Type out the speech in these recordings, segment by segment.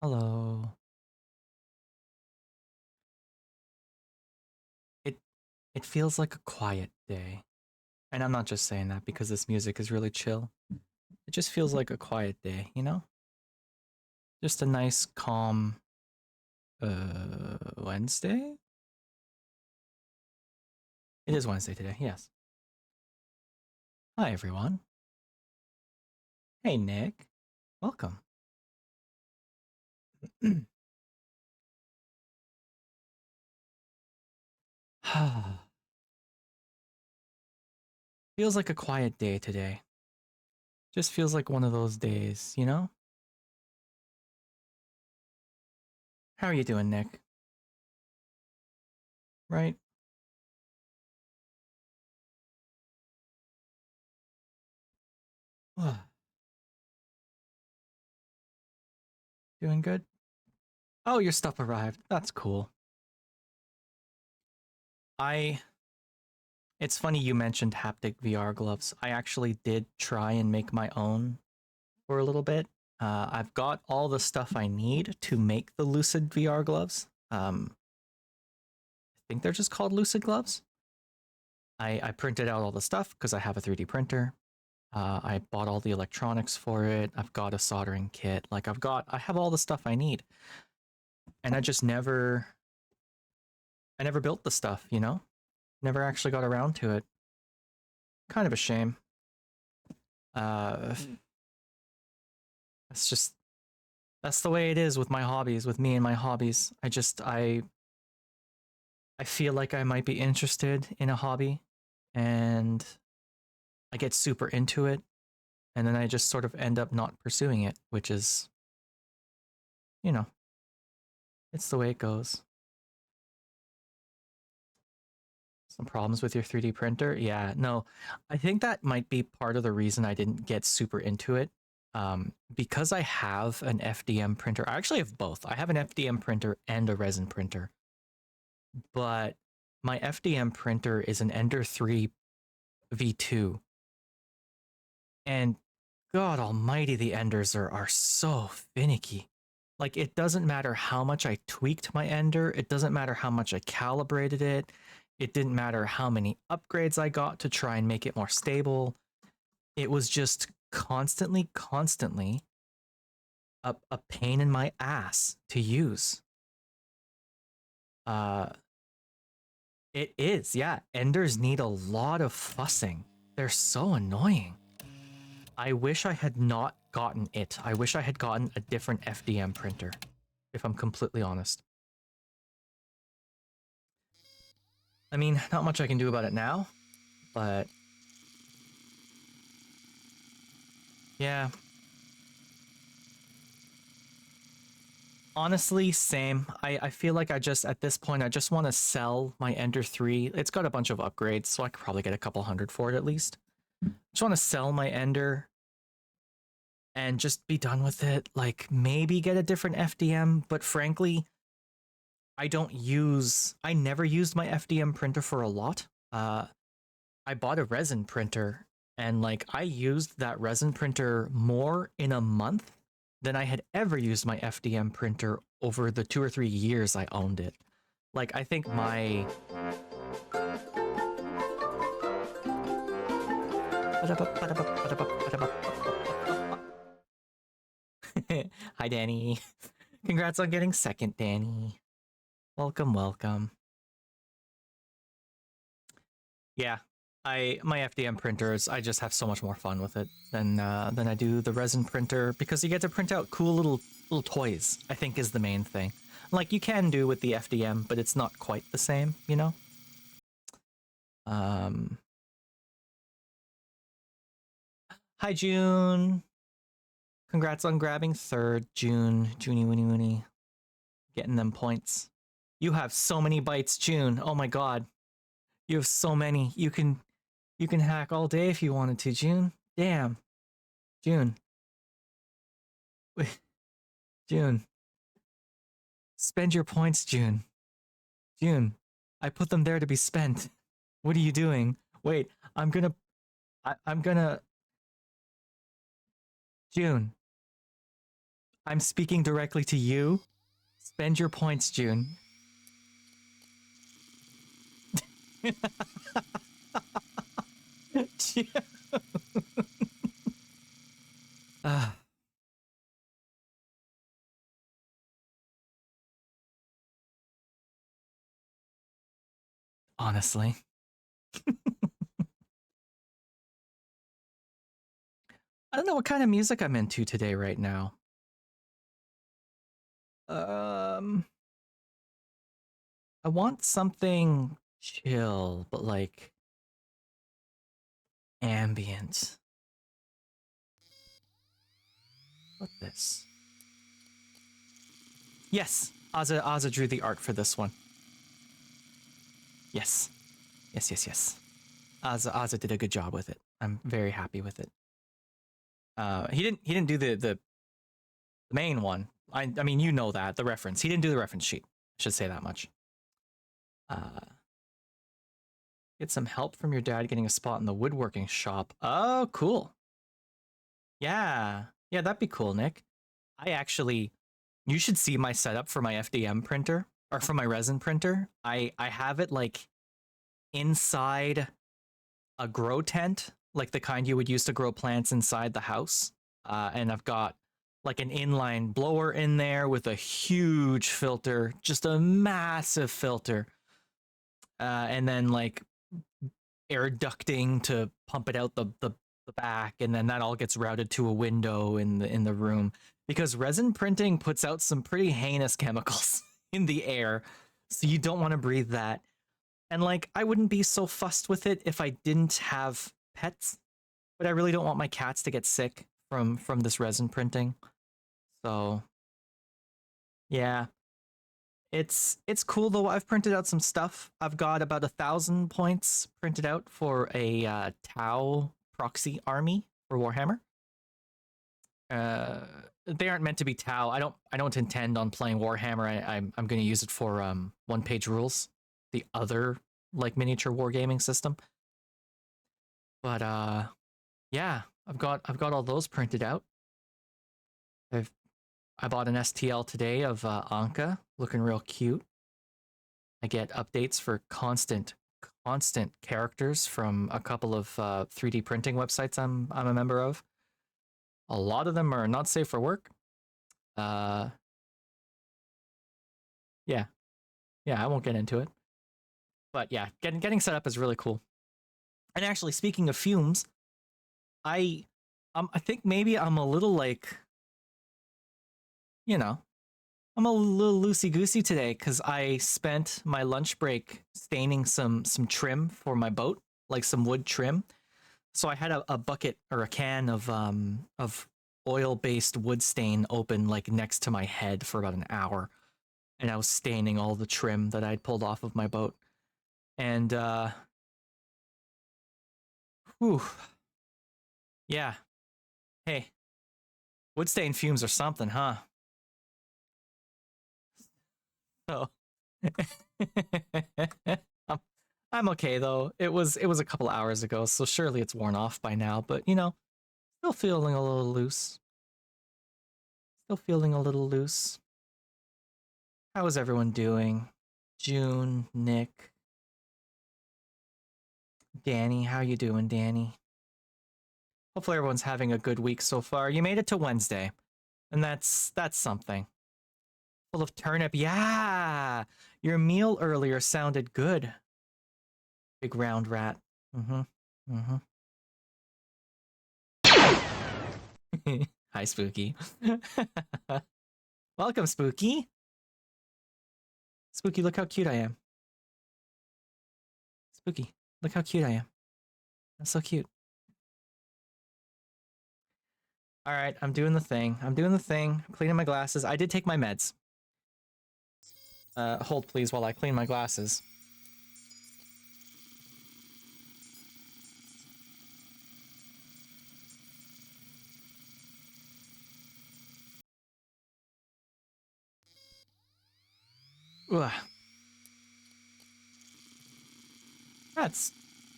Hello. It it feels like a quiet day. And I'm not just saying that because this music is really chill. It just feels like a quiet day, you know? Just a nice calm Wednesday? It is Wednesday today. Yes. Hi everyone. Hey Nick. Welcome. Feels like a quiet day today. Just feels like one of those days, you know? How are you doing, Nick? Right? Doing good? Oh, your stuff arrived. That's cool. I It's funny you mentioned haptic VR gloves. I actually did try and make my own for a little bit. I've got all the stuff I need to make the Lucid VR gloves. I think they're just called Lucid gloves. I printed out all the stuff because I have a 3D printer. I bought all the electronics for it. I've got a soldering kit. I have all the stuff I need, and I never built the stuff. You know, never actually got around to it. Kind of a shame. Uh, it's just that's the way it is with my hobbies, with me and my hobbies. I feel like I might be interested in a hobby and I get super into it and then I just sort of end up not pursuing it, which is, you know, it's the way it goes. Some problems with your 3D printer? Yeah, no. I think that might be part of the reason I didn't get super into it. Because I have an FDM printer. I actually have both. I have an FDM printer and a resin printer. But my FDM printer is an Ender 3 V2. And God almighty, the Enders are so finicky. Like, it doesn't matter how much I tweaked my Ender, it doesn't matter how much I calibrated it, it didn't matter how many upgrades I got to try and make it more stable. It was just constantly a pain in my ass to use. Uh, it is, yeah. Enders need a lot of fussing. They're so annoying. I wish I had not gotten it. I wish I had gotten a different FDM printer, if I'm completely honest. I mean, not much I can do about it now, but yeah. Honestly, same. I feel like at this point, I just want to sell my Ender 3. It's got a bunch of upgrades, so I could probably get a couple hundred for it at least. Just want to sell my Ender and just be done with it. Like, maybe get a different FDM, but frankly, I never used my FDM printer for a lot. I bought a resin printer and like I used that resin printer more in a month than I had ever used my FDM printer over the 2 or 3 years I owned it. Like I think my Hi Danny. Congrats on getting second, Danny. Welcome, welcome. Yeah, my FDM printers, I just have so much more fun with it than I do the resin printer because you get to print out cool little toys. I think is the main thing. Like you can do with the FDM, but it's not quite the same, you know. Um, Hi June. Congrats on grabbing third, June. Junie Winnie Winnie, getting them points. You have so many bytes, June. Oh my god, you have so many. You can hack all day if you wanted to, June. Damn, June. June. Spend your points, June. June. I put them there to be spent. What are you doing? Wait, I'm gonna. June. I'm speaking directly to you. Spend your points, June. Ah, honestly. I don't know what kind of music I'm into today right now. Um, I want something chill, but like ambient. What this? Yes, Aza drew the art for this one. Yes, yes. Aza did a good job with it. I'm very happy with it. He didn't do the main one. I mean, you know that the reference. He didn't do the reference sheet. I should say that much. Uh, get some help from your dad getting a spot in the woodworking shop. Oh, cool. Yeah, yeah, that'd be cool, Nick. I actually, you should see my setup for my FDM printer or for my resin printer. I have it like inside a grow tent, like the kind you would use to grow plants inside the house. And I've got like an inline blower in there with a huge filter, just a massive filter. And then like air ducting to pump it out the back, and then that all gets routed to a window in the room because resin printing puts out some pretty heinous chemicals in the air, so you don't want to breathe that. And like, I wouldn't be so fussed with it if I didn't have pets, but I really don't want my cats to get sick from this resin printing. So yeah, it's cool though. I've printed out some stuff. I've got about 1,000 points printed out for a Tau proxy army for Warhammer. Uh, they aren't meant to be Tau. I don't intend on playing Warhammer. I'm going to use it for one page rules, the other like miniature wargaming system. But yeah, I've got all those printed out. I bought an STL today of Anka, looking real cute. I get updates for constant characters from a couple of 3D printing websites I'm a member of. A lot of them are not safe for work. Uh, yeah, yeah, I won't get into it. But yeah, getting set up is really cool. And actually, speaking of fumes, I I think maybe I'm a little like, you know, I'm a little loosey goosey today because I spent my lunch break staining some trim for my boat, like some wood trim. So I had a bucket or a can of oil based wood stain open like next to my head for about an hour, and I was staining all the trim that I'd pulled off of my boat. And whew, yeah, hey, wood stain fumes or something, huh? So I'm, I'm okay though. It was a couple hours ago, so surely it's worn off by now. But still feeling a little loose. Still feeling a little loose. How is everyone doing? June, Nick, Danny, how you doing, Danny? Hopefully everyone's having a good week so far. You made it to Wednesday, and that's something. Full of turnip. Yeah. Your meal earlier sounded good. Big round rat. Mm-hmm. Mm-hmm. Hi, Spooky. Welcome, Spooky. Spooky, look how cute I am. Spooky, look how cute I am. I'm so cute. All right, I'm doing the thing. I'm doing the thing. Cleaning my glasses. I did take my meds. Hold please while I clean my glasses. Ugh. That's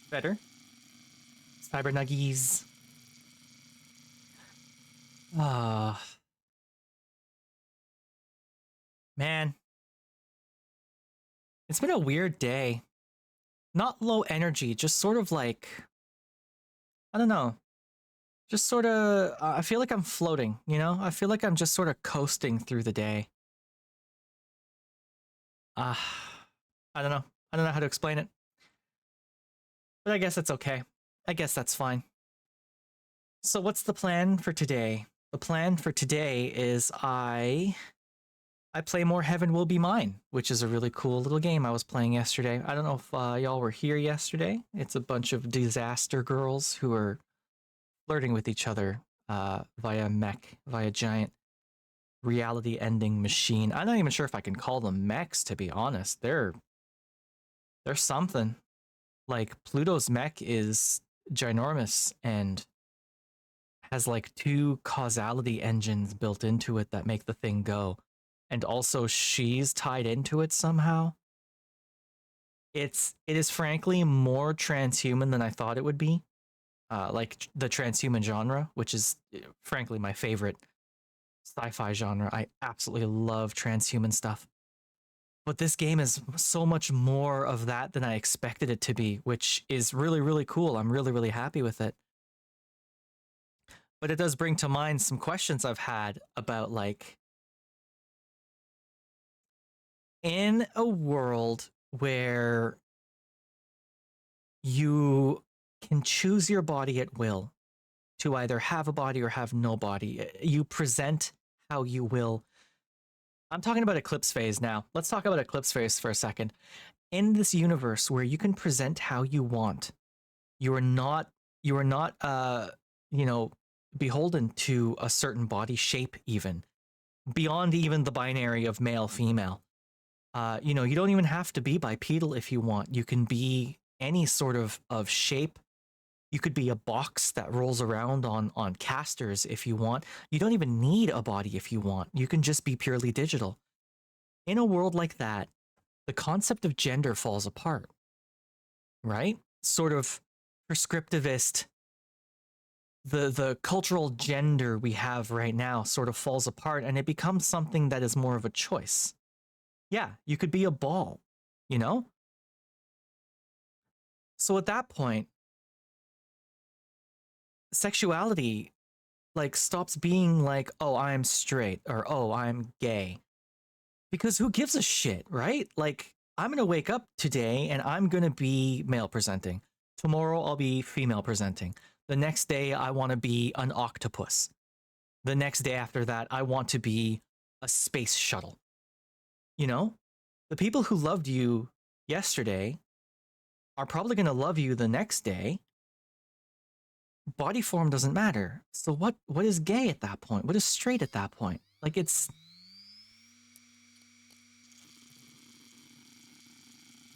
better. Cyber nuggies. Ah. Man, it's been a weird day. Not low energy, just sort of like, I don't know. Just sort of, I feel like I'm floating, you know? I feel like I'm just sort of coasting through the day. Uh, I don't know. I don't know how to explain it, but I guess it's okay. I guess that's fine. So, what's the plan for today? The plan for today is I play more Heaven Will Be Mine, which is a really cool little game I was playing yesterday. I don't know if y'all were here yesterday. It's a bunch of disaster girls who are flirting with each other via mech, via giant reality ending machine. I'm not even sure if I can call them mechs, to be honest. They're something. Like Pluto's mech is ginormous and has like two causality engines built into it that make the thing go. And also she's tied into it somehow. It is frankly more transhuman than I thought it would be. Like the transhuman genre, which is frankly my favorite sci-fi genre. I absolutely love transhuman stuff. But this game is so much more of that than I expected it to be, which is really, really cool. I'm really, really happy with it. But it does bring to mind some questions I've had about like in a world where you can choose your body at will to either have a body or have no body. You present how you will. I'm talking about Eclipse Phase now. Let's talk about Eclipse Phase for a second. In this universe where you can present how you want, you are not you are not you know beholden to a certain body shape, even beyond even the binary of male female. You don't even have to be bipedal if you want. You can be any sort of shape. You could be a box that rolls around on casters if you want. You don't even need a body if you want. You can just be purely digital. In a world like that, the concept of gender falls apart, right? Sort of prescriptivist, the cultural gender we have right now sort of falls apart and it becomes something that is more of a choice. Yeah, you could be a ball, you know? So at that point, sexuality like stops being like, oh, I'm straight or oh, I'm gay. Because who gives a shit, right? Like, I'm gonna wake up today and I'm gonna be male presenting. Tomorrow I'll be female presenting. The next day I wanna be an octopus. The next day after that, I want to be a space shuttle. You know? The people who loved you yesterday are probably gonna love you the next day. Body form doesn't matter. So what is gay at that point? What is straight at that point? Like it's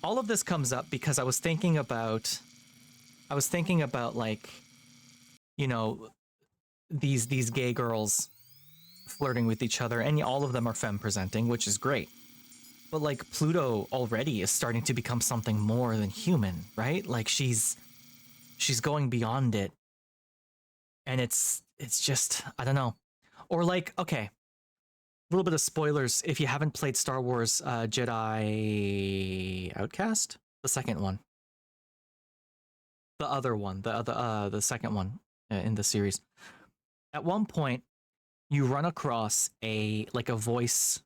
all of this comes up because I was thinking about like, you know, these gay girls flirting with each other and all of them are femme presenting, which is great. But like Pluto already is starting to become something more than human, right? Like she's going beyond it. And it's just I don't know. Or like okay, a little bit of spoilers if you haven't played Star Wars Jedi Outcast, the second one, the other one, the second one in the series. At one point, you run across a voice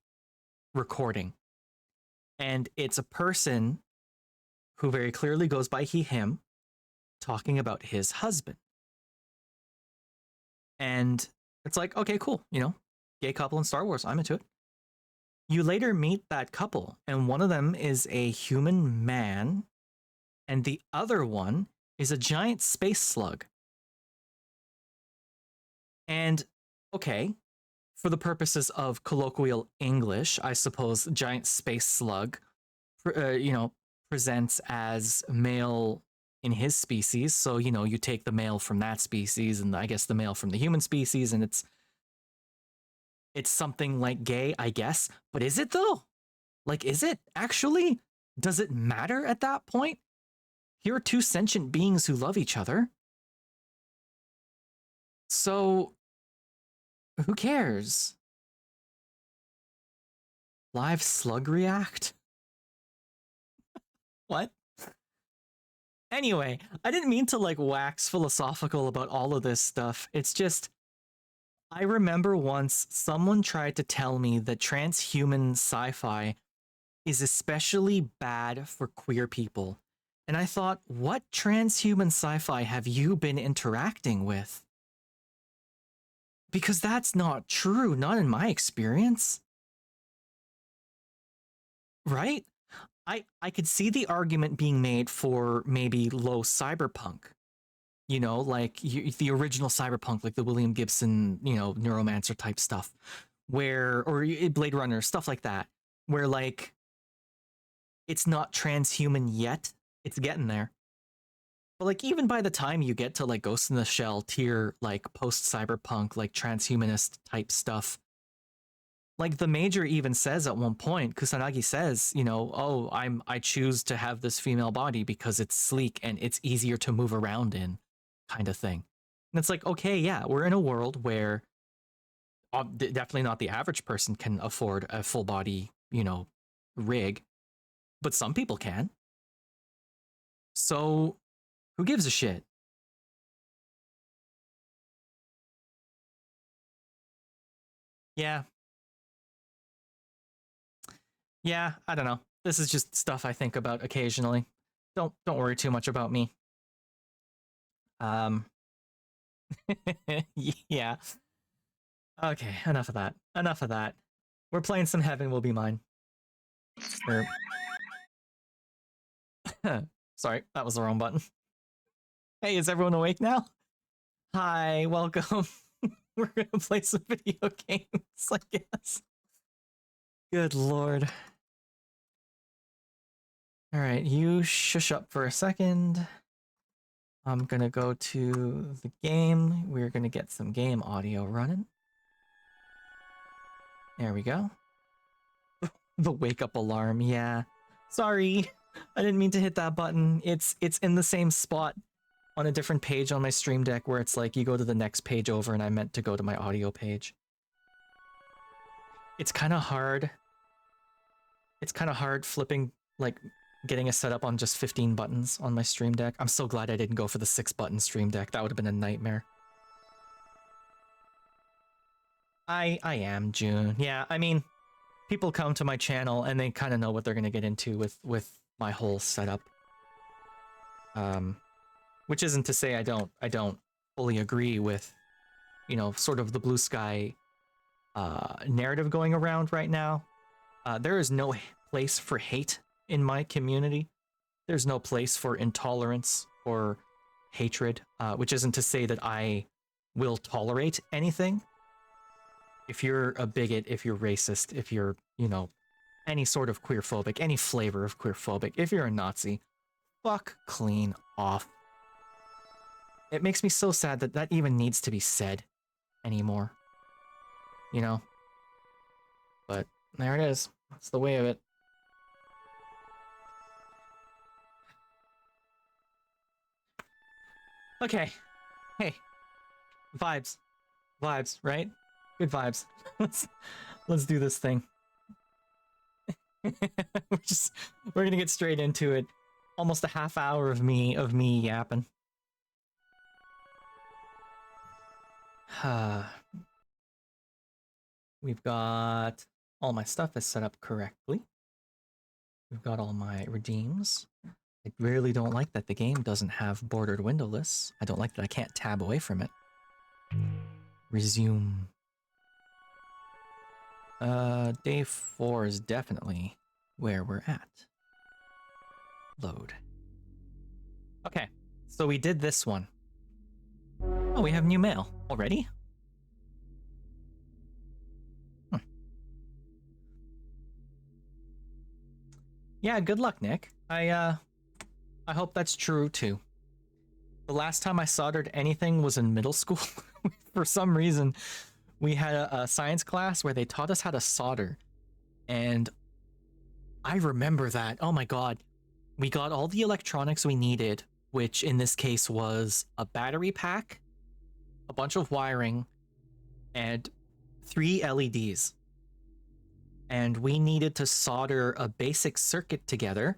recording, and it's a person who very clearly goes by he him, talking about his husband, and it's like okay, cool, gay couple in Star Wars, I'm into it. You later meet that couple, and one of them is a human man, and the other one is a giant space slug. And okay, for the purposes of colloquial English, I suppose giant space slug, presents as male in his species. So, you take the male from that species and I guess the male from the human species, and it's something like gay, I guess. But is it though? Like, is it actually? Does it matter at that point? Here are two sentient beings who love each other. So, who cares? Live slug react? What? Anyway, I didn't mean to like wax philosophical about all of this stuff. It's just, I remember once someone tried to tell me that transhuman sci fi is especially bad for queer people. And I thought, what transhuman sci fi have you been interacting with? Because that's not true, not in my experience. Right? I could see the argument being made for maybe low cyberpunk, you know, like the original cyberpunk, like the William Gibson, you know, Neuromancer type stuff, where, or Blade Runner, stuff like that, where like it's not transhuman yet, it's getting there. But like even by the time you get to like Ghost in the Shell tier, like post cyberpunk, like transhumanist type stuff, like the major even says at one point, Kusanagi says, you know, oh, I choose to have this female body because it's sleek and it's easier to move around in, kind of thing. And it's like, okay, yeah, we're in a world where definitely not the average person can afford a full body, you know, rig, but some people can. So who gives a shit? Yeah, yeah, I don't know. This is just stuff I think about occasionally. Don't worry too much about me. Um, yeah. Okay, enough of that. Enough of that. We're playing some Heaven Will Be Mine. Or, sorry, that was the wrong button. Hey, is everyone awake now? Hi, welcome. We're gonna play some video games, I guess. Good lord. Alright, you shush up for a second. I'm gonna go to the game. We're gonna get some game audio running. There we go. The wake up alarm, yeah. Sorry, I didn't mean to hit that button. It's in the same spot on a different page on my stream deck where it's like you go to the next page over and I meant to go to my audio page. It's kind of hard. It's kind of hard flipping, like getting a setup on just 15 buttons on my stream deck. I'm so glad I didn't go for the 6-button stream deck. That would have been a nightmare. I am June. Yeah, I mean, people come to my channel and they kind of know what they're going to get into with my whole setup. Which isn't to say I don't fully agree with, you know, sort of the blue sky narrative going around right now. There is no place for hate in my community. There's no place for intolerance or hatred, which isn't to say that I will tolerate anything. If you're a bigot, if you're racist, if you're, you know, any sort of queerphobic, any flavor of queerphobic, if you're a Nazi, fuck clean off. It makes me so sad that that even needs to be said anymore. You know? But there it is. That's the way of it. Okay. Hey. Vibes. Vibes, right? Good vibes. let's do this thing. We're gonna get straight into it. Almost a half hour of me yapping. We've got all my stuff is set up correctly. We've got all my redeems. I really don't like that the game doesn't have bordered window lists. I don't like that I can't tab away from it. Resume. Day 4 is definitely where we're at. Load. Okay, so we did this one. Oh, we have new mail already? Yeah, good luck, Nick. I hope that's true too. The last time I soldered anything was in middle school. For some reason, we had a science class where they taught us how to solder. And I remember that. Oh my god. We got all the electronics we needed, which in this case was a battery pack, a bunch of wiring, and 3 LEDs. and we needed to solder a basic circuit together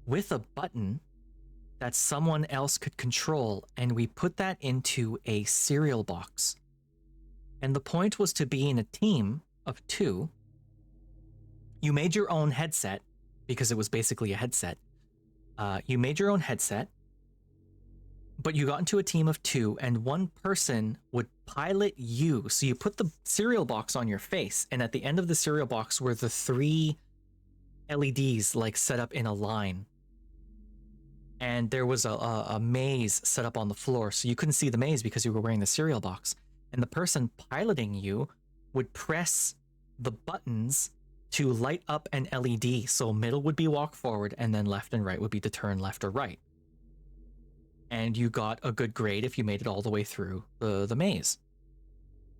with a button that someone else could control, and we put that into a cereal box. And the point was to be in a team of 2. You made your own headset, because it was basically a headset. You made your own headset, but you got into a team of 2, and one person would pilot you. So you put the cereal box on your face, and at the end of the cereal box were the 3 LEDs like set up in a line. And there was a maze set up on the floor, so you couldn't see the maze because you were wearing the cereal box. And the person piloting you would press the buttons to light up an LED. So middle would be walk forward, and then left and right would be to turn left or right. And you got a good grade if you made it all the way through the maze.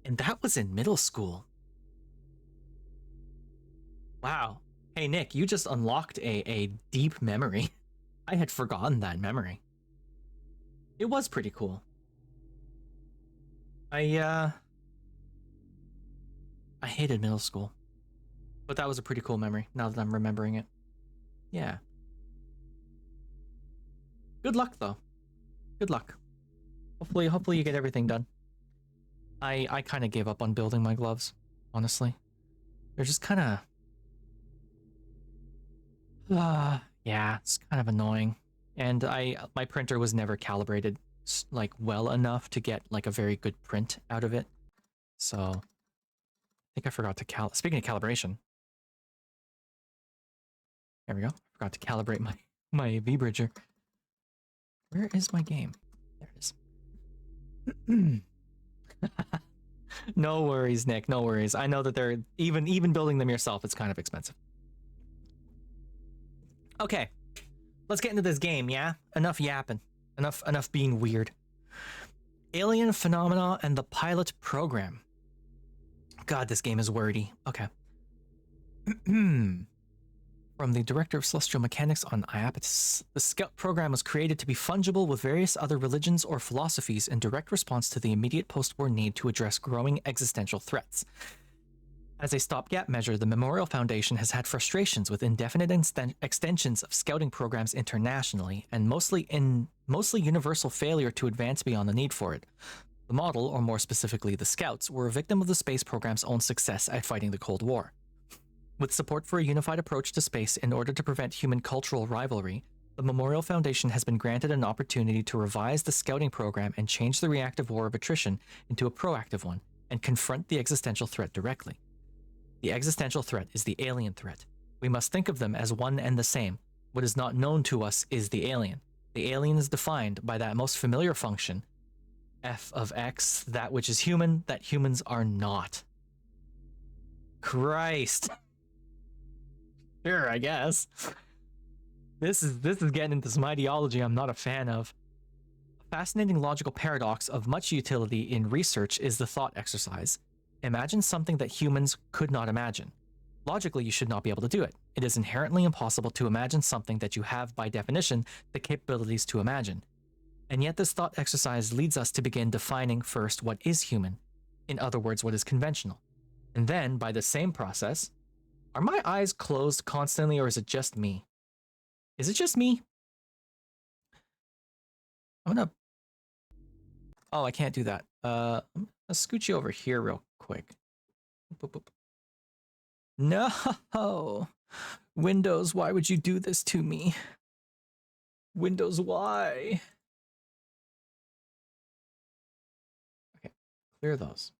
And that was in middle school. Wow. Hey, Nick, you just unlocked a deep memory. I had forgotten that memory. It was pretty cool. I hated middle school. But that was a pretty cool memory, now that I'm remembering it. Yeah. Good luck, though. Good luck. Hopefully you get everything done. I kind of gave up on building my gloves, honestly. They're just kind of... yeah, it's kind of annoying. And my printer was never calibrated like well enough to get like a very good print out of it. So I think I forgot to speaking of calibration. There we go. Forgot to calibrate my V-Bridger. Where is my game? There it is. No worries, Nick. No worries. I know that they're even building them yourself, it's kind of expensive. Okay, let's get into this game, yeah? Enough yapping. Enough being weird. Alien Phenomena and the Pilot Program. God, this game is wordy. Okay. From the director of celestial mechanics on Iapetus, the Scout program was created to be fungible with various other religions or philosophies in direct response to the immediate post-war need to address growing existential threats. As a stopgap measure, the Memorial Foundation has had frustrations with indefinite extensions of scouting programs internationally, and mostly universal failure to advance beyond the need for it. The model, or more specifically the Scouts, were a victim of the space program's own success at fighting the Cold War. With support for a unified approach to space in order to prevent human cultural rivalry, the Memorial Foundation has been granted an opportunity to revise the scouting program and change the reactive war of attrition into a proactive one, and confront the existential threat directly. The existential threat is the alien threat. We must think of them as one and the same. What is not known to us is the alien. The alien is defined by that most familiar function, f of x, that which is human, that humans are not. Christ. Sure, I guess. This is getting into some ideology I'm not a fan of. A fascinating logical paradox of much utility in research is the thought exercise. Imagine something that humans could not imagine. Logically, you should not be able to do it. It is inherently impossible to imagine something that you have, by definition, the capabilities to imagine. And yet this thought exercise leads us to begin defining first what is human. In other words, what is conventional. And then, by the same process... Are my eyes closed constantly, or is it just me? Is it just me? I'm gonna... Oh, I can't do that. I'm gonna scoot you over here real quick. Boop, boop. No! Windows, why would you do this to me? Windows, why? Okay, clear those.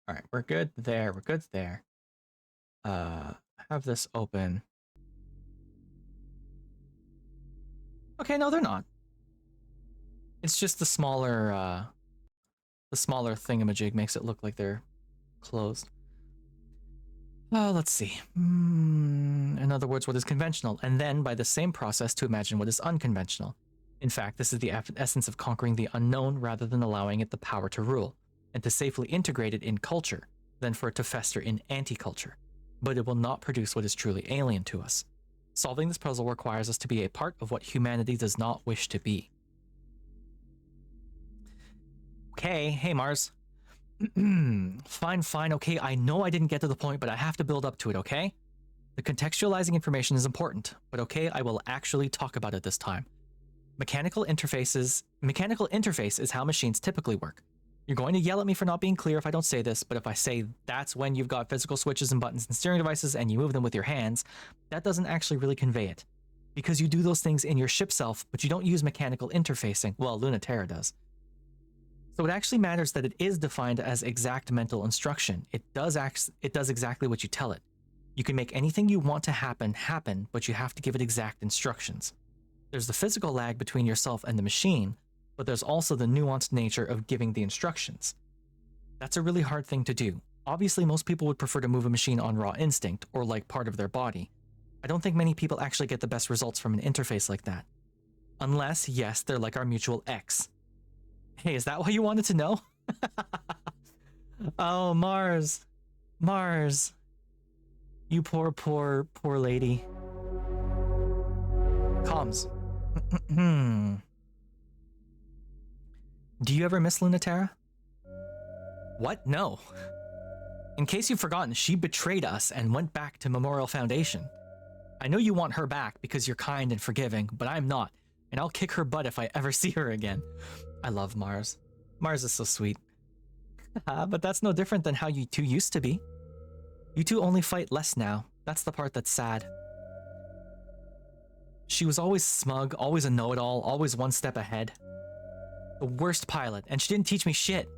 All right, we're good there. We're good there. Have this open. Okay, no, they're not. It's just the smaller thingamajig makes it look like they're closed. Let's see. In other words, what is conventional, and then by the same process to imagine what is unconventional. In fact, this is the essence of conquering the unknown rather than allowing it the power to rule, and to safely integrate it in culture, than for it to fester in anti-culture. But it will not produce what is truly alien to us. Solving this puzzle requires us to be a part of what humanity does not wish to be. Okay, hey Mars. Fine, fine, okay, I know I didn't get to the point, but I have to build up to it, okay? The contextualizing information is important, but okay, I will actually talk about it this time. Mechanical interface is how machines typically work. You're going to yell at me for not being clear if I don't say this, but if I say that's when you've got physical switches and buttons and steering devices and you move them with your hands, that doesn't actually really convey it. Because you do those things in your ship self, but you don't use mechanical interfacing. Well, Lunaterra does. So it actually matters that it is defined as exact mental instruction. It does exactly what you tell it. You can make anything you want to happen, but you have to give it exact instructions. There's the physical lag between yourself and the machine, but there's also the nuanced nature of giving the instructions. That's a really hard thing to do. Obviously, most people would prefer to move a machine on raw instinct, or like part of their body. I don't think many people actually get the best results from an interface like that. Unless, yes, they're like our mutual ex. Hey, is that why you wanted to know? Oh, Mars. Mars. You poor, poor, poor lady. Comms. Do you ever miss Lunaterra? What? No. In case you've forgotten, she betrayed us and went back to Memorial Foundation. I know you want her back because you're kind and forgiving, but I'm not, and I'll kick her butt if I ever see her again. I love Mars. Mars is so sweet. But that's no different than how you two used to be. You two only fight less now. That's the part that's sad. She was always smug, always a know-it-all, always one step ahead. The worst pilot, and she didn't teach me shit.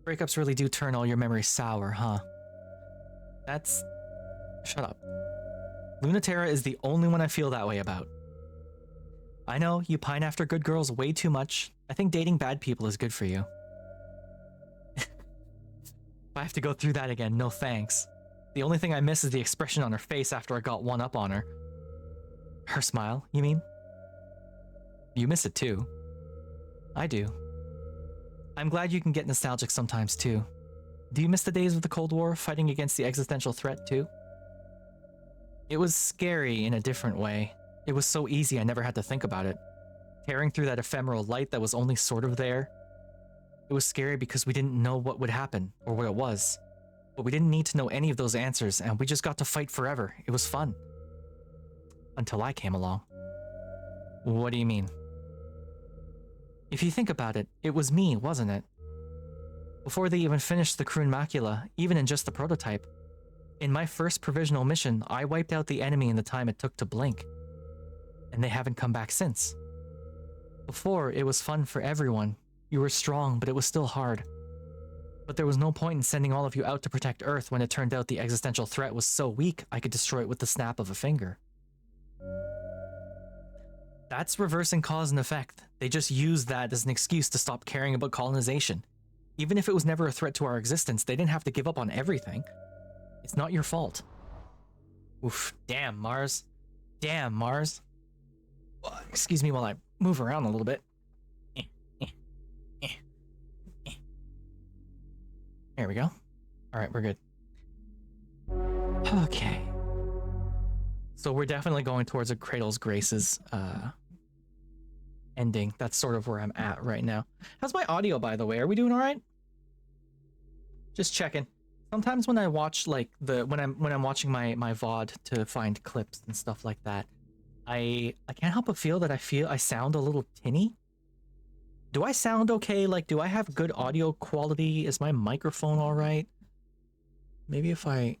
Breakups really do turn all your memories sour, huh? That's... Shut up. Lunaterra is the only one I feel that way about. I know, you pine after good girls way too much. I think dating bad people is good for you. If I have to go through that again, no thanks. The only thing I miss is the expression on her face after I got one up on her. Her smile, you mean? You miss it too. I do. I'm glad you can get nostalgic sometimes too. Do you miss the days of the Cold War, fighting against the existential threat too? It was scary in a different way. It was so easy I never had to think about it. Tearing through that ephemeral light that was only sort of there. It was scary because we didn't know what would happen, or what it was. But we didn't need to know any of those answers, and we just got to fight forever. It was fun. Until I came along. What do you mean? If you think about it, it was me, wasn't it? Before they even finished the Kroon Macula, even in just the prototype. In my first provisional mission, I wiped out the enemy in the time it took to blink. And they haven't come back since. Before, it was fun for everyone. You were strong, but it was still hard. But there was no point in sending all of you out to protect Earth when it turned out the existential threat was so weak I could destroy it with the snap of a finger. That's reversing cause and effect. They just used that as an excuse to stop caring about colonization. Even if it was never a threat to our existence, they didn't have to give up on everything. It's not your fault. Oof, damn, Mars. Damn, Mars. Excuse me while I move around a little bit. There we go. Alright, we're good. Okay. So we're definitely going towards a Cradle's Graces ending. That's sort of where I'm at right now. How's my audio, by the way? Are we doing alright? Just checking. Sometimes when I watch like when I'm watching my VOD to find clips and stuff like that, I can't help but feel that I sound a little tinny. Do I sound okay? Like, do I have good audio quality? Is my microphone all right? Maybe if I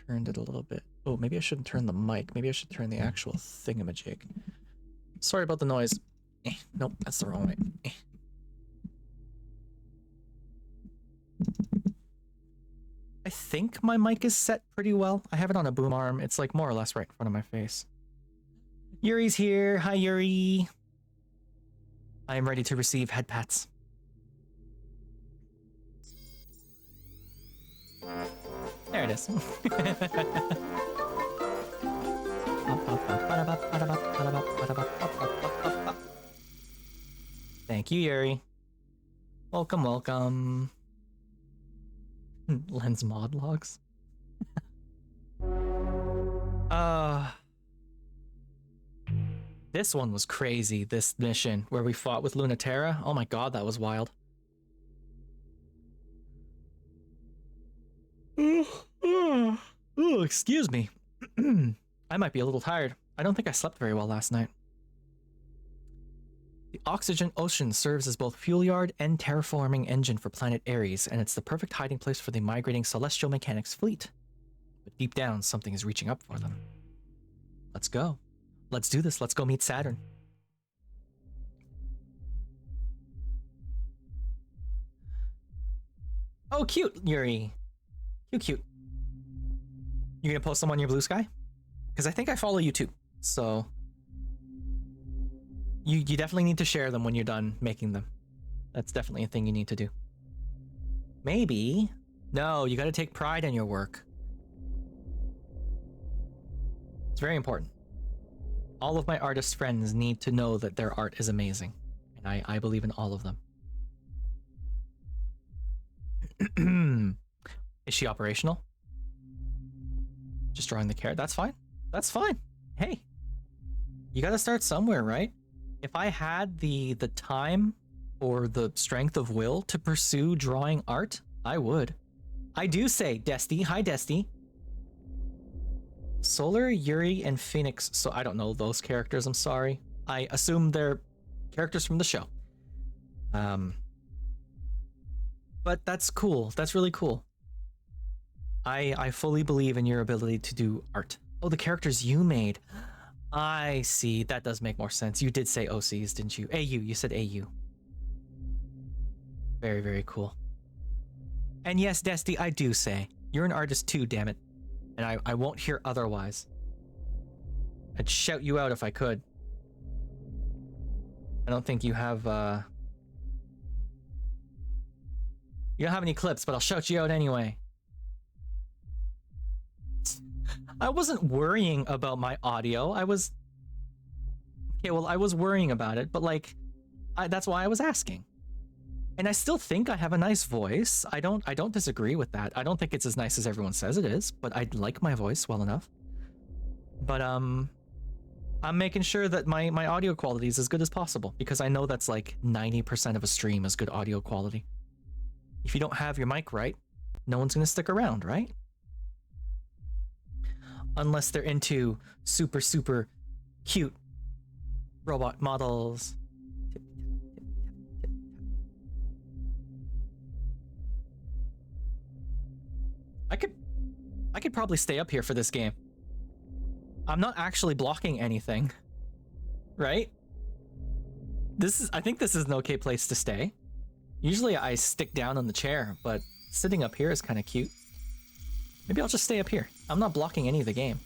turned it a little bit. Oh, maybe I shouldn't turn the mic. Maybe I should turn the actual thingamajig. Sorry about the noise. Nope, that's the wrong way. I think my mic is set pretty well. I have it on a boom arm. It's like more or less right in front of my face. Yuri's here. Hi, Yuri. I am ready to receive head pats. There it is. Thank you, Yuri. Welcome, welcome. Lens mod logs. This one was crazy, this mission where we fought with Lunaterra. Oh my god, that was wild. excuse me. I might be a little tired. I don't think I slept very well last night. The oxygen ocean serves as both fuel yard and terraforming engine for planet Ares, and it's the perfect hiding place for the migrating celestial mechanics fleet. But deep down, something is reaching up for them. Let's go. Let's do this. Let's go meet Saturn. Oh, cute, Yuri. Cute. You gonna post them on your Blue Sky? Because I think I follow you too. So you definitely need to share them when you're done making them. That's definitely a thing you need to do. Maybe. No, you gotta take pride in your work. It's very important. All of my artist friends need to know that their art is amazing. And I believe in all of them. Is she operational? Just drawing the carrot. That's fine. That's fine. Hey, you gotta start somewhere, right? If I had the time or the strength of will to pursue drawing art, I would. I do say, Desty. Hi, Desty. Solar, Yuri, and Phoenix. So I don't know those characters. I'm sorry. I assume they're characters from the show. But that's cool. That's really cool. I fully believe in your ability to do art. Oh, the characters you made. I see. That does make more sense. You did say OCs, didn't you? AU. You said AU. Very, very cool. And yes, Desty, I do say. You're an artist too, damn it. And I won't hear otherwise. I'd shout you out if I could. I don't think you have, you don't have any clips, but I'll shout you out anyway. I wasn't worrying about my audio. I was... Okay, well, I was worrying about it, but like, that's why I was asking. And I still think I have a nice voice. I don't disagree with that. I don't think it's as nice as everyone says it is, but I like my voice well enough. But I'm making sure that my audio quality is as good as possible, because I know that's like 90% of a stream is good audio quality. If you don't have your mic right, no one's gonna stick around, right? Unless they're into super, super cute robot models. I could probably stay up here for this game. I'm not actually blocking anything, right? I think this is an okay place to stay. Usually I stick down on the chair, but sitting up here is kind of cute. Maybe I'll just stay up here. I'm not blocking any of the game.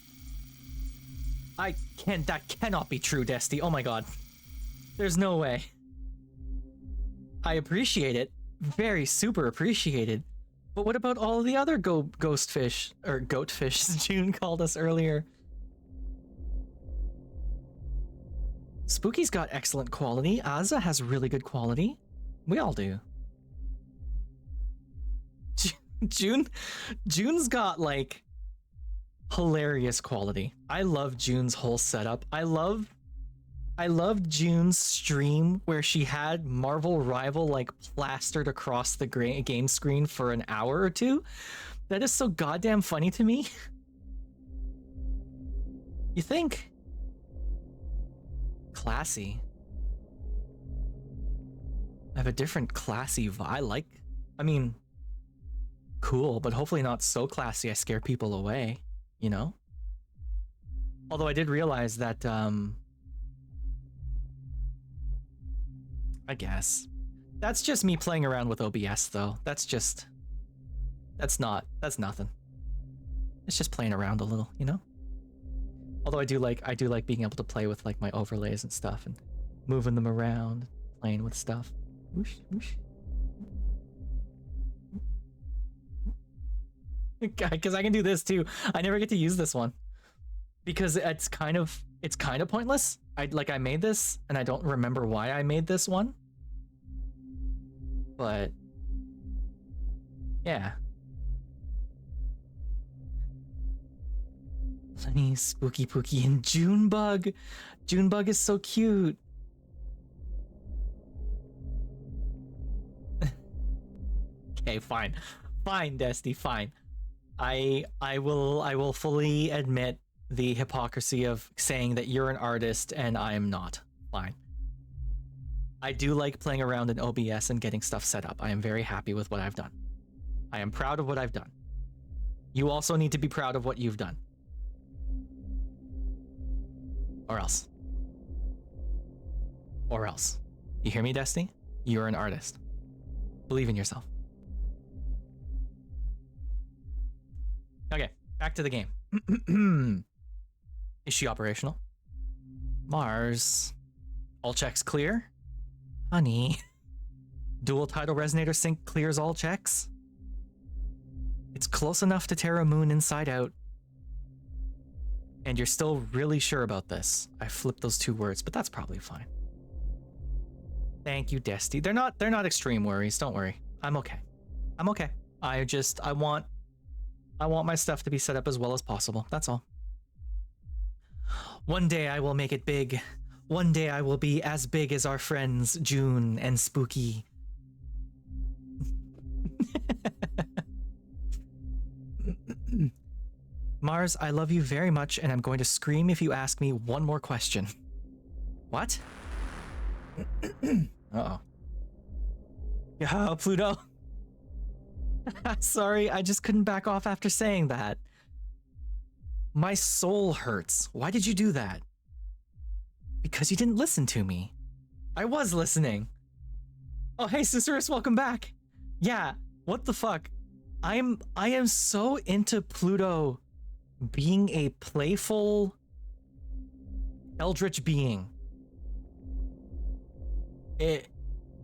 That cannot be true, Desty. Oh my god. There's no way. I appreciate it. Very super appreciated. But what about all of the other ghost fish, or goat fish, as June called us earlier? Spooky's got excellent quality. Azza has really good quality. We all do. June's got like hilarious quality. I love June's whole setup. I loved June's stream where she had Marvel Rival like plastered across the game screen for an hour or two. That is so goddamn funny to me. You think? Classy. I have a different classy vibe. I mean, cool, but hopefully not so classy I scare people away, you know? Although I did realize that, I guess. That's just me playing around with OBS though. That's nothing. It's just playing around a little, you know? Although I do like being able to play with like my overlays and stuff and moving them around, playing with stuff. Whoosh, whoosh. Because I can do this too. I never get to use this one because it's kind of pointless. I made this and I don't remember why I made this one, but yeah. Funny, Spooky Pookie, and Junebug. Junebug is so cute. Okay, fine. Fine, Desty, fine. I will fully admit the hypocrisy of saying that you're an artist and I am not. Fine. I do like playing around in OBS and getting stuff set up. I am very happy with what I've done. I am proud of what I've done. You also need to be proud of what you've done. Or else. Or else. You hear me, Destiny? You're an artist. Believe in yourself. Okay, back to the game. Is she operational? Mars. All checks clear? Honey. Dual tidal resonator sync clears all checks? It's close enough to Terra Moon inside out. And you're still really sure about this. I flipped those two words, but that's probably fine. Thank you, Desty. They're not extreme worries, don't worry. I'm okay. I'm okay. I want my stuff to be set up as well as possible. That's all. One day I will make it big. One day I will be as big as our friends June and Spooky. Mars, I love you very much, and I'm going to scream if you ask me one more question. What? Uh-oh. Yeah, Pluto. Sorry, I just couldn't back off after saying that. My soul hurts. Why did you do that? Because you didn't listen to me. I was listening. Oh, hey, Cicerus, welcome back. Yeah, what the fuck? I am so into Pluto being a playful eldritch being.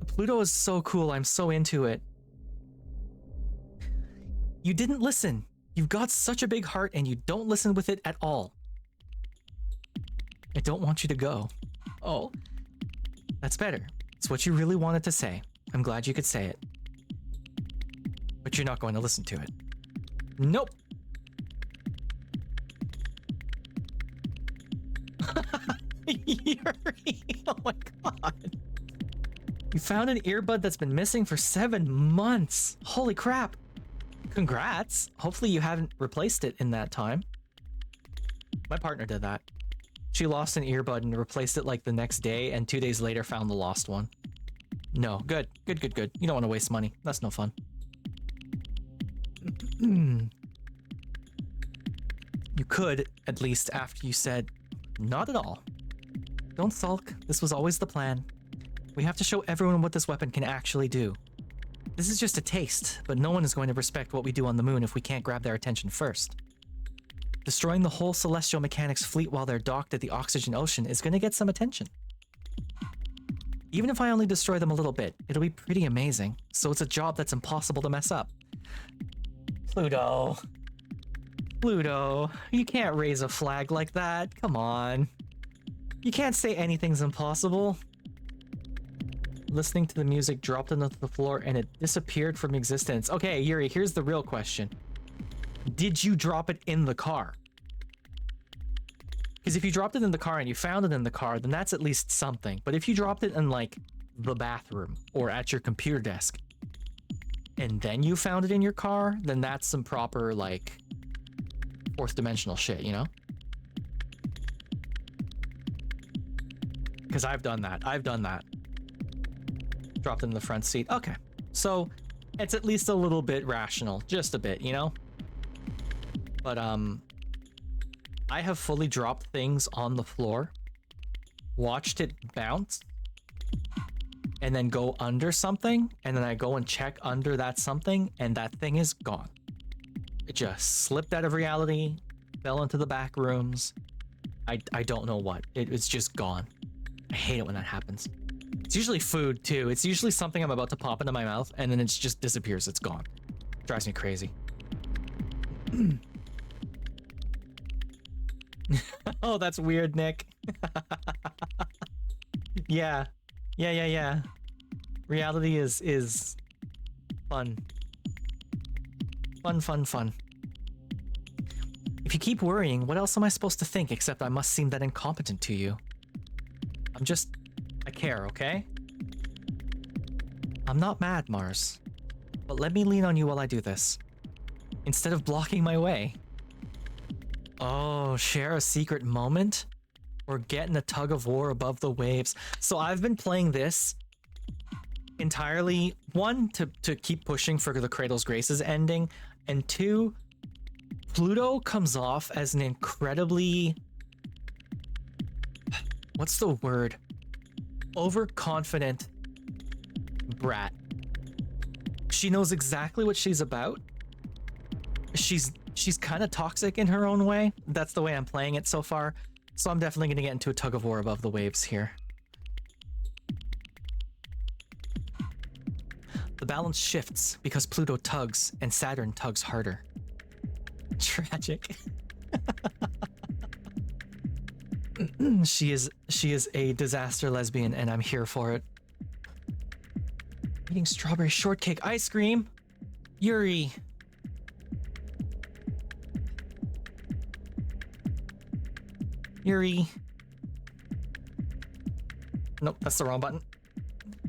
Pluto is so cool. I'm so into it. You didn't listen. You've got such a big heart and you don't listen with it at all. I don't want you to go. Oh, that's better. It's what you really wanted to say. I'm glad you could say it. But you're not going to listen to it. Nope. Yuri, oh my god. You found an earbud that's been missing for 7 months. Holy crap. Congrats. Hopefully you haven't replaced it in that time. My partner did that. She lost an earbud and replaced it like the next day, and 2 days later found the lost one. No, good. Good. You don't want to waste money. That's no fun. You could, at least after you said, not at all. Don't sulk. This was always the plan. We have to show everyone what this weapon can actually do. This is just a taste, but no one is going to respect what we do on the moon if we can't grab their attention first. Destroying the whole Celestial Mechanics fleet while they're docked at the Oxygen Ocean is going to get some attention. Even if I only destroy them a little bit, it'll be pretty amazing, so it's a job that's impossible to mess up. Pluto, you can't raise a flag like that, come on. You can't say anything's impossible. Listening to the music dropped onto the floor and it disappeared from existence. Okay, Yuri, here's the real question. Did you drop it in the car? Because if you dropped it in the car and you found it in the car, then that's at least something. But if you dropped it in, like, the bathroom or at your computer desk, and then you found it in your car, then that's some proper, like, fourth dimensional shit, you know? Because I've done that. Dropped it in the front seat. Okay. So, it's at least a little bit rational. Just a bit, you know? But, I have fully dropped things on the floor, watched it bounce, and then go under something, and then I go and check under that something, and that thing is gone. It just slipped out of reality, fell into the back rooms. I don't know what. It's just gone. I hate it when that happens. It's usually food, too. It's usually something I'm about to pop into my mouth, and then it just disappears. It's gone. It drives me crazy. Oh, that's weird, Nick. Yeah. Reality is fun. Fun. If you keep worrying, what else am I supposed to think except I must seem that incompetent to you? I care, okay? I'm not mad, Mars. But let me lean on you while I do this. instead of blocking my way. Oh, share a secret moment? Or get in a tug of war above the waves. So I've been playing this entirely, one, to keep pushing for the Cradle's Graces ending, and two, Pluto comes off as an incredibly... what's the word? Overconfident brat. She knows exactly what she's about. She's kind of toxic in her own way. That's the way I'm playing it so far. So I'm definitely going to get into a tug of war above the waves here. The balance shifts because Pluto tugs and Saturn tugs harder. Tragic. She is a disaster lesbian and I'm here for it. Eating strawberry shortcake ice cream. Yuri. Yuri. Nope, that's the wrong button.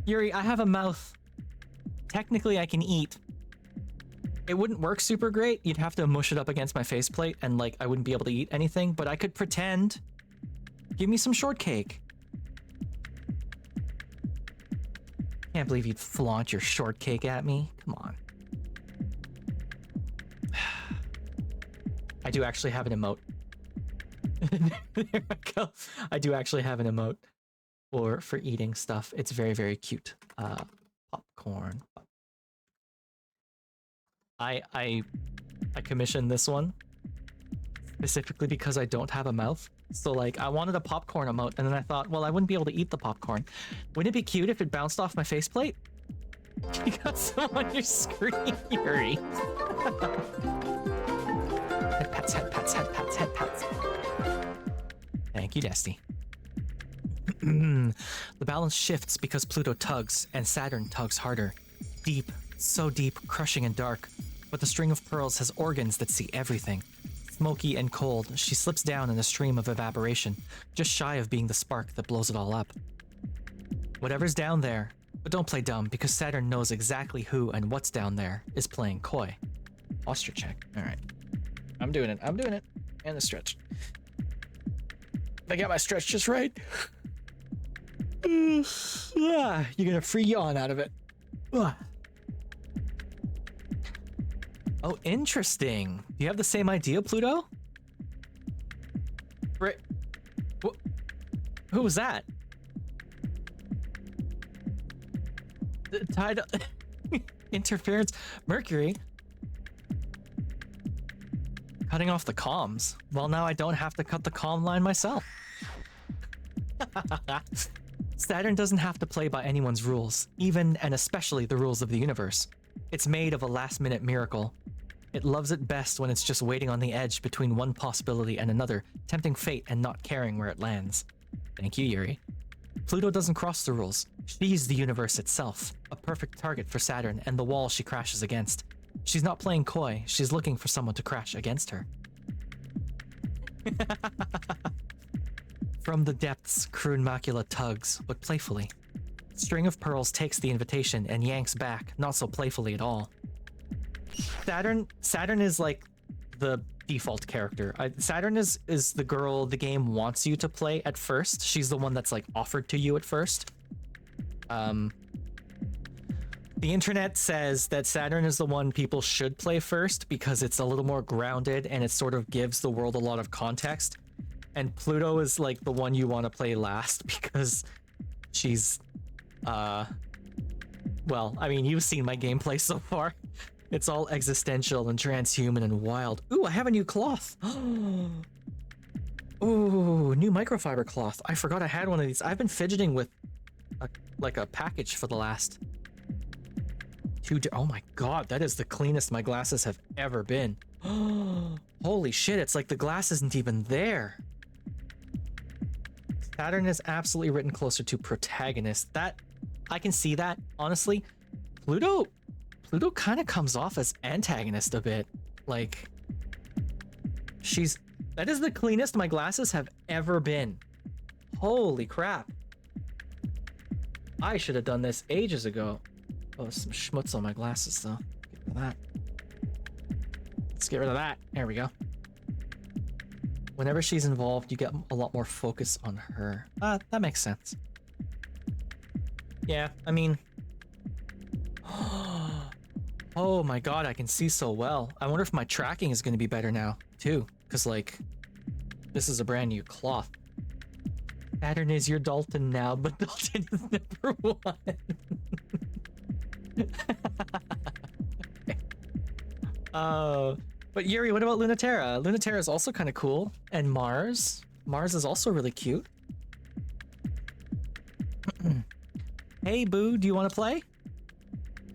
Yuri, I have a mouth. Technically, I can eat. It wouldn't work super great. You'd have to mush it up against my faceplate and, like, I wouldn't be able to eat anything, but I could pretend. Give me some shortcake. Can't believe you'd flaunt your shortcake at me. Come on. I do actually have an emote. There I go. I do actually have an emote for eating stuff. It's very, very cute. Popcorn. I commissioned this one specifically because I don't have a mouth. So like I wanted a popcorn emote and then I thought, well, I wouldn't be able to eat the popcorn. Wouldn't it be cute if it bounced off my faceplate? You got some on your screen, Yuri. Head pats, head pats, head pats, head pats. Thank you, Desty. The balance shifts because Pluto tugs and Saturn tugs harder. Deep, so deep, crushing and dark. But the string of pearls has organs that see everything. Smoky and cold, she slips down in a stream of evaporation, just shy of being the spark that blows it all up. Whatever's down there, but don't play dumb because Saturn knows exactly who and what's down there is playing coy. Posture check. Alright. I'm doing it. I'm doing it. And the stretch. I got my stretch just right. You're gonna free yawn out of it. Oh, interesting. Do you have the same idea, Pluto? Right. Who was that? The tidal interference. Mercury. Cutting off the comms. Well, now I don't have to cut the comm line myself. Saturn doesn't have to play by anyone's rules, even and especially the rules of the universe. It's made of a last-minute miracle. It loves it best when it's just waiting on the edge between one possibility and another, tempting fate and not caring where it lands. Thank you, Yuri. Pluto doesn't cross the rules. She's the universe itself, a perfect target for Saturn and the wall she crashes against. She's not playing coy, she's looking for someone to crash against her. From the depths, Croon Macula tugs, but playfully. String of Pearls takes the invitation and yanks back, not so playfully at all. Saturn is like the default character. Saturn is the girl the game wants you to play at first. She's the one that's like offered to you at first. The internet says that Saturn is the one people should play first because it's a little more grounded and it sort of gives the world a lot of context. And Pluto is like the one you want to play last because she's, well, I mean, you've seen my gameplay so far. It's all existential and transhuman and wild. Ooh, I have a new cloth. Ooh, new microfiber cloth. I forgot I had one of these. I've been fidgeting with like a package for the last 2 days. Oh my god, that is the cleanest my glasses have ever been. Holy shit, it's like the glass isn't even there. Saturn is absolutely written closer to protagonist. That, I can see that, honestly. Pluto kind of comes off as antagonist a bit. Like, that is the cleanest my glasses have ever been. Holy crap. I should have done this ages ago. Oh, some schmutz on my glasses though. Get that. Let's get rid of that. There we go. Whenever she's involved, you get a lot more focus on her. That makes sense. Yeah, I mean... Oh my god, I can see so well. I wonder if my tracking is going to be better now, too. Because, like, this is a brand new cloth. Saturn is your Dalton now, but Dalton is number one. But Yuri, what about Lunaterra? Lunaterra is also kind of cool. And Mars. Mars is also really cute. Hey, Boo, do you want to play?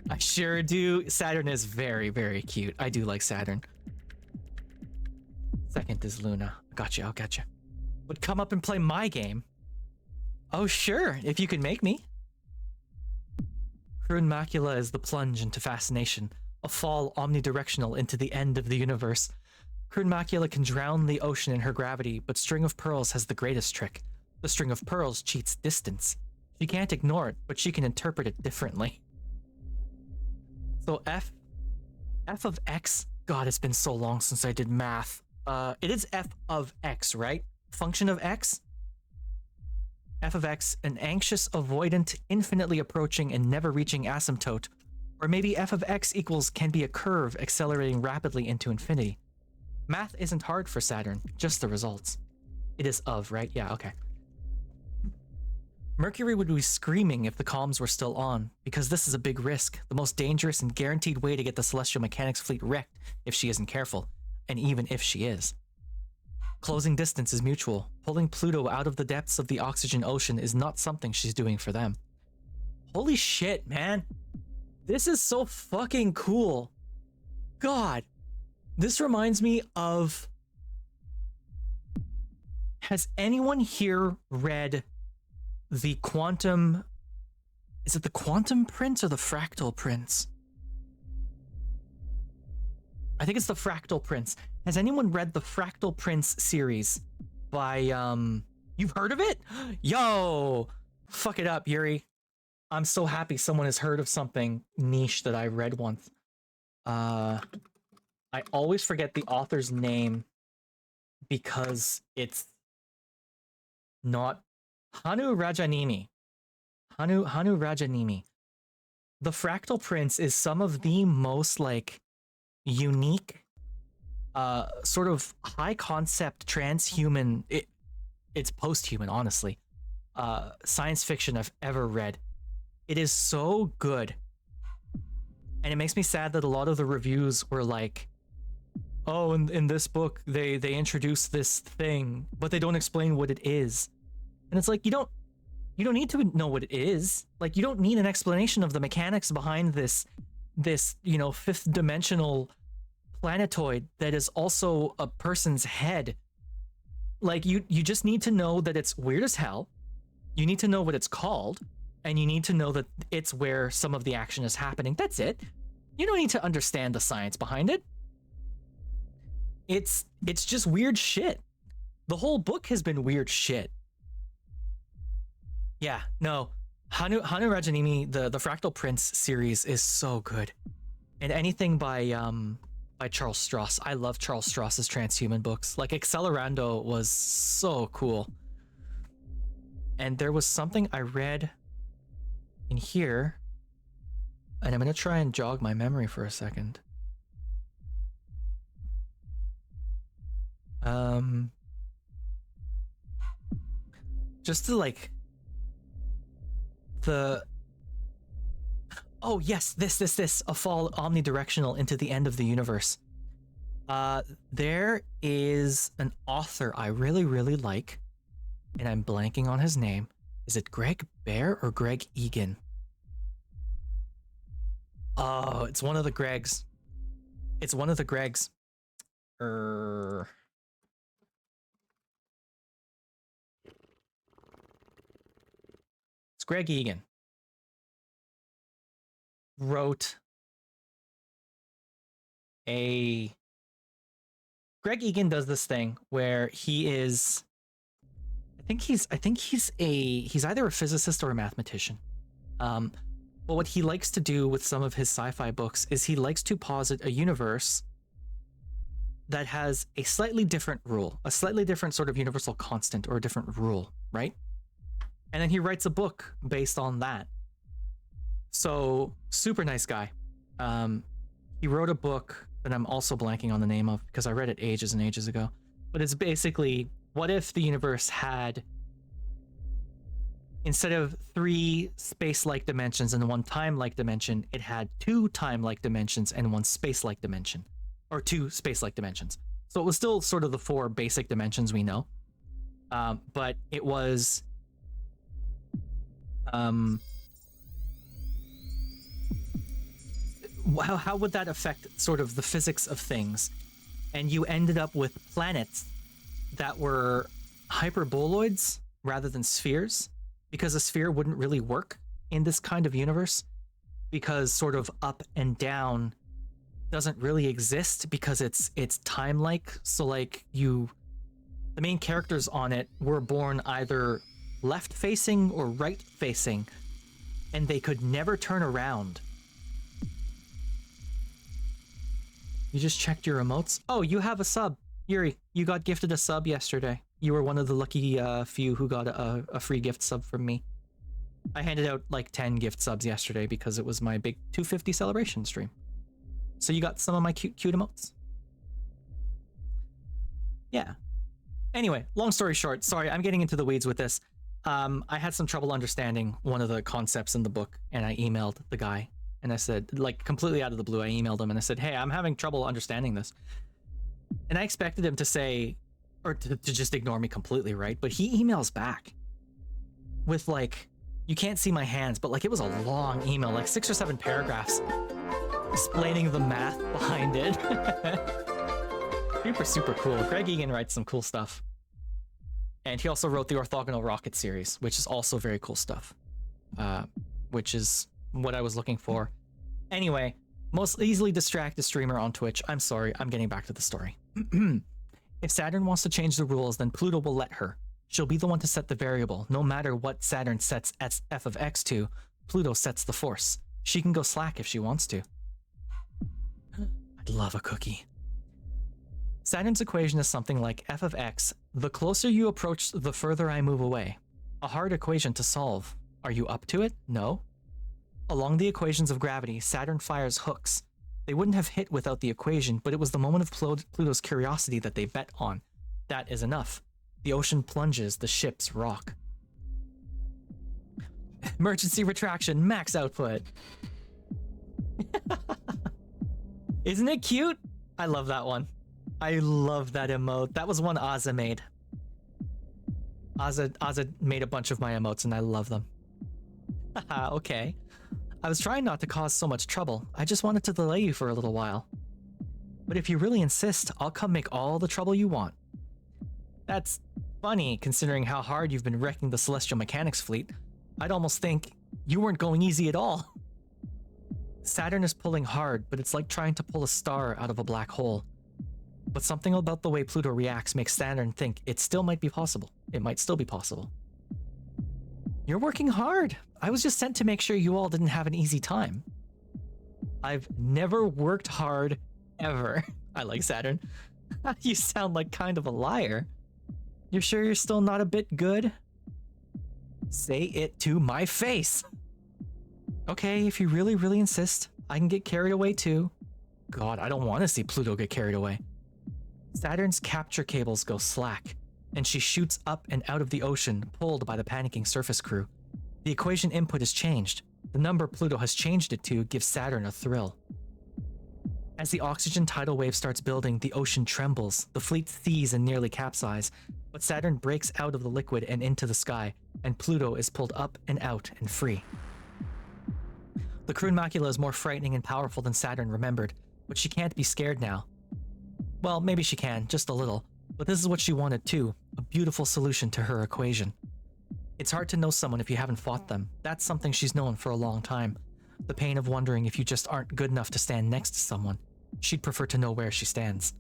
I sure do. Saturn is very, very cute. I do like Saturn. Second is Luna. Gotcha, I'll get you. Would come up and play my game. Oh, sure, if you can make me. Crude Macula is the plunge into fascination, a fall omnidirectional into the end of the universe. Crude Macula can drown the ocean in her gravity, but String of Pearls has the greatest trick. The String of Pearls cheats distance. She can't ignore it, but she can interpret it differently. So f of x, god, it's been so long since I did math. It is f of x, right? Function of x? F of x, an anxious, avoidant, infinitely approaching and never reaching asymptote. Or maybe f of x equals can be a curve accelerating rapidly into infinity. Math isn't hard for Saturn, just the results. It is of, right? Yeah, okay. Mercury would be screaming if the comms were still on, because this is a big risk, the most dangerous and guaranteed way to get the Celestial Mechanics fleet wrecked if she isn't careful, and even if she is. Closing distance is mutual. Pulling Pluto out of the depths of the oxygen ocean is not something she's doing for them. Holy shit, man. This is so fucking cool. God. This reminds me of... Has anyone here read the Quantum... Is it the Quantum Prince or the Fractal Prince? I think it's the Fractal Prince. Has anyone read the Fractal Prince series by, You've heard of it? Yo! Fuck it up, Yuri. I'm so happy someone has heard of something niche that I read once. I always forget the author's name because it's not Hanu Rajanimi. Hanu Rajanimi. The Fractal Prince is some of the most, like, unique, sort of high concept transhuman, it's post-human, honestly, science fiction I've ever read. It is so good. And it makes me sad that a lot of the reviews were like, oh, in this book, they introduce this thing, but they don't explain what it is. And it's like, you don't need to know what it is. Like, you don't need an explanation of the mechanics behind this, you know, fifth dimensional planetoid that is also a person's head. Like, you just need to know that it's weird as hell. You need to know what it's called, and you need to know that it's where some of the action is happening. That's it. You don't need to understand the science behind it. It's just weird shit. The whole book has been weird shit. Yeah, no. Hanu Rajanimi, the Fractal Prince series is so good. And anything by Charles Stross. I love Charles Stross's transhuman books. Like, Accelerando was so cool. And there was something I read in here, and I'm going to try and jog my memory for a second. Just to, like, oh yes, this, a fall omnidirectional into the end of the universe. There is an author I really, really like, and I'm blanking on his name. Is it Greg Bear or Greg Egan? Oh, it's one of the Gregs. It's one of the Gregs. It's Greg Egan. Wrote Greg Egan does this thing where he is, I think he's either a physicist or a mathematician. But what he likes to do with some of his sci-fi books is he likes to posit a universe that has a slightly different rule, a slightly different sort of universal constant or a different rule, right? And then he writes a book based on that. So, super nice guy. He wrote a book that I'm also blanking on the name of because I read it ages and ages ago. But it's basically, what if the universe had, instead of 3 space-like dimensions and 1 time-like dimension, it had 2 time-like dimensions and 1 space-like dimension. Or 2 space-like dimensions. So it was still sort of the 4 basic dimensions we know. But it was... how would that affect sort of the physics of things? And you ended up with planets that were hyperboloids rather than spheres, because a sphere wouldn't really work in this kind of universe, because sort of up and down doesn't really exist because it's time-like. So like the main characters on it were born either left-facing or right-facing, and they could never turn around. You just checked your emotes? Oh, you have a sub. Yuri, you got gifted a sub yesterday. You were one of the lucky few who got a free gift sub from me. I handed out like 10 gift subs yesterday because it was my big 250 celebration stream. So you got some of my cute emotes. Yeah. Anyway, long story short, sorry, I'm getting into the weeds with this. I had some trouble understanding one of the concepts in the book, and I emailed the guy. And I said, like, completely out of the blue, I emailed him and I said, hey, I'm having trouble understanding this. And I expected him to say, or to just ignore me completely, right? But he emails back with, like, you can't see my hands, but, like, it was a long email, like 6 or 7 paragraphs explaining the math behind it. Super cool. Greg Egan writes some cool stuff. And he also wrote the Orthogonal Rocket series, which is also very cool stuff. Which is what I was looking for. Anyway, most easily distracted streamer on Twitch. I'm sorry, I'm getting back to the story. If Saturn wants to change the rules, then Pluto will let her. She'll be the one to set the variable. No matter what Saturn sets f of x to, Pluto sets the force. She can go slack if she wants to. I'd love a cookie. Saturn's equation is something like f of x. The closer you approach, the further I move away. A hard equation to solve. Are you up to it? No? Along the equations of gravity, Saturn fires hooks. They wouldn't have hit without the equation, but it was the moment of Pluto's curiosity that they bet on. That is enough. The ocean plunges, the ships rock. Emergency retraction, max output. Isn't it cute? I love that one. I love that emote. That was one Azza made. Azza made a bunch of my emotes and I love them. Haha, okay. I was trying not to cause so much trouble. I just wanted to delay you for a little while. But if you really insist, I'll come make all the trouble you want. That's funny, considering how hard you've been wrecking the Celestial Mechanics fleet. I'd almost think you weren't going easy at all. Saturn is pulling hard, but it's like trying to pull a star out of a black hole. But something about the way Pluto reacts makes Saturn think it still might be possible. It might still be possible. You're working hard. I was just sent to make sure you all didn't have an easy time. I've never worked hard, ever. I like Saturn. You sound like kind of a liar. You're sure you're still not a bit good? Say it to my face. Okay, if you really, really insist, I can get carried away too. God, I don't want to see Pluto get carried away. Saturn's capture cables go slack, and she shoots up and out of the ocean, pulled by the panicking surface crew. The equation input is changed. The number Pluto has changed it to gives Saturn a thrill. As the oxygen tidal wave starts building, the ocean trembles, the fleet sees and nearly capsize, but Saturn breaks out of the liquid and into the sky, and Pluto is pulled up and out and free. The Kroon macula is more frightening and powerful than Saturn remembered, but she can't be scared now. Well, maybe she can, just a little, but this is what she wanted too, a beautiful solution to her equation. It's hard to know someone if you haven't fought them. That's something she's known for a long time. The pain of wondering if you just aren't good enough to stand next to someone. She'd prefer to know where she stands.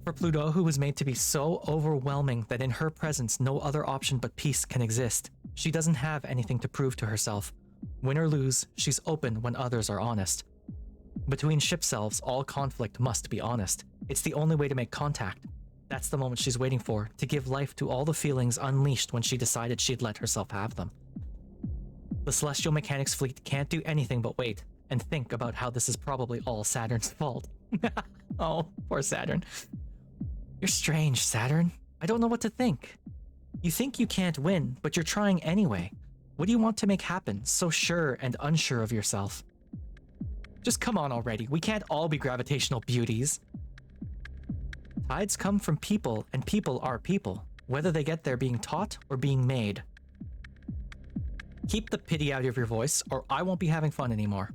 For Pluto, who was made to be so overwhelming that in her presence no other option but peace can exist, she doesn't have anything to prove to herself. Win or lose, she's open when others are honest. Between ship selves, all conflict must be honest. It's the only way to make contact. That's the moment she's waiting for, to give life to all the feelings unleashed when she decided she'd let herself have them. The Celestial Mechanics fleet can't do anything but wait, and think about how this is probably all Saturn's fault. Oh, poor Saturn. You're strange, Saturn. I don't know what to think. You think you can't win, but you're trying anyway. What do you want to make happen, so sure and unsure of yourself? Just come on already, we can't all be gravitational beauties. Tides come from people, and people are people, whether they get there being taught or being made. Keep the pity out of your voice, or I won't be having fun anymore.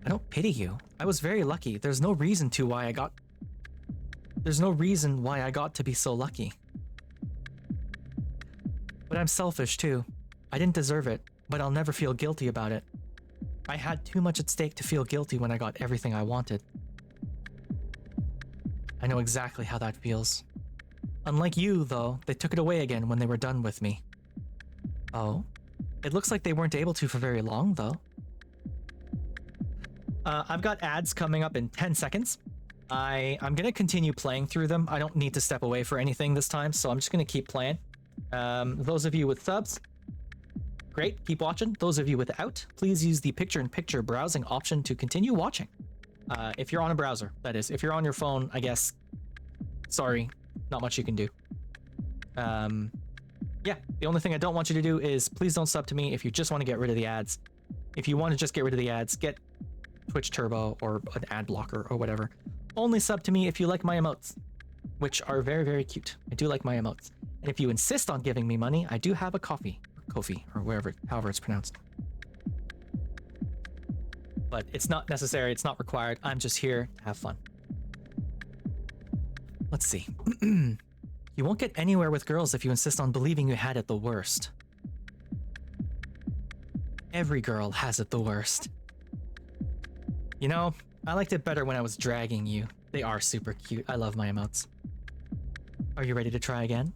I don't pity you. I was very lucky. There's no reason why I got to be so lucky. But I'm selfish too. I didn't deserve it, but I'll never feel guilty about it. I had too much at stake to feel guilty when I got everything I wanted. I know exactly how that feels. Unlike you, though, they took it away again when they were done with me. Oh? It looks like they weren't able to for very long, though. I've got ads coming up in 10 seconds. I'm gonna continue playing through them. I don't need to step away for anything this time, so I'm just gonna keep playing. Those of you with subs, great, keep watching. Those of you without, please use the picture-in-picture browsing option to continue watching. If you're on a browser, that is. If you're on your phone, I guess, sorry, not much you can do. Yeah, the only thing I don't want you to do is please don't sub to me if you just want to get rid of the ads. If you want to just get rid of the ads, get Twitch Turbo or an ad blocker or whatever. Only sub to me if you like my emotes, which are very, very cute. I do like my emotes. And if you insist on giving me money, I do have a Ko-fi, or however it's pronounced. But it's not necessary, it's not required. I'm just here to have fun. Let's see. You won't get anywhere with girls if you insist on believing you had it the worst. Every girl has it the worst. You know, I liked it better when I was dragging you. They are super cute. I love my emotes. Are you ready to try again?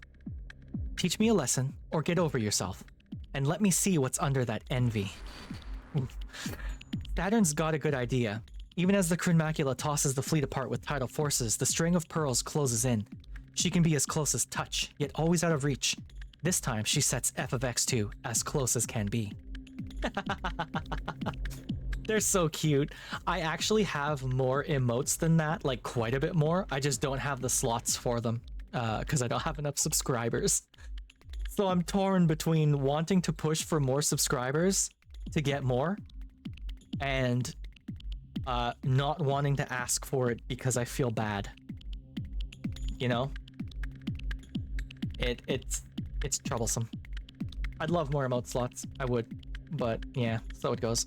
Teach me a lesson, or get over yourself, and let me see what's under that envy. Saturn's got a good idea. Even as the Macula tosses the fleet apart with tidal forces, the string of pearls closes in. She can be as close as touch, yet always out of reach. This time, she sets f of x2 as close as can be. They're so cute. I actually have more emotes than that, like quite a bit more. I just don't have the slots for them, because I don't have enough subscribers. So I'm torn between wanting to push for more subscribers to get more, and not wanting to ask for it because I feel bad. You know? It's troublesome. I'd love more emote slots. I would. But yeah, so it goes.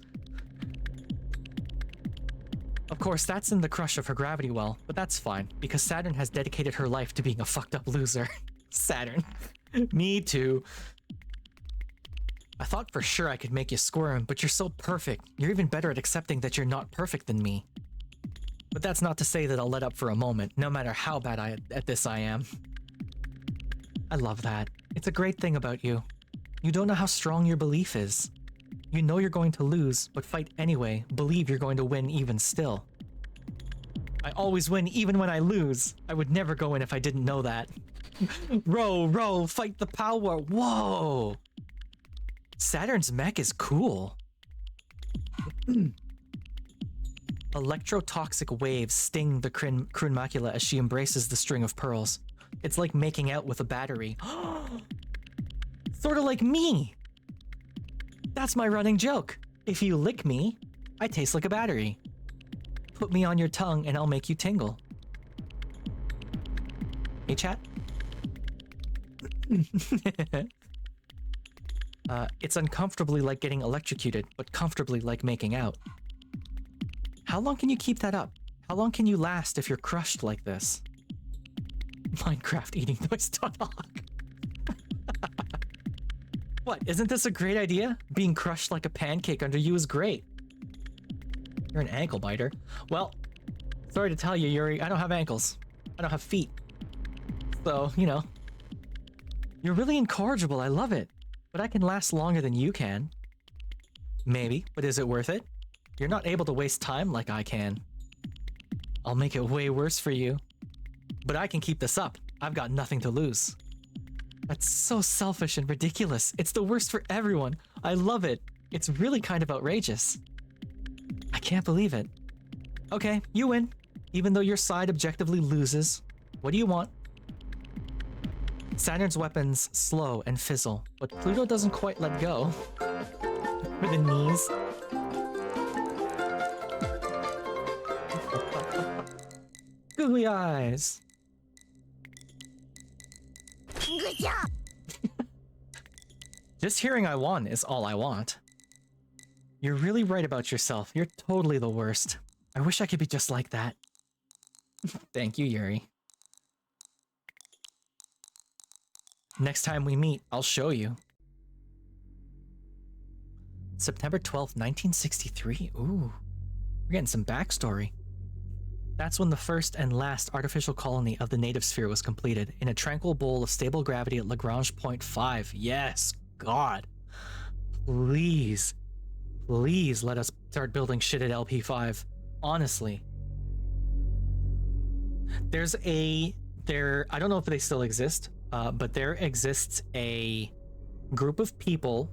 Of course, that's in the crush of her gravity well, but that's fine, because Saturn has dedicated her life to being a fucked up loser. Saturn. Me too. I thought for sure I could make you squirm, but you're so perfect. You're even better at accepting that you're not perfect than me. But that's not to say that I'll let up for a moment, no matter how bad at this I am. I love that. It's a great thing about you. You don't know how strong your belief is. You know you're going to lose, but fight anyway. Believe you're going to win even still. I always win even when I lose. I would never go in if I didn't know that. Row, fight the power. Whoa! Saturn's mech is cool. Electrotoxic waves sting the Macula as she embraces the string of pearls. It's like making out with a battery. Sort of like me! That's my running joke. If you lick me, I taste like a battery. Put me on your tongue and I'll make you tingle. Hey, chat? It's uncomfortably like getting electrocuted, but comfortably like making out. How long can you keep that up? How long can you last if you're crushed like this? Minecraft eating noise talk. What, isn't this a great idea? Being crushed like a pancake under you is great. You're an ankle biter. Well, sorry to tell you, Yuri, I don't have ankles. I don't have feet. So, you know. You're really incorrigible, I love it. But I can last longer than you can. Maybe, but is it worth it? You're not able to waste time like I can. I'll make it way worse for you. But I can keep this up. I've got nothing to lose. That's so selfish and ridiculous. It's the worst for everyone. I love it. It's really kind of outrageous. I can't believe it. Okay, you win. Even though your side objectively loses. What do you want? Saturn's weapons slow and fizzle, but Pluto doesn't quite let go. For the knees. Googly eyes. Good job. Just hearing I won is all I want. You're really right about yourself. You're totally the worst. I wish I could be just like that. Thank you, Yuri. Next time we meet, I'll show you. September 12th, 1963. Ooh, we're getting some backstory. That's when the first and last artificial colony of the native sphere was completed, in a tranquil bowl of stable gravity at Lagrange point 5. Yes, God. Please, please let us start building shit at LP5. Honestly. I don't know if they still exist, but there exists a group of people.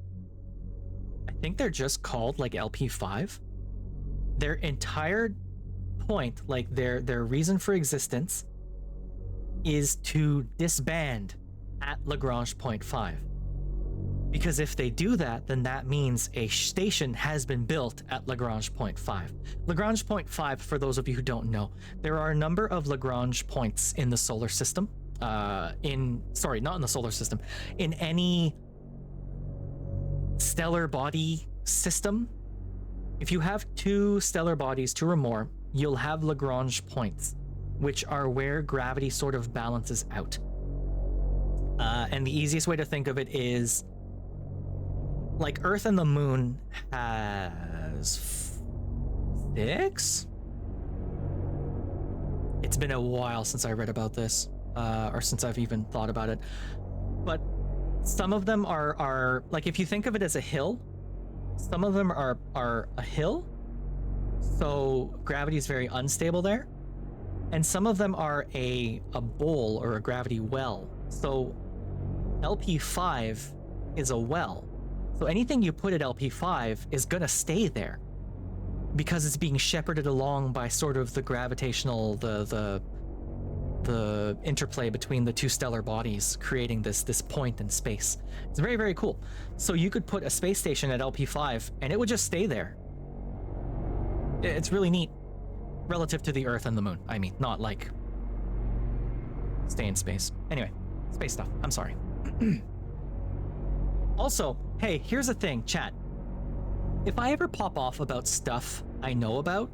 I think they're just called like LP5. Their entire point, like their reason for existence, is to disband at Lagrange point 5. Because if they do that, then that means a station has been built at Lagrange point 5. Lagrange point 5, for those of you who don't know, there are a number of Lagrange points in the solar system. Not in the solar system. In any stellar body system, if you have two stellar bodies, two or more, you'll have Lagrange points, which are where gravity sort of balances out. And the easiest way to think of it is, like Earth and the Moon has 6? It's been a while since I read about this, or since I've even thought about it. But some of them are like, if you think of it as a hill, some of them are a hill, so gravity is very unstable there. And some of them are a bowl or a gravity well. So LP5 is a well. So anything you put at LP5 is gonna stay there because it's being shepherded along by sort of the gravitational, the interplay between the two stellar bodies, creating this point in space. It's very, very cool. So you could put a space station at LP5 and it would just stay there. It's really neat relative to the Earth and the Moon. I mean, not like stay in space. Anyway, space stuff. I'm sorry. Also, hey, here's the thing, chat. If I ever pop off about stuff I know about,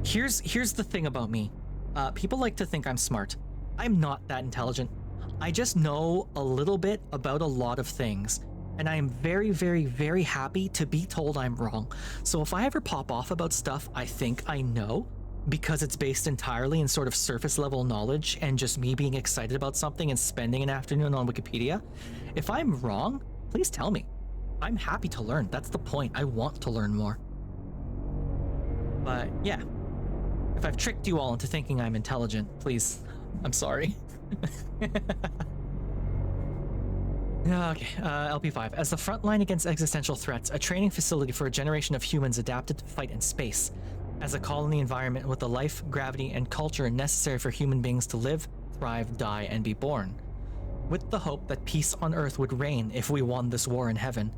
here's the thing about me. People like to think I'm smart. I'm not that intelligent. I just know a little bit about a lot of things, and I am very, very, very happy to be told I'm wrong. So if I ever pop off about stuff I think I know, because it's based entirely in sort of surface level knowledge and just me being excited about something and spending an afternoon on Wikipedia, if I'm wrong, please tell me. I'm happy to learn. That's the point. I want to learn more. But yeah, if I've tricked you all into thinking I'm intelligent, please, I'm sorry. Okay, LP5. As the front line against existential threats, a training facility for a generation of humans adapted to fight in space. As a colony environment with the life, gravity, and culture necessary for human beings to live, thrive, die, and be born. With the hope that peace on Earth would reign if we won this war in heaven.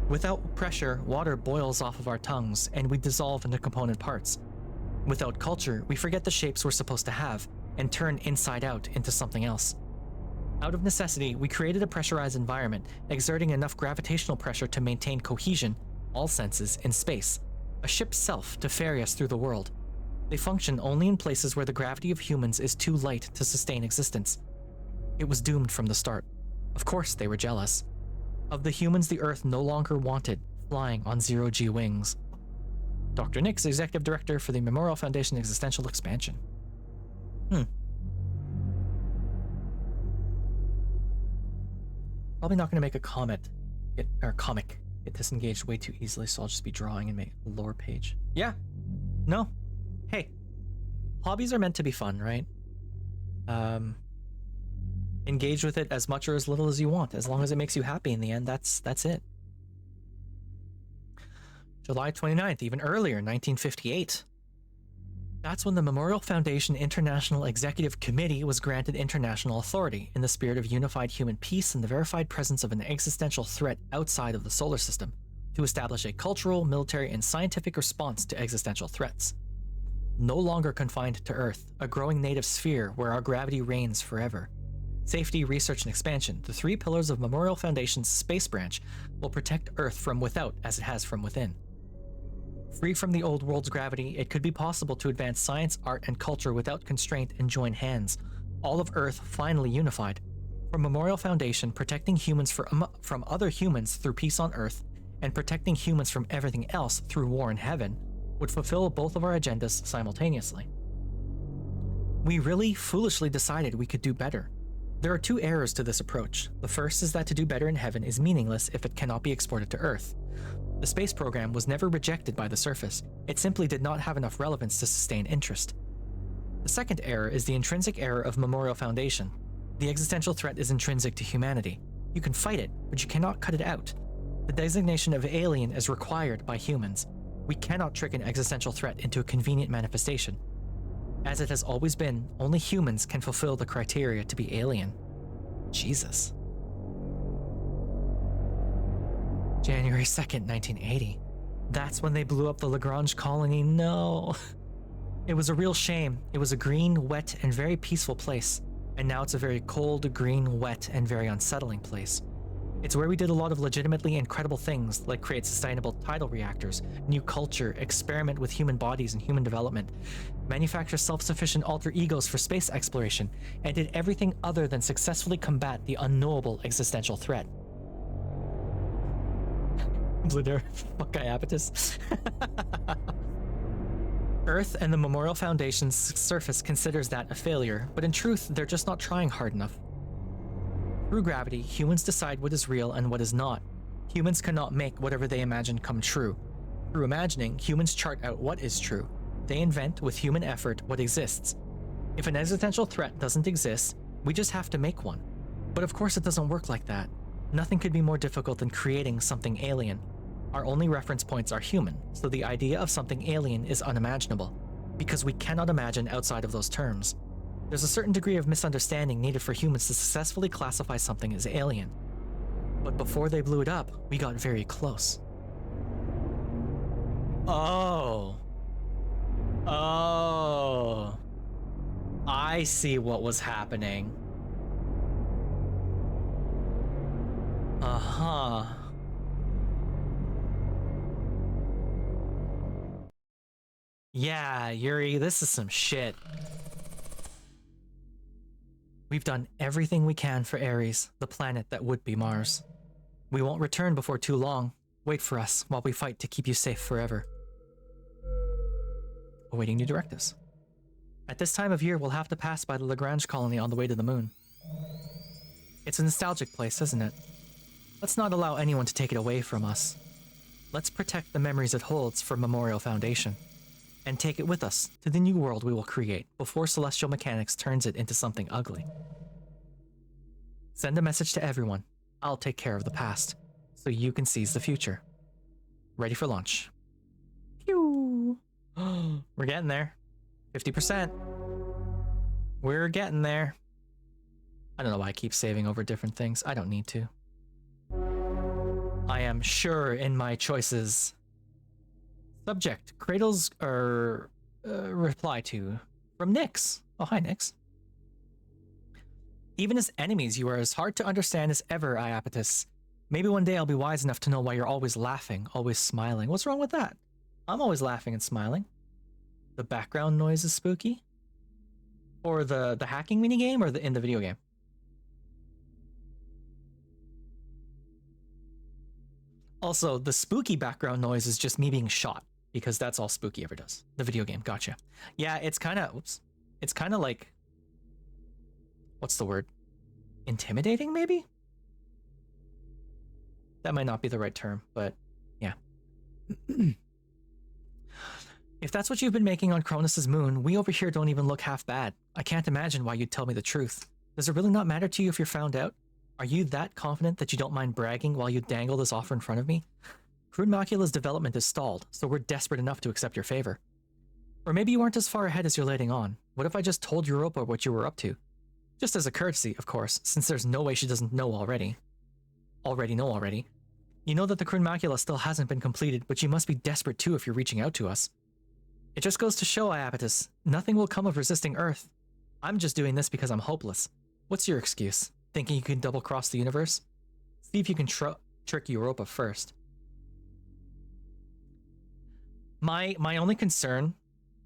Without pressure, water boils off of our tongues, and we dissolve into component parts. Without culture, we forget the shapes we're supposed to have, and turn inside out into something else. Out of necessity, we created a pressurized environment, exerting enough gravitational pressure to maintain cohesion, all senses, in space. A ship's self to ferry us through the world. They function only in places where the gravity of humans is too light to sustain existence. It was doomed from the start. Of course they were jealous. Of the humans the Earth no longer wanted, flying on zero-G wings. Dr. Nix, Executive Director for the Memorial Foundation Existential Expansion. Probably not going to make a comic. Get disengaged way too easily, so I'll just be drawing and make a lore page. Yeah. No. Hey. Hobbies are meant to be fun, right? Engage with it as much or as little as you want. As long as it makes you happy in the end, that's it. July 29th, even earlier, 1958. That's when the Memorial Foundation International Executive Committee was granted international authority in the spirit of unified human peace and the verified presence of an existential threat outside of the solar system to establish a cultural, military, and scientific response to existential threats. No longer confined to Earth, a growing native sphere where our gravity reigns forever. Safety, research, and expansion, the three pillars of Memorial Foundation's space branch, will protect Earth from without as it has from within. Free from the old world's gravity, it could be possible to advance science, art, and culture without constraint and join hands. All of Earth finally unified. From Memorial Foundation, protecting humans from other humans through peace on Earth, and protecting humans from everything else through war in heaven, would fulfill both of our agendas simultaneously. We really foolishly decided we could do better. There are two errors to this approach. The first is that to do better in heaven is meaningless if it cannot be exported to Earth. The space program was never rejected by the surface. It simply did not have enough relevance to sustain interest. The second error is the intrinsic error of Memorial Foundation. The existential threat is intrinsic to humanity. You can fight it, but you cannot cut it out. The designation of alien is required by humans. We cannot trick an existential threat into a convenient manifestation. As it has always been, only humans can fulfill the criteria to be alien. Jesus. January 2nd, 1980. That's when they blew up the Lagrange colony. No. It was a real shame. It was a green, wet, and very peaceful place. And now it's a very cold, green, wet, and very unsettling place. It's where we did a lot of legitimately incredible things, like create sustainable tidal reactors, new culture, experiment with human bodies and human development, manufacture self-sufficient alter egos for space exploration, and did everything other than successfully combat the unknowable existential threat. Fuck Iapetus. Earth and the Memorial Foundation's surface considers that a failure, but in truth, they're just not trying hard enough. Through gravity, humans decide what is real and what is not. Humans cannot make whatever they imagine come true. Through imagining, humans chart out what is true. They invent, with human effort, what exists. If an existential threat doesn't exist, we just have to make one. But of course it doesn't work like that. Nothing could be more difficult than creating something alien. Our only reference points are human, so the idea of something alien is unimaginable, because we cannot imagine outside of those terms. There's a certain degree of misunderstanding needed for humans to successfully classify something as alien. But before they blew it up, we got very close. Oh. Oh. I see what was happening. Uh-huh. Yeah, Yuri, this is some shit. We've done everything we can for Ares, the planet that would be Mars. We won't return before too long. Wait for us while we fight to keep you safe forever. Awaiting new directives. At this time of year, we'll have to pass by the Lagrange colony on the way to the moon. It's a nostalgic place, isn't it? Let's not allow anyone to take it away from us. Let's protect the memories it holds for Memorial Foundation, and take it with us to the new world we will create before celestial mechanics turns it into something ugly. Send a message to everyone. I'll take care of the past, so you can seize the future. Ready for launch. Pew! We're getting there. 50%. We're getting there. I don't know why I keep saving over different things. I don't need to. I am sure in my choices. Subject, Cradle's reply to from Nyx. Oh, hi, Nyx. Even as enemies, you are as hard to understand as ever, Iapetus. Maybe one day I'll be wise enough to know why you're always laughing, always smiling. What's wrong with that? I'm always laughing and smiling. The background noise is spooky? Or the hacking minigame, or in the video game? Also, the spooky background noise is just me being shot, because that's all Spooky ever does. The video game, gotcha. Yeah, it's kind of, oops. It's kind of like, what's the word? Intimidating, maybe? That might not be the right term, but yeah. If that's what you've been making on Cronus's moon, we over here don't even look half bad. I can't imagine why you'd tell me the truth. Does it really not matter to you if you're found out? Are you that confident that you don't mind bragging while you dangle this offer in front of me? Crude Macula's development is stalled, so we're desperate enough to accept your favor. Or maybe you aren't as far ahead as you're letting on. What if I just told Europa what you were up to? Just as a courtesy, of course, since there's no way she doesn't know already. Already. You know that the Crude Macula still hasn't been completed, but you must be desperate too if you're reaching out to us. It just goes to show, Iapetus, nothing will come of resisting Earth. I'm just doing this because I'm hopeless. What's your excuse? Thinking you can double-cross the universe? See if you can trick Europa first. My only concern,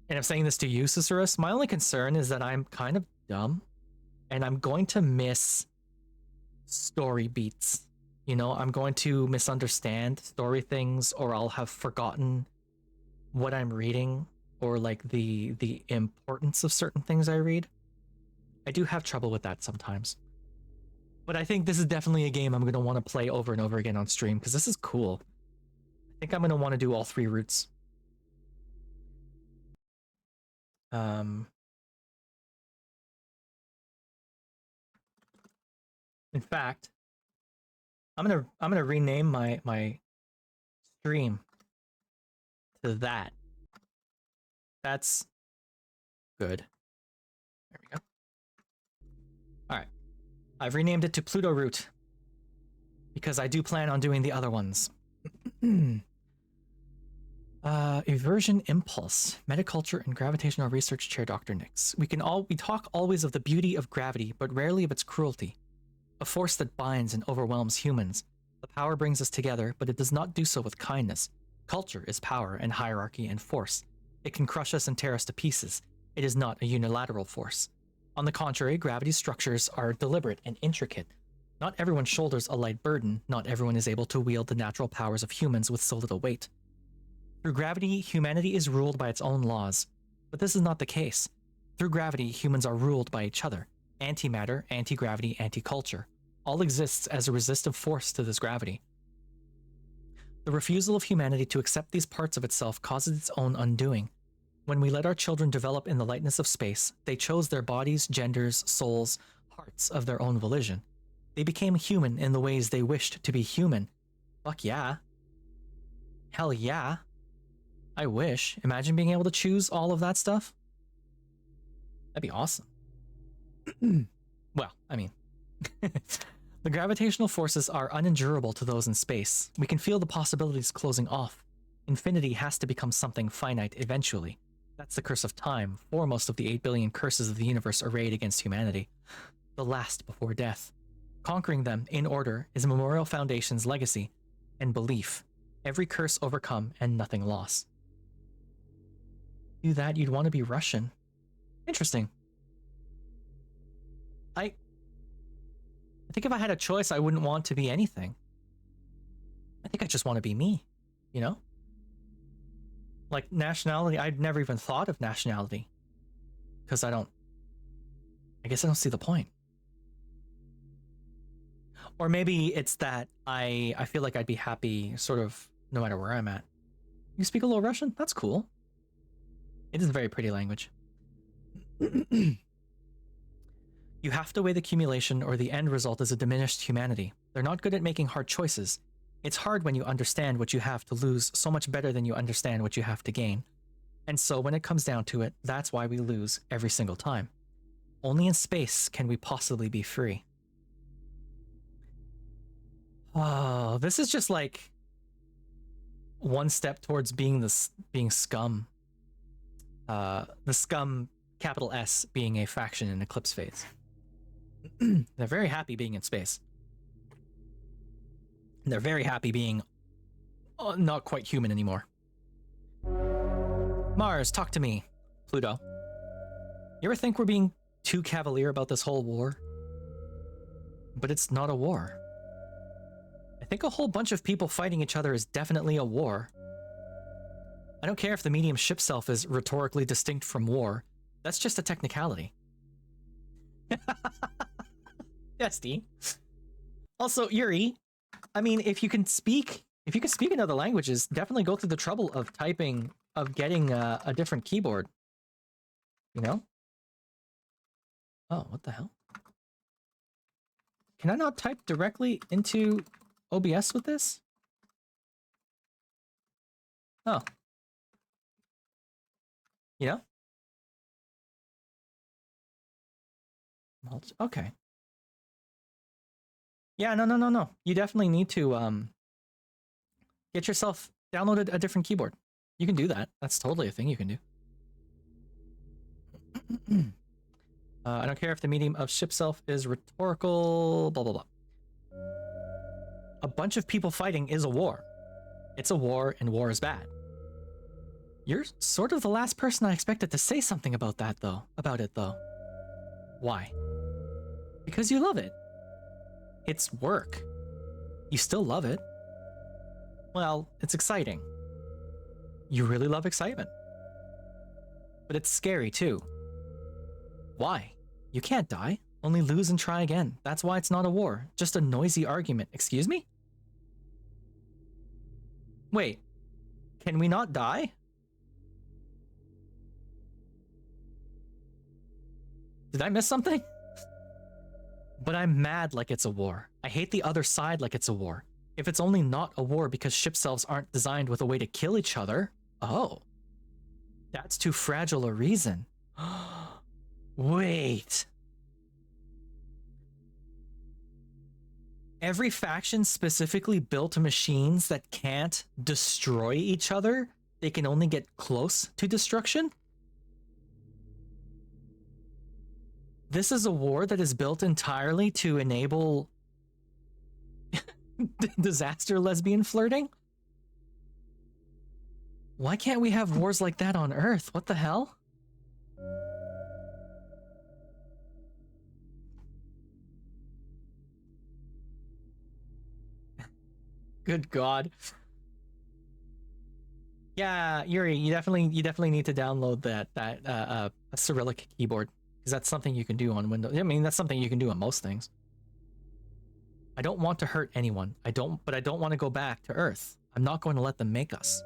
and I'm saying this to you, Cicerus, my only concern is that I'm kind of dumb, and I'm going to miss story beats. You know, I'm going to misunderstand story things, or I'll have forgotten what I'm reading, or like the importance of certain things I read. I do have trouble with that sometimes. But I think this is definitely a game I'm going to want to play over and over again on stream, because this is cool. I think I'm going to want to do all 3 routes. In fact, I'm gonna rename my stream to that. That's good. There we go. All right, I've renamed it to Pluto route because I do plan on doing the other ones. Eversion Impulse, Metaculture and Gravitational Research Chair, Dr. Nix. We talk always of the beauty of gravity, but rarely of its cruelty. A force that binds and overwhelms humans. The power brings us together, but it does not do so with kindness. Culture is power and hierarchy and force. It can crush us and tear us to pieces. It is not a unilateral force. On the contrary, gravity's structures are deliberate and intricate. Not everyone shoulders a light burden. Not everyone is able to wield the natural powers of humans with so little weight. Through gravity, humanity is ruled by its own laws. But this is not the case. Through gravity, humans are ruled by each other. Antimatter, anti-gravity, anti-culture. All exists as a resistive force to this gravity. The refusal of humanity to accept these parts of itself causes its own undoing. When we let our children develop in the lightness of space, they chose their bodies, genders, souls, hearts of their own volition. They became human in the ways they wished to be human. Fuck yeah. Hell yeah. I wish. Imagine being able to choose all of that stuff. That'd be awesome. Well, I mean, the gravitational forces are unendurable to those in space. We can feel the possibilities closing off. Infinity has to become something finite eventually. That's the curse of time, foremost of the 8 billion curses of the universe arrayed against humanity. The last before death. Conquering them, in order, is Memorial Foundation's legacy and belief. Every curse overcome and nothing lost. Do that, you'd want to be Russian. Interesting. I think if I had a choice, I wouldn't want to be anything. I think I just want to be me, you know? Like nationality, I'd never even thought of nationality. Because I guess I don't see the point. Or maybe it's that I feel like I'd be happy sort of no matter where I'm at. You speak a little Russian? That's cool. It is a very pretty language. You have to weigh the accumulation or the end result as a diminished humanity. They're not good at making hard choices. It's hard when you understand what you have to lose so much better than you understand what you have to gain. And so when it comes down to it, that's why we lose every single time. Only in space can we possibly be free. Oh, this is just like one step towards being scum. The scum, capital S, being a faction in Eclipse phase. They're very happy being in space. They're very happy being not quite human anymore. Mars, talk to me. Pluto. You ever think we're being too cavalier about this whole war? But it's not a war. I think a whole bunch of people fighting each other is definitely a war. I don't care if the medium ship self is rhetorically distinct from war. That's just a technicality. Yes, D. Also, Yuri, I mean, if you can speak in other languages, definitely go through the trouble of typing, of getting a different keyboard. You know? Oh, what the hell? Can I not type directly into OBS with this? Oh. You know? Okay. Yeah, no. You definitely need to get yourself downloaded a different keyboard. You can do that. That's totally a thing you can do. I don't care if the medium of ship self is rhetorical, blah, blah, blah. A bunch of people fighting is a war. It's a war, and war is bad. You're sort of the last person I expected to say something about that, though. About it, though. Why? Because you love it. It's work. You still love it. Well, it's exciting. You really love excitement. But it's scary, too. Why? You can't die. Only lose and try again. That's why it's not a war. Just a noisy argument. Excuse me? Wait. Can we not die? Did I miss something? But I'm mad like it's a war. I hate the other side like it's a war. If it's only not a war because ship selves aren't designed with a way to kill each other, oh. That's too fragile a reason. Wait. Every faction specifically built machines that can't destroy each other. They can only get close to destruction? This is a war that is built entirely to enable disaster lesbian flirting? Why can't we have wars like that on Earth? What the hell? Good God. Yeah, Yuri, you definitely need to download a Cyrillic keyboard, because that's something you can do on Windows. I mean, that's something you can do on most things. I don't want to hurt anyone. But I don't want to go back to Earth. I'm not going to let them make us.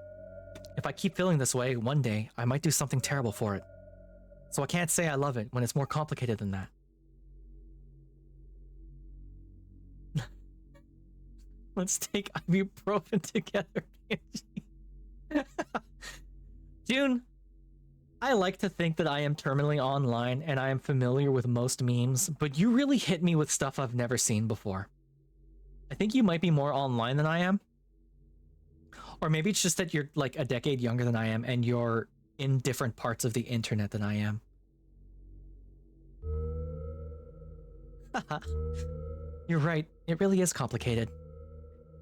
If I keep feeling this way, one day I might do something terrible for it. So I can't say I love it when it's more complicated than that. Let's take ibuprofen together. June, I like to think that I am terminally online and I am familiar with most memes, but you really hit me with stuff I've never seen before. I think you might be more online than I am. Or maybe it's just that you're like a decade younger than I am and you're in different parts of the internet than I am. You're right, it really is complicated.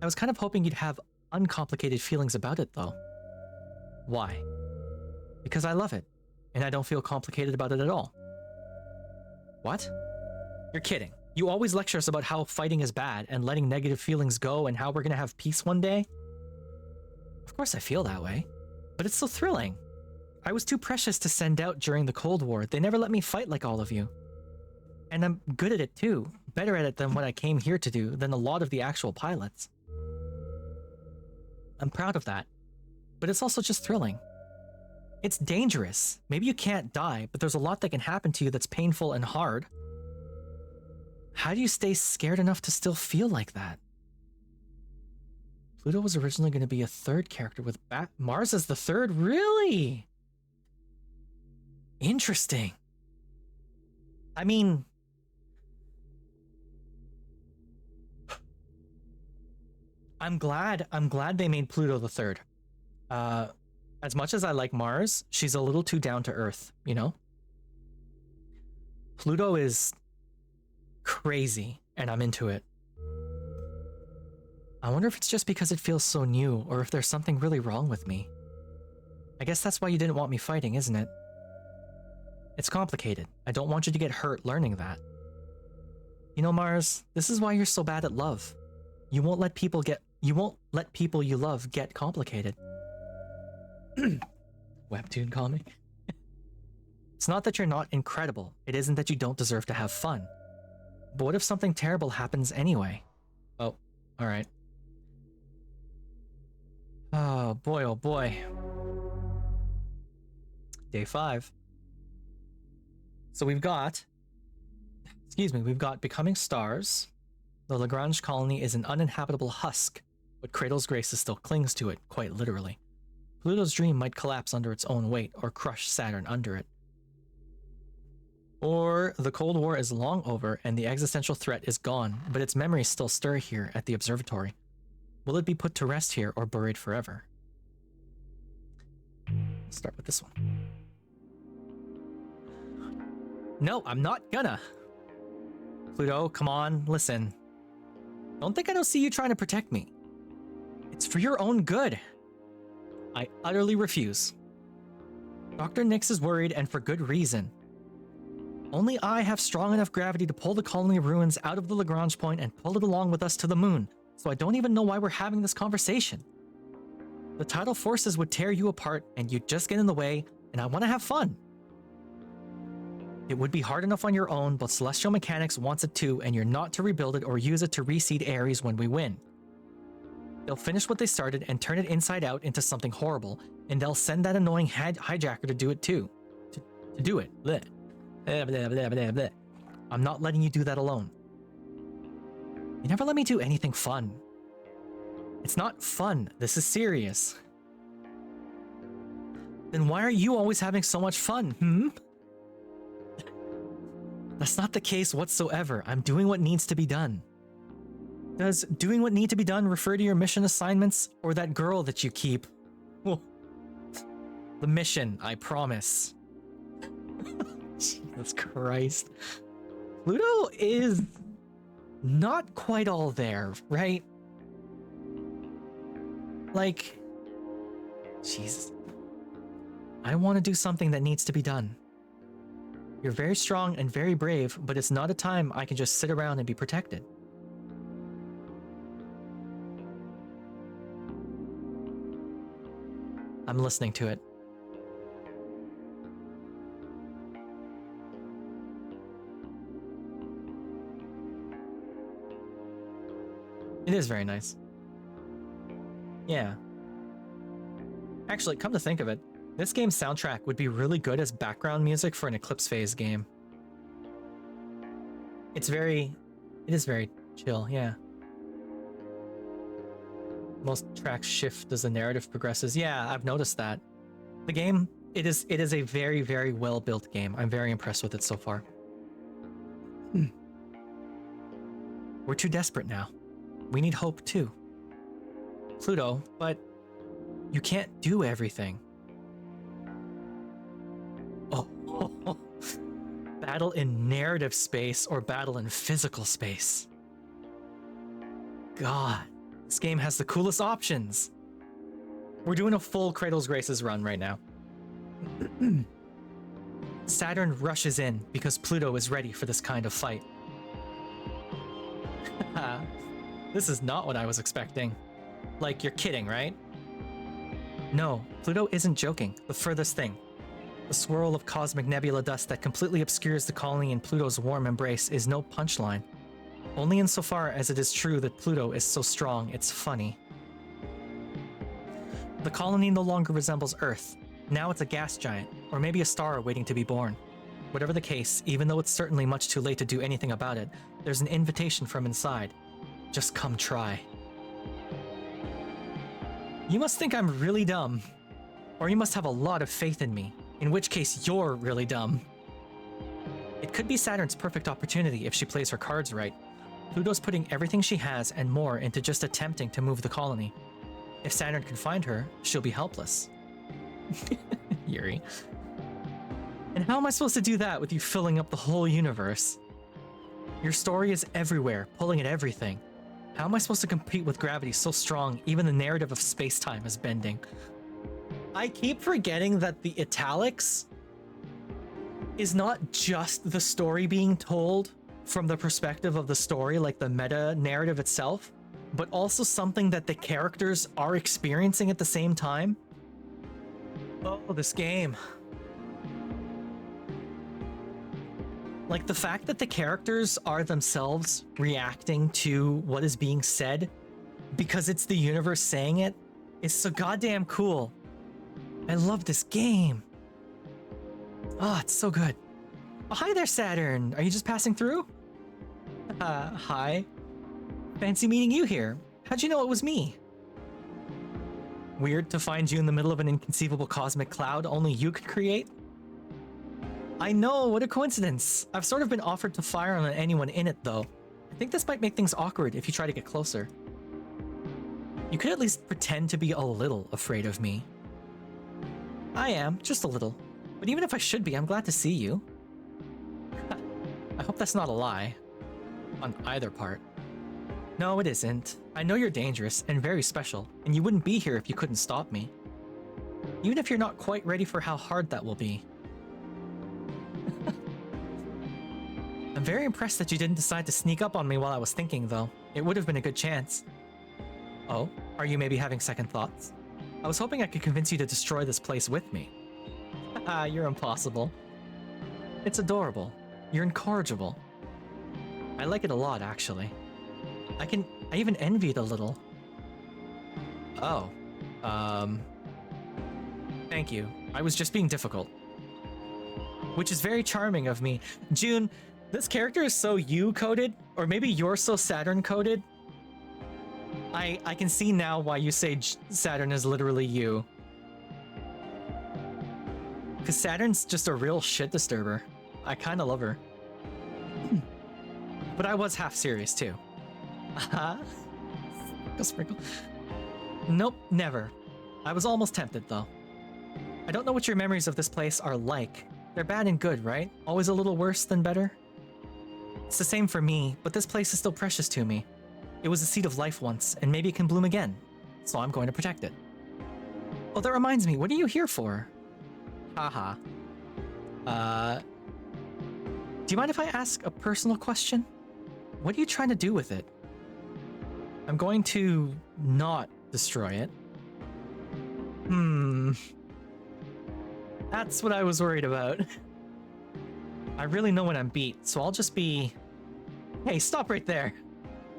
I was kind of hoping you'd have uncomplicated feelings about it, though. Why? Because I love it, and I don't feel complicated about it at all. What? You're kidding. You always lecture us about how fighting is bad and letting negative feelings go and how we're gonna have peace one day. Of course I feel that way, but it's so thrilling. I was too precious to send out during the Cold War. They never let me fight like all of you. And I'm good at it too. Better at it than what I came here to do, than a lot of the actual pilots. I'm proud of that. But it's also just thrilling. It's dangerous. Maybe you can't die, but there's a lot that can happen to you that's painful and hard. How do you stay scared enough to still feel like that? Pluto was originally going to be a third character with Mars as the third? Really? Interesting. I mean... I'm glad they made Pluto the third. As much as I like Mars, she's a little too down to earth, you know? Pluto is crazy, and I'm into it. I wonder if it's just because it feels so new, or if there's something really wrong with me. I guess that's why you didn't want me fighting, isn't it? It's complicated. I don't want you to get hurt learning that. You know, Mars, this is why you're so bad at love. You won't let people you love get complicated. Webtoon comic. It's not that you're not incredible. It isn't that you don't deserve to have fun. But what if something terrible happens anyway? Oh, All right. Oh boy, oh boy. Day 5. So we've got, we've got becoming stars. The Lagrange colony is an uninhabitable husk, but Cradle's Grace still clings to it, quite literally. Pluto's dream might collapse under its own weight or crush Saturn under it. Or the Cold War is long over and the existential threat is gone, but its memories still stir here at the observatory. Will it be put to rest here or buried forever? Let's start with this one. No, I'm not gonna. Pluto, come on, listen. Don't think I don't see you trying to protect me. It's for your own good. I utterly refuse. Dr. Nix is worried, and for good reason. Only I have strong enough gravity to pull the colony of ruins out of the Lagrange point and pull it along with us to the moon, so I don't even know why we're having this conversation. The tidal forces would tear you apart, and you'd just get in the way, and I want to have fun. It would be hard enough on your own, but celestial mechanics wants it too, and you're not to rebuild it or use it to reseed Ares when we win. They'll finish what they started and turn it inside out into something horrible, and they'll send that annoying hijacker to do it too. To do it. Blech. Blah, blah, blah, blah, blah. I'm not letting you do that alone. You never let me do anything fun. It's not fun. This is serious. Then why are you always having so much fun, That's not the case whatsoever. I'm doing what needs to be done. Does doing what needs to be done refer to your mission assignments or that girl that you keep? Well, the mission, I promise. Jesus Christ. Pluto is not quite all there, right? Like, Jesus. I want to do something that needs to be done. You're very strong and very brave, but it's not a time I can just sit around and be protected. I'm listening to it. It is very nice. Yeah. Actually, come to think of it, this game's soundtrack would be really good as background music for an Eclipse phase game. It is very chill, yeah. Most tracks shift as the narrative progresses. Yeah, I've noticed that. The game, it is a very, very well-built game. I'm very impressed with it so far. We're too desperate now. We need hope too. Pluto, but you can't do everything. Oh, battle in narrative space or battle in physical space. God, this game has the coolest options. We're doing a full Cradle's Graces run right now. Saturn rushes in because Pluto is ready for this kind of fight. This is not what I was expecting. Like, you're kidding, right? No, Pluto isn't joking. The furthest thing. The swirl of cosmic nebula dust that completely obscures the colony in Pluto's warm embrace is no punchline. Only insofar as it is true that Pluto is so strong, it's funny. The colony no longer resembles Earth. Now it's a gas giant, or maybe a star waiting to be born. Whatever the case, even though it's certainly much too late to do anything about it, there's an invitation from inside. Just come try. You must think I'm really dumb. Or you must have a lot of faith in me, in which case you're really dumb. It could be Saturn's perfect opportunity if she plays her cards right. Pluto's putting everything she has and more into just attempting to move the colony. If Saturn can find her, she'll be helpless. Yuri. And how am I supposed to do that with you filling up the whole universe? Your story is everywhere, pulling at everything. How am I supposed to compete with gravity so strong even the narrative of space-time is bending? I keep forgetting that the italics is not just the story being told from the perspective of the story, like the meta narrative itself, but also something that the characters are experiencing at the same time. Oh, this game. Like, the fact that the characters are themselves reacting to what is being said because it's the universe saying it. It's so goddamn cool. I love this game. Oh, it's so good. Oh, hi there, Saturn. Are you just passing through? Hi. Fancy meeting you here. How'd you know it was me? Weird to find you in the middle of an inconceivable cosmic cloud only you could create? I know, what a coincidence. I've sort of been offered to fire on anyone in it, though. I think this might make things awkward if you try to get closer. You could at least pretend to be a little afraid of me. I am, just a little. But even if I should be, I'm glad to see you. I hope that's not a lie. On either part. No, it isn't. I know you're dangerous and very special, and you wouldn't be here if you couldn't stop me. Even if you're not quite ready for how hard that will be. I'm very impressed that you didn't decide to sneak up on me while I was thinking, though. It would have been a good chance. Oh, are you maybe having second thoughts? I was hoping I could convince you to destroy this place with me. Haha, you're impossible. It's adorable. You're incorrigible. I like it a lot, actually. I even envy it a little. Oh. Thank you. I was just being difficult. Which is very charming of me. June, this character is so you-coded, or maybe you're so Saturn-coded. I can see now why you say Saturn is literally you. Because Saturn's just a real shit disturber. I kind of love her. But I was half serious, too. Sprinkle. Nope, never. I was almost tempted, though. I don't know what your memories of this place are like. They're bad and good, right? Always a little worse than better? It's the same for me, but this place is still precious to me. It was a seed of life once, and maybe it can bloom again. So I'm going to protect it. Oh, that reminds me, what are you here for? Haha. Do you mind if I ask a personal question? What are you trying to do with it? I'm going to not destroy it. That's what I was worried about. I really know when I'm beat, so I'll just be... Hey, stop right there.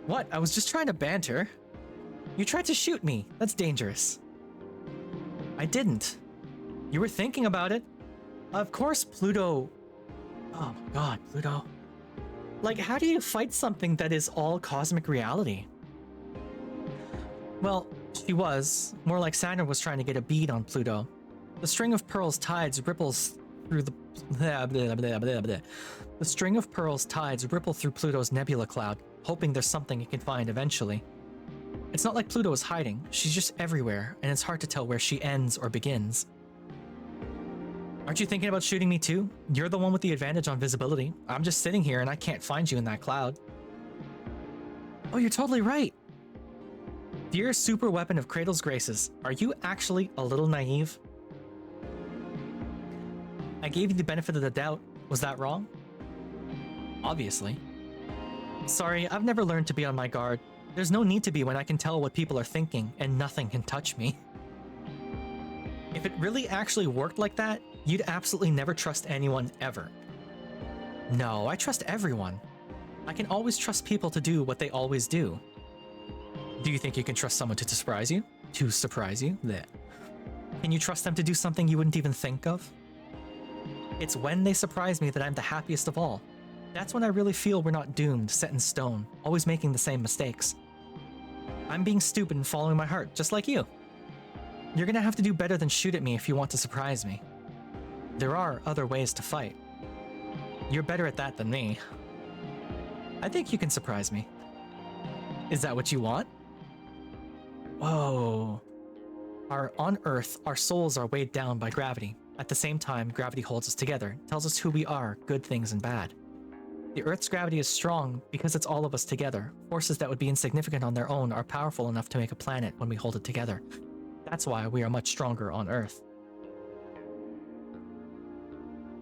What? I was just trying to banter. You tried to shoot me. That's dangerous. I didn't. You were thinking about it. Of course, Pluto... Oh my god, Pluto. Like, how do you fight something that is all cosmic reality? Well, she was. More like Saturn was trying to get a bead on Pluto. The string of pearls tides ripples through the... The string of pearls tides ripple through Pluto's nebula cloud, hoping there's something it can find eventually. It's not like Pluto is hiding, she's just everywhere, and it's hard to tell where she ends or begins. Aren't you thinking about shooting me too? You're the one with the advantage on visibility. I'm just sitting here and I can't find you in that cloud. Oh, you're totally right. Dear super weapon of Cradle's graces, are you actually a little naive? I gave you the benefit of the doubt. Was that wrong? Obviously. Sorry, I've never learned to be on my guard. There's no need to be when I can tell what people are thinking and nothing can touch me. If it really actually worked like that, you'd absolutely never trust anyone ever. No, I trust everyone. I can always trust people to do what they always do. Do you think you can trust someone to surprise you? Blech. Can you trust them to do something you wouldn't even think of? It's when they surprise me that I'm the happiest of all. That's when I really feel we're not doomed, set in stone, always making the same mistakes. I'm being stupid and following my heart, just like you. You're gonna have to do better than shoot at me if you want to surprise me. There are other ways to fight. You're better at that than me. I think you can surprise me. Is that what you want? Whoa. On Earth, our souls are weighed down by gravity. At the same time, gravity holds us together, tells us who we are, good things and bad. The Earth's gravity is strong because it's all of us together. Forces that would be insignificant on their own are powerful enough to make a planet when we hold it together. That's why we are much stronger on Earth.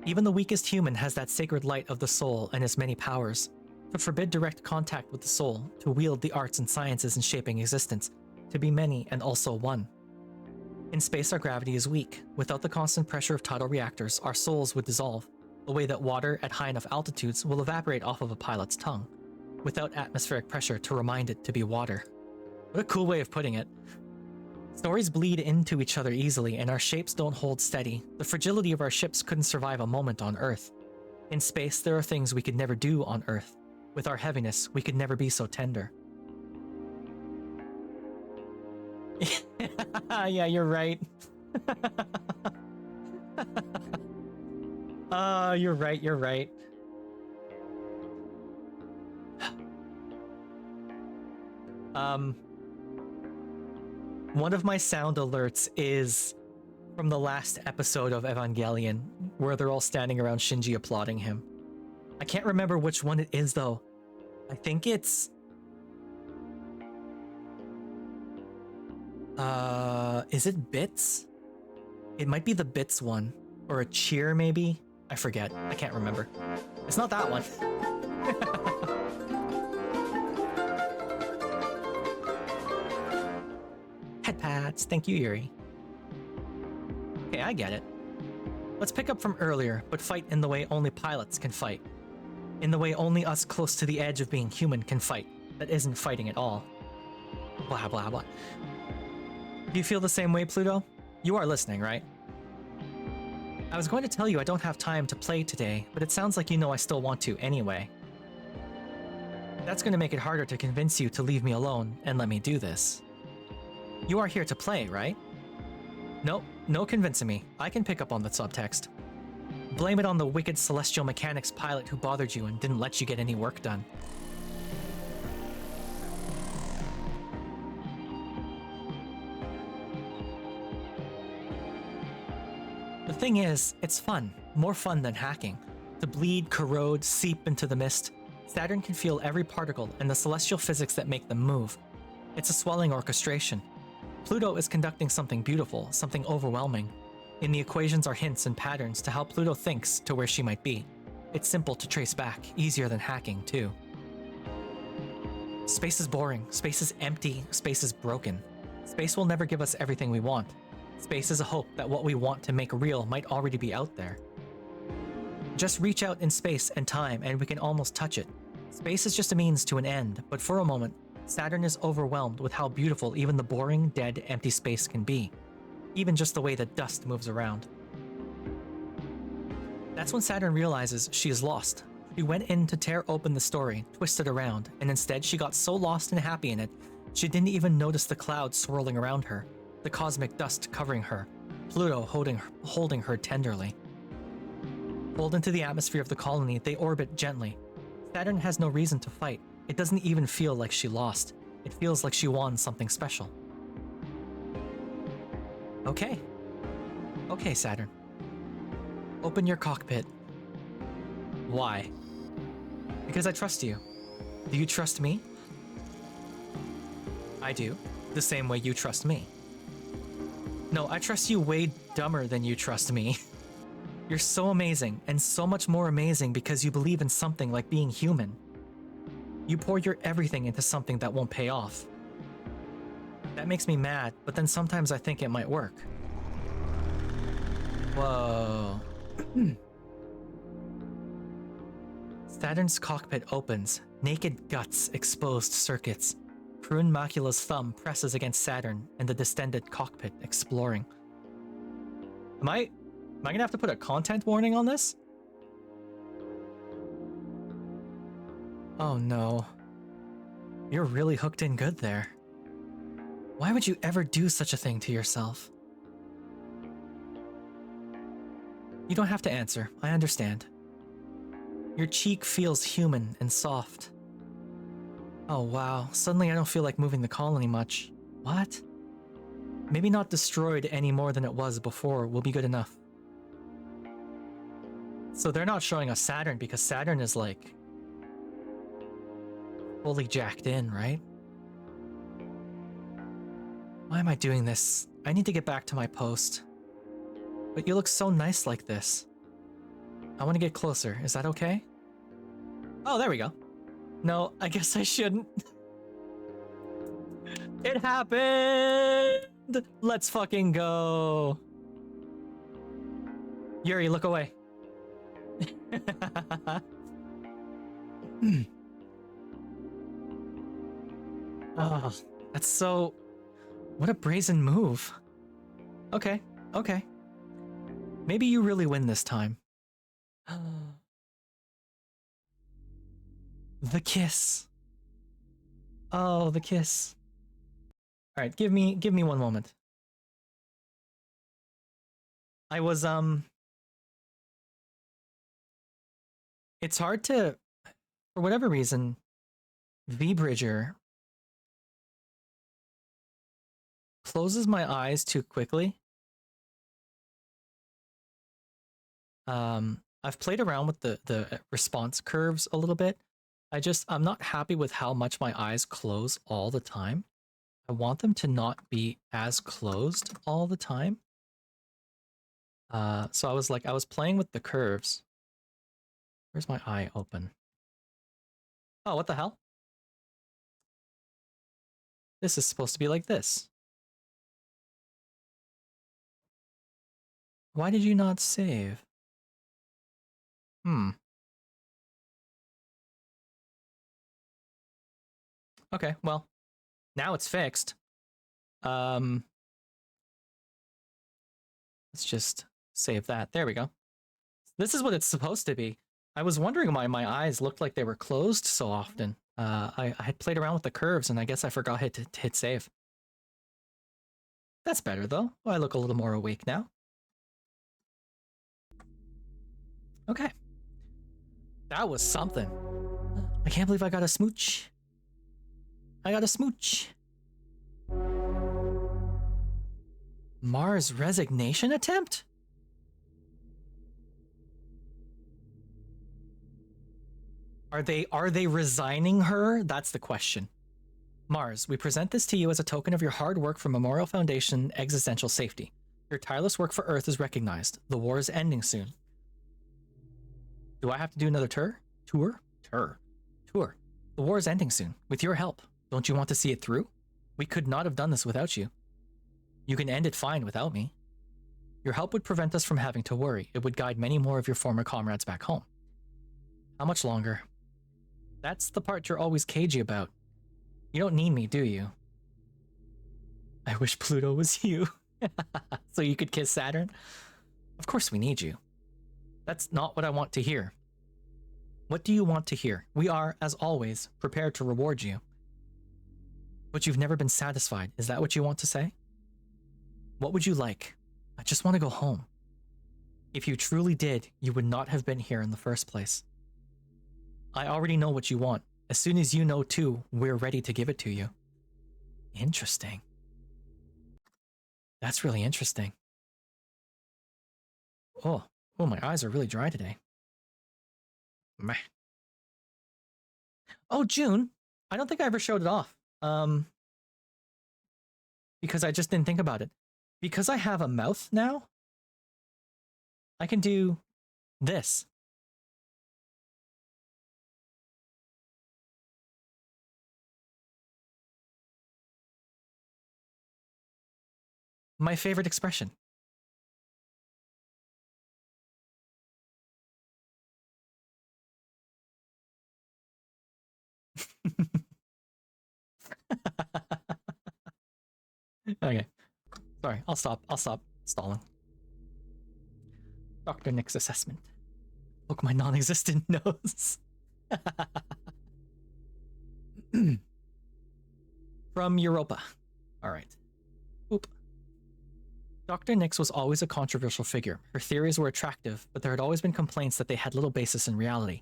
Even the weakest human has that sacred light of the soul and its many powers. To forbid direct contact with the soul, to wield the arts and sciences in shaping existence, to be many and also one. In space, our gravity is weak. Without the constant pressure of tidal reactors, our souls would dissolve, the way that water at high enough altitudes will evaporate off of a pilot's tongue, without atmospheric pressure to remind it to be water. What a cool way of putting it. Stories bleed into each other easily, and our shapes don't hold steady. The fragility of our ships couldn't survive a moment on Earth. In space, there are things we could never do on Earth. With our heaviness, we could never be so tender. Yeah, you're right. You're right, you're right. One of my sound alerts is from the last episode of Evangelion, where they're all standing around Shinji applauding him. I can't remember which one it is, though. I think it's... is it Bits? It might be the Bits one. Or a cheer, maybe? I forget. I can't remember. It's not that one. Head pats. Thank you, Yuri. Okay, I get it. Let's pick up from earlier, but fight in the way only pilots can fight. In the way only us close to the edge of being human can fight. That isn't fighting at all. Blah, blah, blah. Do you feel the same way, Pluto? You are listening, right? I was going to tell you I don't have time to play today, but it sounds like you know I still want to anyway. That's going to make it harder to convince you to leave me alone and let me do this. You are here to play, right? Nope, no convincing me. I can pick up on the subtext. Blame it on the wicked celestial mechanics pilot who bothered you and didn't let you get any work done. The thing is, it's fun. More fun than hacking. To bleed, corrode, seep into the mist, Saturn can feel every particle and the celestial physics that make them move. It's a swelling orchestration. Pluto is conducting something beautiful, something overwhelming. In the equations are hints and patterns to how Pluto thinks to where she might be. It's simple to trace back, easier than hacking, too. Space is boring, space is empty, space is broken. Space will never give us everything we want. Space is a hope that what we want to make real might already be out there. Just reach out in space and time and we can almost touch it. Space is just a means to an end, but for a moment, Saturn is overwhelmed with how beautiful even the boring, dead, empty space can be. Even just the way that dust moves around. That's when Saturn realizes she is lost. She went in to tear open the story, twist it around, and instead she got so lost and happy in it, she didn't even notice the clouds swirling around her, the cosmic dust covering her, Pluto holding her tenderly. Pulled into the atmosphere of the colony, they orbit gently. Saturn has no reason to fight. It doesn't even feel like she lost. It feels like she won something special. Okay. Okay, Saturn. Open your cockpit. Why? Because I trust you. Do you trust me? I do. The same way you trust me. No, I trust you way dumber than you trust me. You're so amazing, and so much more amazing because you believe in something like being human. You pour your everything into something that won't pay off. That makes me mad, but then sometimes I think it might work. Whoa. Saturn's cockpit opens, naked guts, exposed circuits. Prune Macula's thumb presses against Saturn and the distended cockpit, exploring. Am I gonna have to put a content warning on this? Oh no. You're really hooked in good there. Why would you ever do such a thing to yourself? You don't have to answer, I understand. Your cheek feels human and soft. Oh wow, suddenly I don't feel like moving the colony much. What? Maybe not destroyed any more than it was before will be good enough. So they're not showing us Saturn because Saturn is like fully jacked in, right? Why am I doing this? I need to get back to my post. But you look so nice like this. I want to get closer, is that okay? Oh, there we go. No, I guess I shouldn't. It happened! Let's fucking go. Yuri, look away. Oh, That's so... What a brazen move. Okay, okay. Maybe you really win this time. The kiss. Oh, the kiss. All right, give me one moment. I was it's hard to, for whatever reason, V-Bridger closes my eyes too quickly. I've played around with the response curves a little bit. I'm not happy with how much my eyes close all the time. I want them to not be as closed all the time. So I was playing with the curves. Where's my eye open? Oh, what the hell? This is supposed to be like this. Why did you not save? Okay, well, now it's fixed. Let's just save that. There we go. This is what it's supposed to be. I was wondering why my eyes looked like they were closed so often. I had played around with the curves, and I guess I forgot to hit save. That's better, though. Oh, I look a little more awake now. Okay. That was something. I can't believe I got a smooch. I got a smooch. Mars resignation attempt? Are they resigning her? That's the question. Mars, we present this to you as a token of your hard work for Memorial Foundation existential safety. Your tireless work for Earth is recognized. The war is ending soon. Do I have to do another tour? Tour. The war is ending soon. With your help. Don't you want to see it through? We could not have done this without you. You can end it fine without me. Your help would prevent us from having to worry. It would guide many more of your former comrades back home. How much longer? That's the part you're always cagey about. You don't need me, do you? I wish Pluto was you. So you could kiss Saturn? Of course we need you. That's not what I want to hear. What do you want to hear? We are, as always, prepared to reward you. But you've never been satisfied. Is that what you want to say? What would you like? I just want to go home. If you truly did, you would not have been here in the first place. I already know what you want. As soon as you know too, we're ready to give it to you. Interesting. That's really interesting. Oh, my eyes are really dry today. Meh. Oh, June. I don't think I ever showed it off. Because I just didn't think about it. Because I have a mouth now, I can do this. My favorite expression. Okay. Sorry, I'll stop stalling. Dr. Nick's assessment. Look, my non-existent nose. From Europa. All right. Oop. Dr. Nix was always a controversial figure. Her theories were attractive, but there had always been complaints that they had little basis in reality.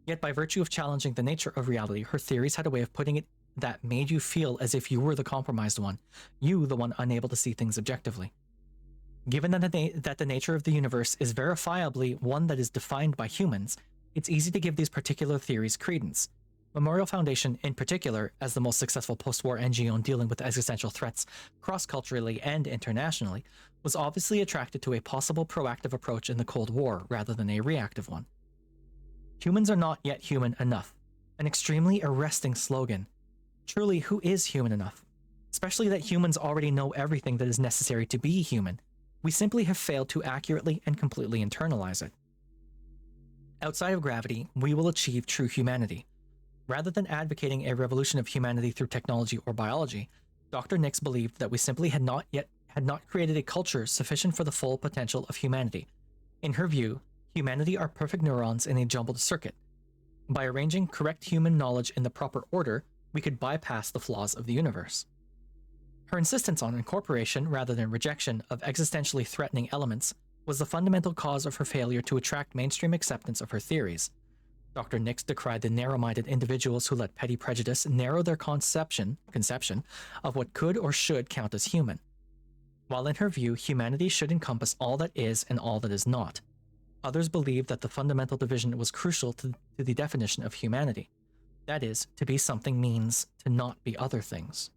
Yet by virtue of challenging the nature of reality, her theories had a way of putting it that made you feel as if you were the compromised one, you the one unable to see things objectively. Given that the nature of the universe is verifiably one that is defined by humans, it's easy to give these particular theories credence. Memorial Foundation, in particular, as the most successful post-war NGO in dealing with existential threats cross-culturally and internationally, was obviously attracted to a possible proactive approach in the Cold War rather than a reactive one. Humans are not yet human enough. An extremely arresting slogan. Truly, who is human enough? Especially that humans already know everything that is necessary to be human. We simply have failed to accurately and completely internalize it. Outside of gravity, we will achieve true humanity. Rather than advocating a revolution of humanity through technology or biology, Dr. Nix believed that we simply had not created a culture sufficient for the full potential of humanity. In her view, humanity are perfect neurons in a jumbled circuit. By arranging correct human knowledge in the proper order, we could bypass the flaws of the universe. Her insistence on incorporation rather than rejection of existentially threatening elements was the fundamental cause of her failure to attract mainstream acceptance of her theories. Dr. Nix decried the narrow-minded individuals who let petty prejudice narrow their conception of what could or should count as human. While in her view, humanity should encompass all that is and all that is not, others believed that the fundamental division was crucial to the definition of humanity. That is, to be something means to not be other things.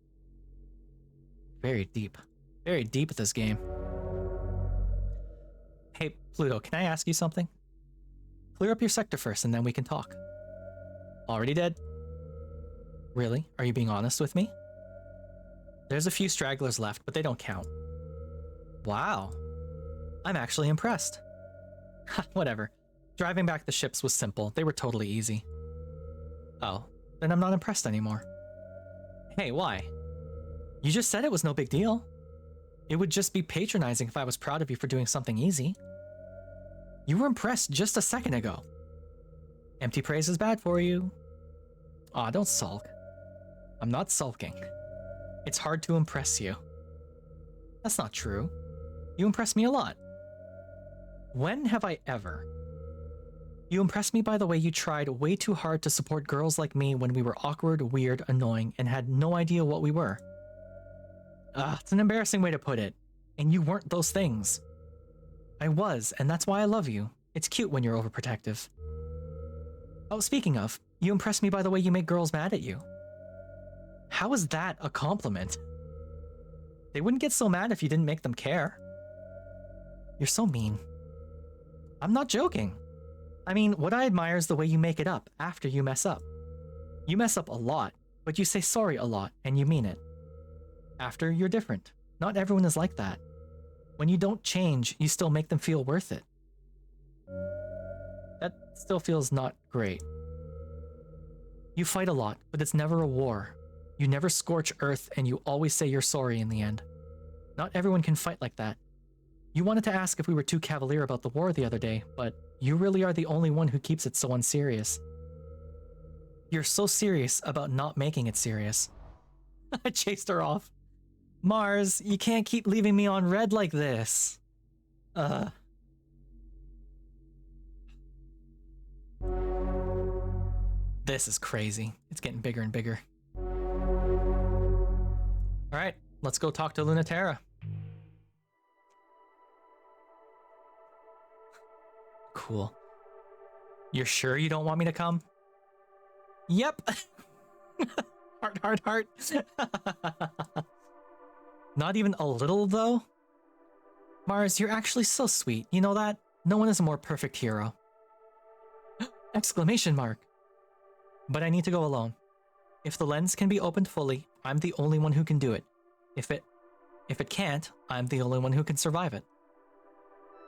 Very deep. Very deep at this game. Hey, Pluto, can I ask you something? Clear up your sector first and then we can talk. Already dead? Really? Are you being honest with me? There's a few stragglers left, but they don't count. Wow. I'm actually impressed. Whatever. Driving back the ships was simple. They were totally easy. Oh, then I'm not impressed anymore. Hey, why? You just said it was no big deal. It would just be patronizing if I was proud of you for doing something easy. You were impressed just a second ago. Empty praise is bad for you. Aw, don't sulk. I'm not sulking. It's hard to impress you. That's not true. You impress me a lot. When have I ever? You impressed me by the way you tried way too hard to support girls like me when we were awkward, weird, annoying, and had no idea what we were. It's an embarrassing way to put it. And you weren't those things. I was, and that's why I love you. It's cute when you're overprotective. Oh, speaking of, you impressed me by the way you make girls mad at you. How is that a compliment? They wouldn't get so mad if you didn't make them care. You're so mean. I'm not joking. I mean, what I admire is the way you make it up after you mess up. You mess up a lot, but you say sorry a lot, and you mean it. After, you're different. Not everyone is like that. When you don't change, you still make them feel worth it. That still feels not great. You fight a lot, but it's never a war. You never scorch earth, and you always say you're sorry in the end. Not everyone can fight like that. You wanted to ask if we were too cavalier about the war the other day, but you really are the only one who keeps it so unserious. You're so serious about not making it serious. I chased her off. Mars, you can't keep leaving me on red like this. This is crazy. It's getting bigger and bigger. Alright, let's go talk to Lunaterra. Cool. You're sure you don't want me to come? Yep. Heart. Not even a little, though? Mars, you're actually so sweet. You know that? No one is a more perfect hero. Exclamation mark. But I need to go alone. If the lens can be opened fully, I'm the only one who can do it. If it can't, I'm the only one who can survive it.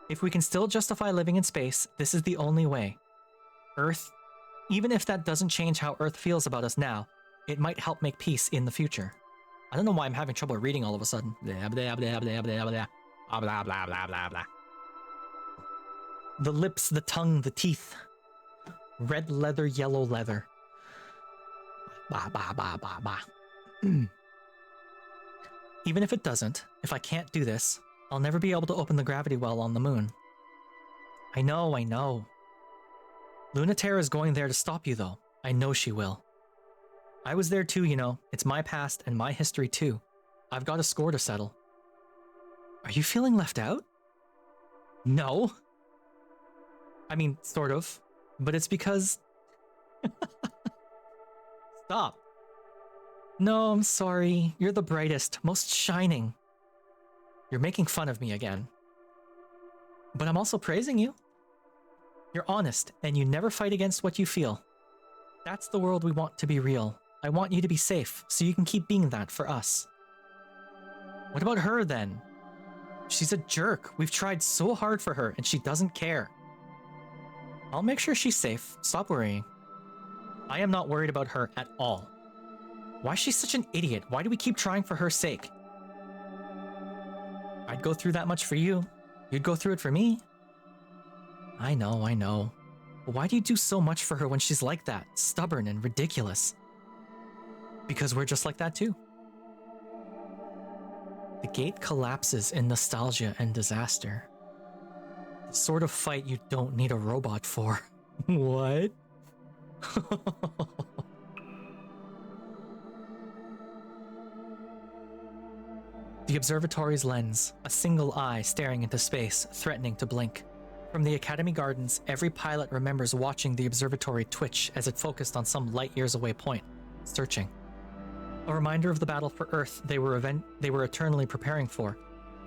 If we can still justify living in space, this is the only way. Earth, even if that doesn't change how Earth feels about us now, it might help make peace in the future. I don't know why I'm having trouble reading all of a sudden. Blah, blah, blah, blah, blah, blah, blah, blah, blah, blah, blah, blah. The lips, the tongue, the teeth. Red leather, yellow leather. Bah, bah, bah, bah, bah. Even if it doesn't, if I can't do this, I'll never be able to open the gravity well on the moon. I know. Lunaterra is going there to stop you, though. I know she will. I was there too, you know. It's my past and my history too. I've got a score to settle. Are you feeling left out? No. I mean, sort of. But it's because... Stop. No, I'm sorry. You're the brightest, most shining. You're making fun of me again. But I'm also praising you. You're honest, and you never fight against what you feel. That's the world we want to be real. I want you to be safe, so you can keep being that for us. What about her, then? She's a jerk. We've tried so hard for her, and she doesn't care. I'll make sure she's safe. Stop worrying. I am not worried about her at all. Why is she such an idiot? Why do we keep trying for her sake? I'd go through that much for you. You'd go through it for me. I know. But why do you do so much for her when she's like that, stubborn and ridiculous? Because we're just like that too. The gate collapses in nostalgia and disaster. The sort of fight you don't need a robot for. What? The observatory's lens, a single eye staring into space, threatening to blink. From the Academy Gardens, every pilot remembers watching the observatory twitch as it focused on some light years away point, searching. A reminder of the battle for Earth they were eternally preparing for.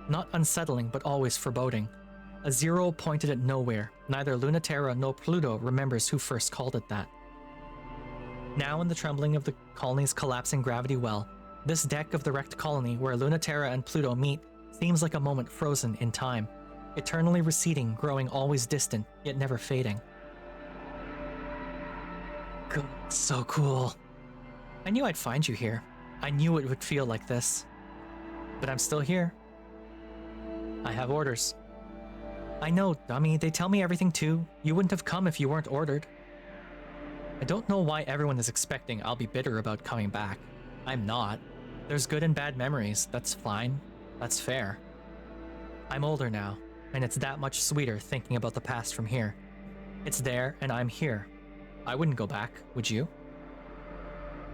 Not unsettling, but always foreboding. A zero pointed at nowhere. Neither Lunaterra nor Pluto remembers who first called it that. Now in the trembling of the colony's collapsing gravity well, this deck of the wrecked colony where Lunaterra and Pluto meet seems like a moment frozen in time, eternally receding, growing always distant, yet never fading. Good. So cool. I knew I'd find you here. I knew it would feel like this. But I'm still here. I have orders. I know, dummy, they tell me everything too. You wouldn't have come if you weren't ordered. I don't know why everyone is expecting I'll be bitter about coming back. I'm not. There's good and bad memories, that's fine. That's fair. I'm older now, and it's that much sweeter thinking about the past from here. It's there, and I'm here. I wouldn't go back, would you?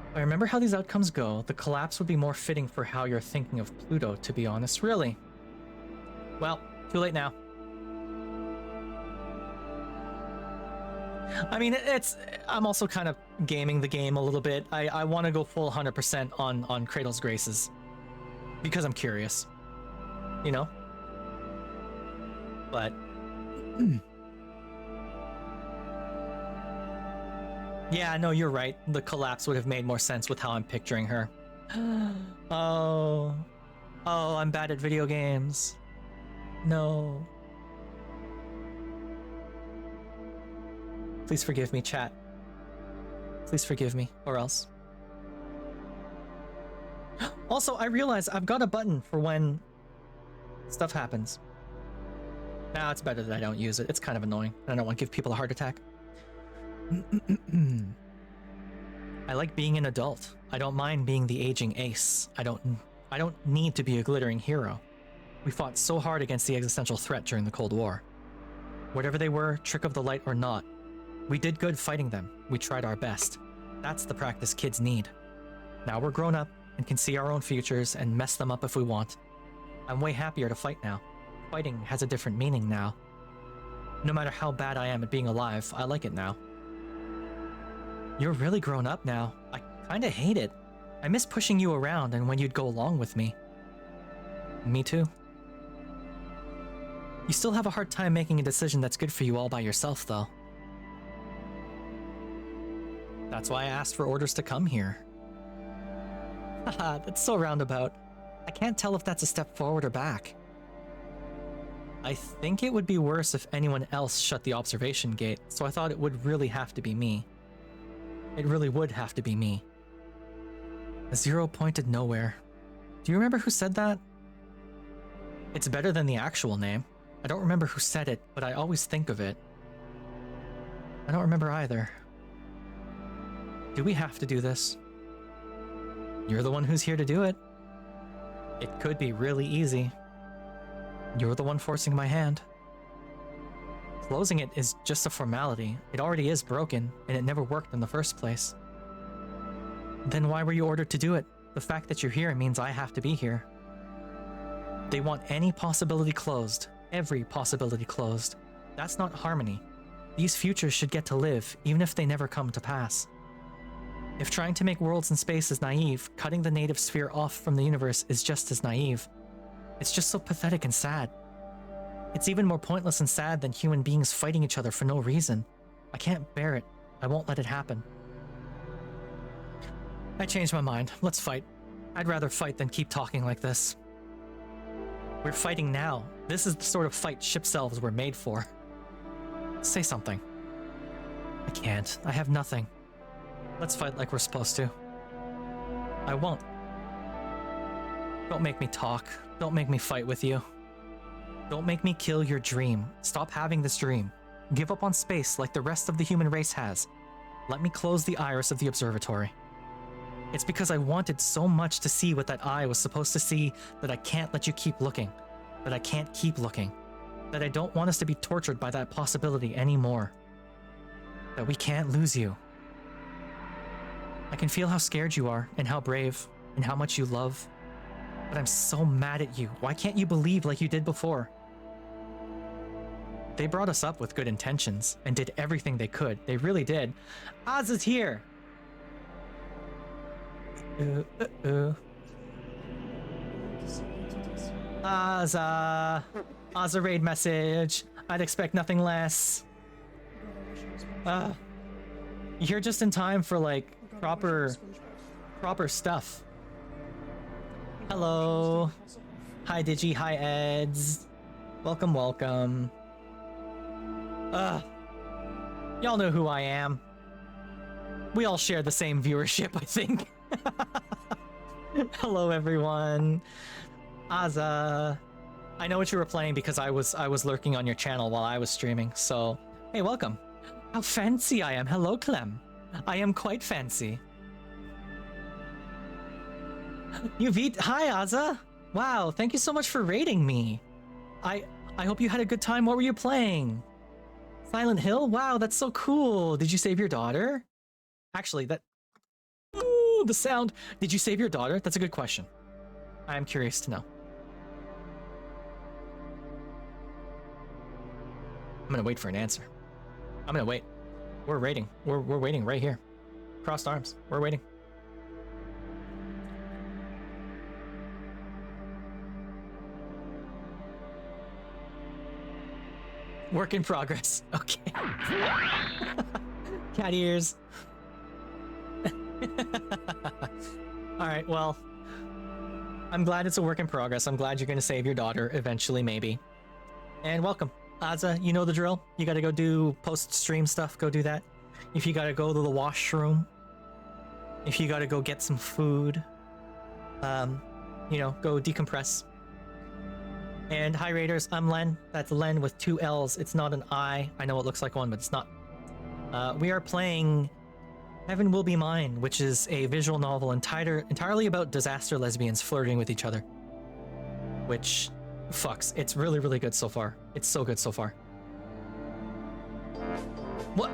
If I remember how these outcomes go, the collapse would be more fitting for how you're thinking of Pluto, to be honest, really. Well, too late now. I mean, I'm also kind of gaming the game a little bit. I want to go full 100% on Cradle's graces. Because I'm curious. You know? But... yeah, no, you're right. The collapse would have made more sense with how I'm picturing her. Oh, I'm bad at video games. No. Please forgive me, chat. Please forgive me, or else. Also, I realize I've got a button for when stuff happens. Now it's better that I don't use it. It's kind of annoying. I don't want to give people a heart attack. I like being an adult. I don't mind being the aging ace. I don't need to be a glittering hero. We fought so hard against the existential threat during the Cold War. Whatever they were, trick of the light or not, we did good fighting them. We tried our best. That's the practice kids need. Now we're grown up and can see our own futures and mess them up if we want. I'm way happier to fight now. Fighting has a different meaning now. No matter how bad I am at being alive, I like it now. You're really grown up now. I kinda hate it. I miss pushing you around and when you'd go along with me. Me too. You still have a hard time making a decision that's good for you all by yourself, though. That's why I asked for orders to come here. Haha, that's so roundabout. I can't tell if that's a step forward or back. I think it would be worse if anyone else shut the observation gate, so I thought it would really have to be me. It really would have to be me. A zero pointed nowhere. Do you remember who said that? It's better than the actual name. I don't remember who said it, but I always think of it. I don't remember either. Do we have to do this? You're the one who's here to do it. It could be really easy. You're the one forcing my hand. Closing it is just a formality. It already is broken, and it never worked in the first place. Then why were you ordered to do it? The fact that you're here means I have to be here. They want any possibility closed. Every possibility closed. That's not harmony. These futures should get to live, even if they never come to pass. If trying to make worlds in space is naive, cutting the native sphere off from the universe is just as naive. It's just so pathetic and sad. It's even more pointless and sad than human beings fighting each other for no reason. I can't bear it. I won't let it happen. I changed my mind. Let's fight. I'd rather fight than keep talking like this. We're fighting now. This is the sort of fight ship selves were made for. Say something. I can't. I have nothing. Let's fight like we're supposed to. I won't. Don't make me talk. Don't make me fight with you. Don't make me kill your dream. Stop having this dream. Give up on space like the rest of the human race has. Let me close the iris of the observatory. It's because I wanted so much to see what that eye was supposed to see that I can't let you keep looking. That I can't keep looking. That I don't want us to be tortured by that possibility anymore. That we can't lose you. I can feel how scared you are, and how brave, and how much you love. But I'm so mad at you. Why can't you believe like you did before? They brought us up with good intentions, and did everything they could. They really did. Oz is here! Azza! Azza raid message. I'd expect nothing less. You're here just in time for, like, proper stuff. Hello. Hi, Digi. Hi, Eds. Welcome, welcome. Y'all know who I am. We all share the same viewership, I think. Hello, everyone. Azza. I know what you were playing because I was lurking on your channel while I was streaming, so hey, welcome. How fancy I am. Hello, Clem. I am quite fancy. Hi, Azza. Wow, thank you so much for raiding me. I hope you had a good time. What were you playing? Silent Hill? Wow, that's so cool. Did you save your daughter? Actually, ooh, the sound. Did you save your daughter? That's a good question. I am curious to know. I'm gonna wait for an answer. I'm gonna wait. We're waiting. We're waiting right here. Crossed arms. We're waiting. Work in progress. Okay. Cat ears. Alright, well. I'm glad it's a work in progress. I'm glad you're gonna save your daughter eventually, maybe. And welcome. Azza, you know the drill. You gotta go do post-stream stuff, go do that. If you gotta go to the washroom. If you gotta go get some food. You know, go decompress. And hi Raiders, I'm Len. That's Len with 2 L's. It's not an I. I know it looks like one, but it's not. We are playing Heaven Will Be Mine, which is a visual novel entirely about disaster lesbians flirting with each other. Which, fucks, it's really, really good so far. It's so good so far. What?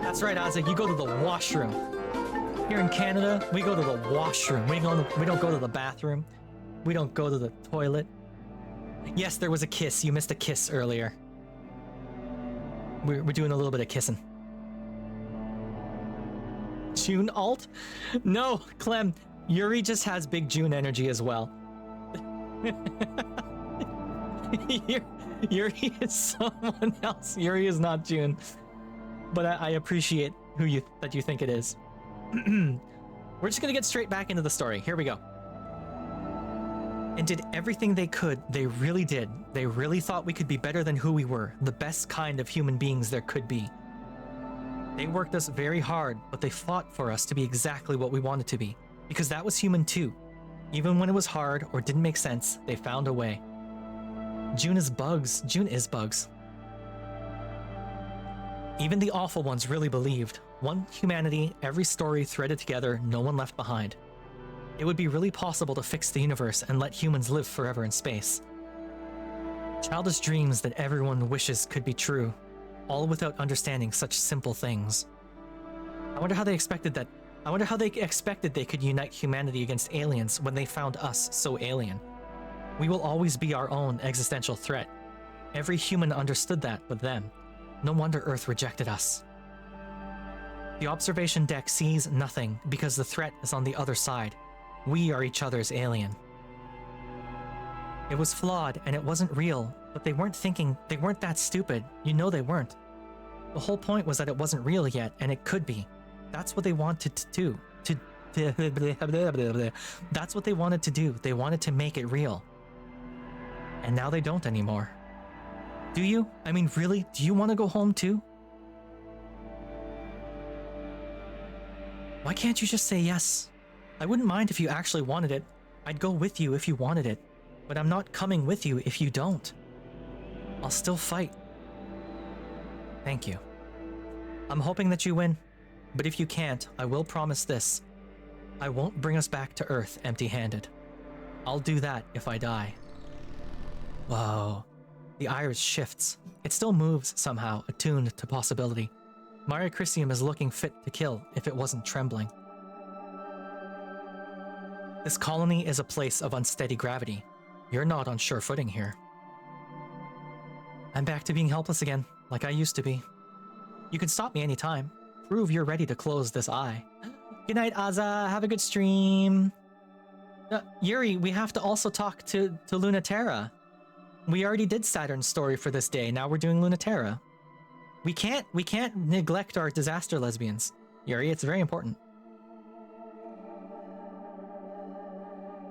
That's right, Azza, you go to the washroom. Here in Canada, we go to the washroom. We don't go to the bathroom. We don't go to the toilet. Yes, there was a kiss. You missed a kiss earlier. We're doing a little bit of kissing. June alt? No, Clem. Yuri just has big June energy as well. Yuri is someone else. Yuri is not June. But I appreciate that you think it is. We're just gonna get straight back into the story. Here we go. And did everything they could. They really did. They really thought we could be better than who we were. The best kind of human beings there could be. They worked us very hard, but they fought for us to be exactly what we wanted to be. Because that was human too. Even when it was hard or didn't make sense, they found a way. June is bugs. June is bugs. Even the awful ones really believed. One humanity, every story threaded together, no one left behind. It would be really possible to fix the universe and let humans live forever in space. Childish dreams that everyone wishes could be true, all without understanding such simple things. I wonder how they expected they could unite humanity against aliens when they found us so alien. We will always be our own existential threat. Every human understood that but them. No wonder Earth rejected us. The observation deck sees nothing because the threat is on the other side. We are each other's alien. It was flawed and it wasn't real, but they weren't that stupid. You know they weren't. The whole point was that it wasn't real yet, and it could be. That's what they wanted to do. That's what they wanted to do. They wanted to make it real. And now they don't anymore. Do you? I mean, really? Do you want to go home too? Why can't you just say yes? I wouldn't mind if you actually wanted it. I'd go with you if you wanted it. But I'm not coming with you if you don't. I'll still fight. Thank you. I'm hoping that you win. But if you can't, I will promise this. I won't bring us back to Earth empty-handed. I'll do that if I die. Whoa. The iris shifts. It still moves somehow, attuned to possibility. Maria Christium is looking fit to kill if it wasn't trembling. This colony is a place of unsteady gravity. You're not on sure footing here. I'm back to being helpless again, like I used to be. You can stop me anytime. Prove you're ready to close this eye. Good night, Aza. Have a good stream. Yuri, we have to also talk to Lunaterra. We already did Saturn's story for this day. Now we're doing Lunaterra. We can't neglect our disaster lesbians. Yuri, it's very important.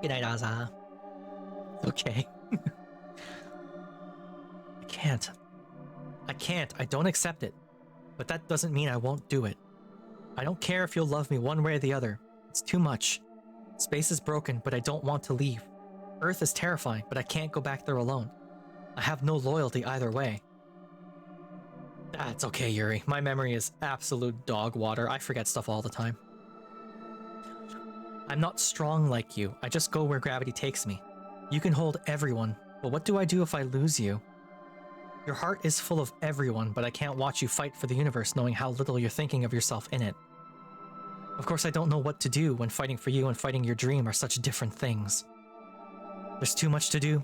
Good night, Aza. Okay. I can't. I don't accept it. But that doesn't mean I won't do it. I don't care if you'll love me one way or the other. It's too much. Space is broken, but I don't want to leave. Earth is terrifying, but I can't go back there alone. I have no loyalty either way. That's okay, Yuri. My memory is absolute dog water. I forget stuff all the time. I'm not strong like you. I just go where gravity takes me. You can hold everyone, but what do I do if I lose you? Your heart is full of everyone, but I can't watch you fight for the universe knowing how little you're thinking of yourself in it. Of course, I don't know what to do when fighting for you and fighting your dream are such different things. There's too much to do.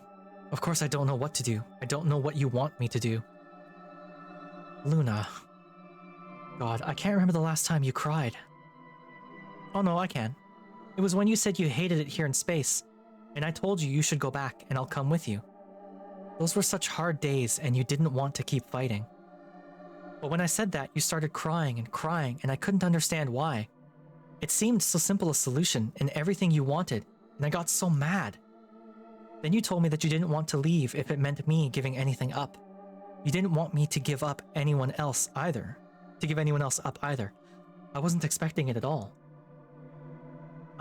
Of course, I don't know what to do. I don't know what you want me to do. Luna. God, I can't remember the last time you cried. Oh no, I can. It was when you said you hated it here in space, and I told you should go back and I'll come with you. Those were such hard days and you didn't want to keep fighting. But when I said that, you started crying and I couldn't understand why. It seemed so simple a solution and everything you wanted, and I got so mad. Then you told me that you didn't want to leave if it meant me giving anything up. You didn't want me to give up anyone else either. To give anyone else up either. I wasn't expecting it at all.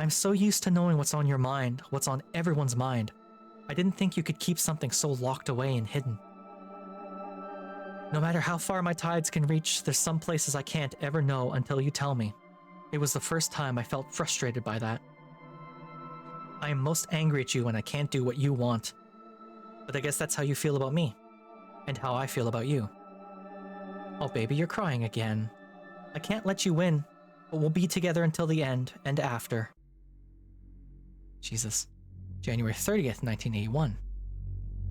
I'm so used to knowing what's on your mind, what's on everyone's mind. I didn't think you could keep something so locked away and hidden. No matter how far my tides can reach, there's some places I can't ever know until you tell me. It was the first time I felt frustrated by that. I am most angry at you when I can't do what you want. But I guess that's how you feel about me. And how I feel about you. Oh baby, you're crying again. I can't let you win, but we'll be together until the end and after. Jesus. January 30th, 1981.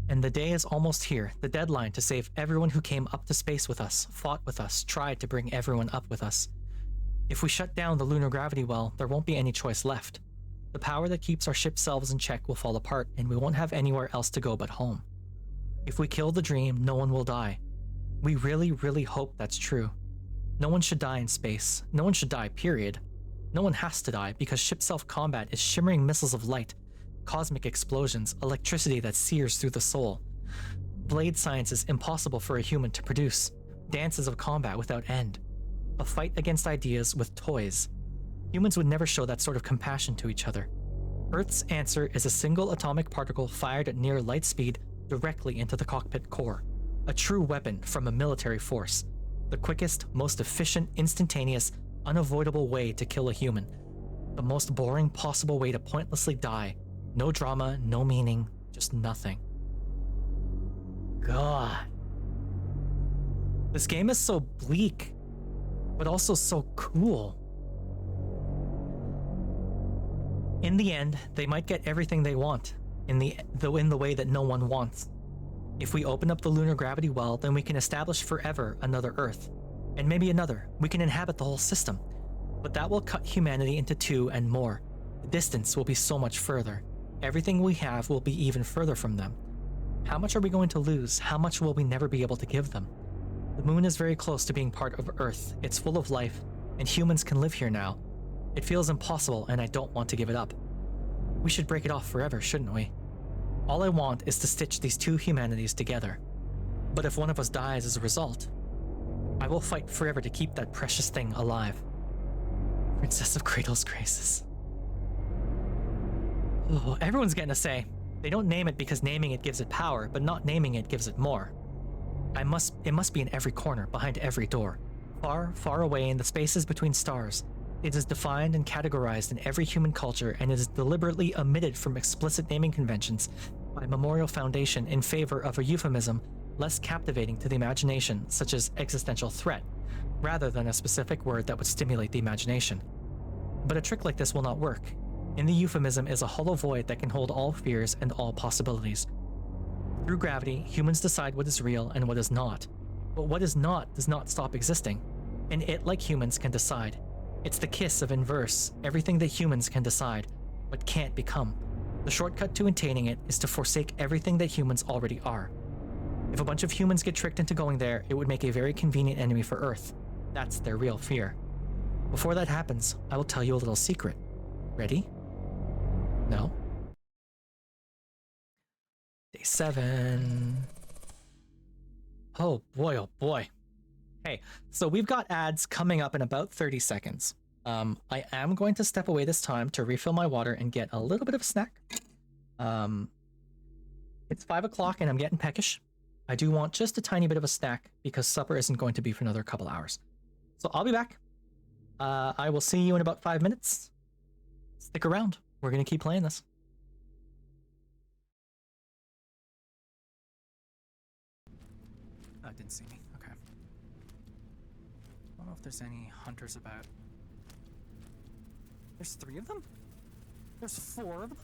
And the day is almost here, the deadline to save everyone who came up to space with us, fought with us, tried to bring everyone up with us. If we shut down the lunar gravity well, there won't be any choice left. The power that keeps our ship selves in check will fall apart and we won't have anywhere else to go but home. If we kill the dream, no one will die. We really, really hope that's true. No one should die in space. No one should die, period. No one has to die because ship self-combat is shimmering missiles of light, cosmic explosions, electricity that sears through the soul. Blade science is impossible for a human to produce. Dances of combat without end. A fight against ideas with toys. Humans would never show that sort of compassion to each other. Earth's answer is a single atomic particle fired at near light speed directly into the cockpit core. A true weapon from a military force. The quickest, most efficient, instantaneous, unavoidable way to kill a human. The most boring possible way to pointlessly die. No drama, no meaning, just nothing. God. This game is so bleak, but also so cool. In the end, they might get everything they want, in the way that no one wants. If we open up the lunar gravity well, then we can establish forever another Earth. And maybe another. We can inhabit the whole system. But that will cut humanity into two and more. The distance will be so much further. Everything we have will be even further from them. How much are we going to lose? How much will we never be able to give them? The moon is very close to being part of Earth. It's full of life, and humans can live here now. It feels impossible, and I don't want to give it up. We should break it off forever, shouldn't we? All I want is to stitch these two humanities together. But if one of us dies as a result, I will fight forever to keep that precious thing alive. Princess of Cradle's Graces. Oh, everyone's getting a say. They don't name it because naming it gives it power, but not naming it gives it more. It must be in every corner, behind every door. Far, far away in the spaces between stars. It is defined and categorized in every human culture and is deliberately omitted from explicit naming conventions by Memorial Foundation in favor of a euphemism less captivating to the imagination, such as existential threat, rather than a specific word that would stimulate the imagination. But a trick like this will not work. In the euphemism is a hollow void that can hold all fears and all possibilities. Through gravity, humans decide what is real and what is not. But what is not does not stop existing, and it, like humans, can decide. It's the kiss of inverse, everything that humans can decide, but can't become. The shortcut to attaining it is to forsake everything that humans already are. If a bunch of humans get tricked into going there, it would make a very convenient enemy for Earth. That's their real fear. Before that happens, I will tell you a little secret. Ready? No? Day 7. Oh boy, oh boy. Hey, so we've got ads coming up in about 30 seconds. I am going to step away this time to refill my water and get a little bit of a snack. It's 5 o'clock and I'm getting peckish. I do want just a tiny bit of a snack because supper isn't going to be for another couple hours. So I'll be back. I will see you in about 5 minutes. Stick around. We're going to keep playing this. Oh, didn't see me. Okay. I don't know if there's any hunters about. There's 3 of them? There's 4 of them?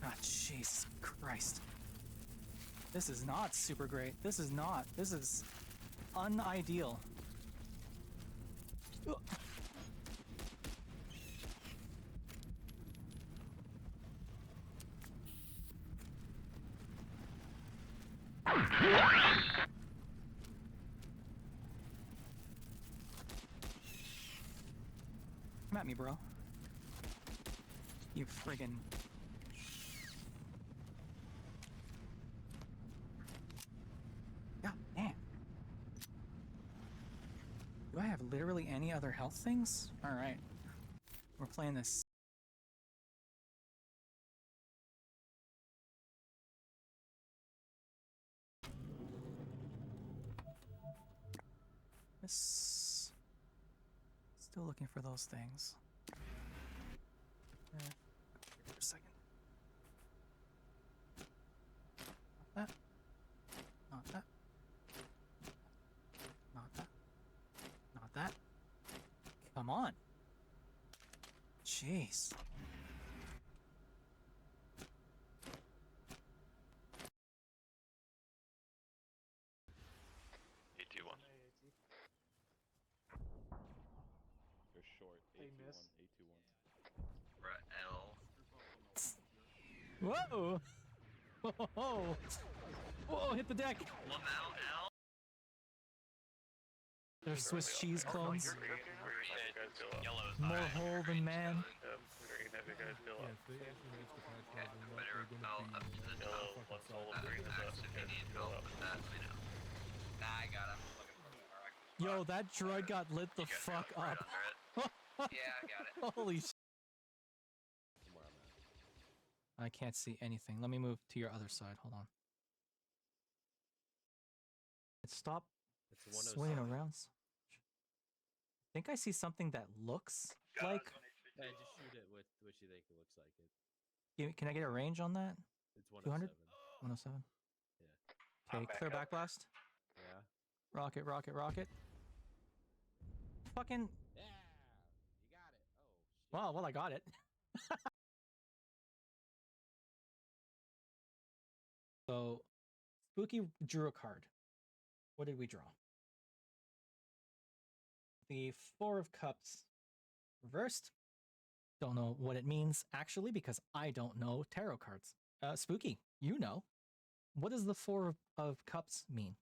Ah, Jesus Christ. This is not super great. This is not. This is unideal. Ugh. Come at me, bro. You friggin'. God damn. Do I have literally any other health things? Alright. We're playing this. Still looking for those things. For a second. Not that. Not that. Not that. Not that. Come on. Jeez. Whoa! Whoa! Whoa! Hit the deck! There's Swiss cheese clones. More hole than man. Yo, that droid got lit the fuck up. Yeah, I got it. Holy shit. I can't see anything. Let me move to your other side. Hold on. Stop swinging around. I think I see something that looks like. Yeah, just shoot it with what you think it looks like. It. Can I get a range on that? It's 200? 107. 107? Yeah. Okay, clear backblast. Yeah. Rocket, rocket, rocket. Fucking. Yeah. You got it. Oh, shit. Well, I got it. So, Spooky drew a card. What did we draw? The 4 of Cups reversed. Don't know what it means, actually, because I don't know tarot cards. Spooky, you know. What does the 4 of Cups mean?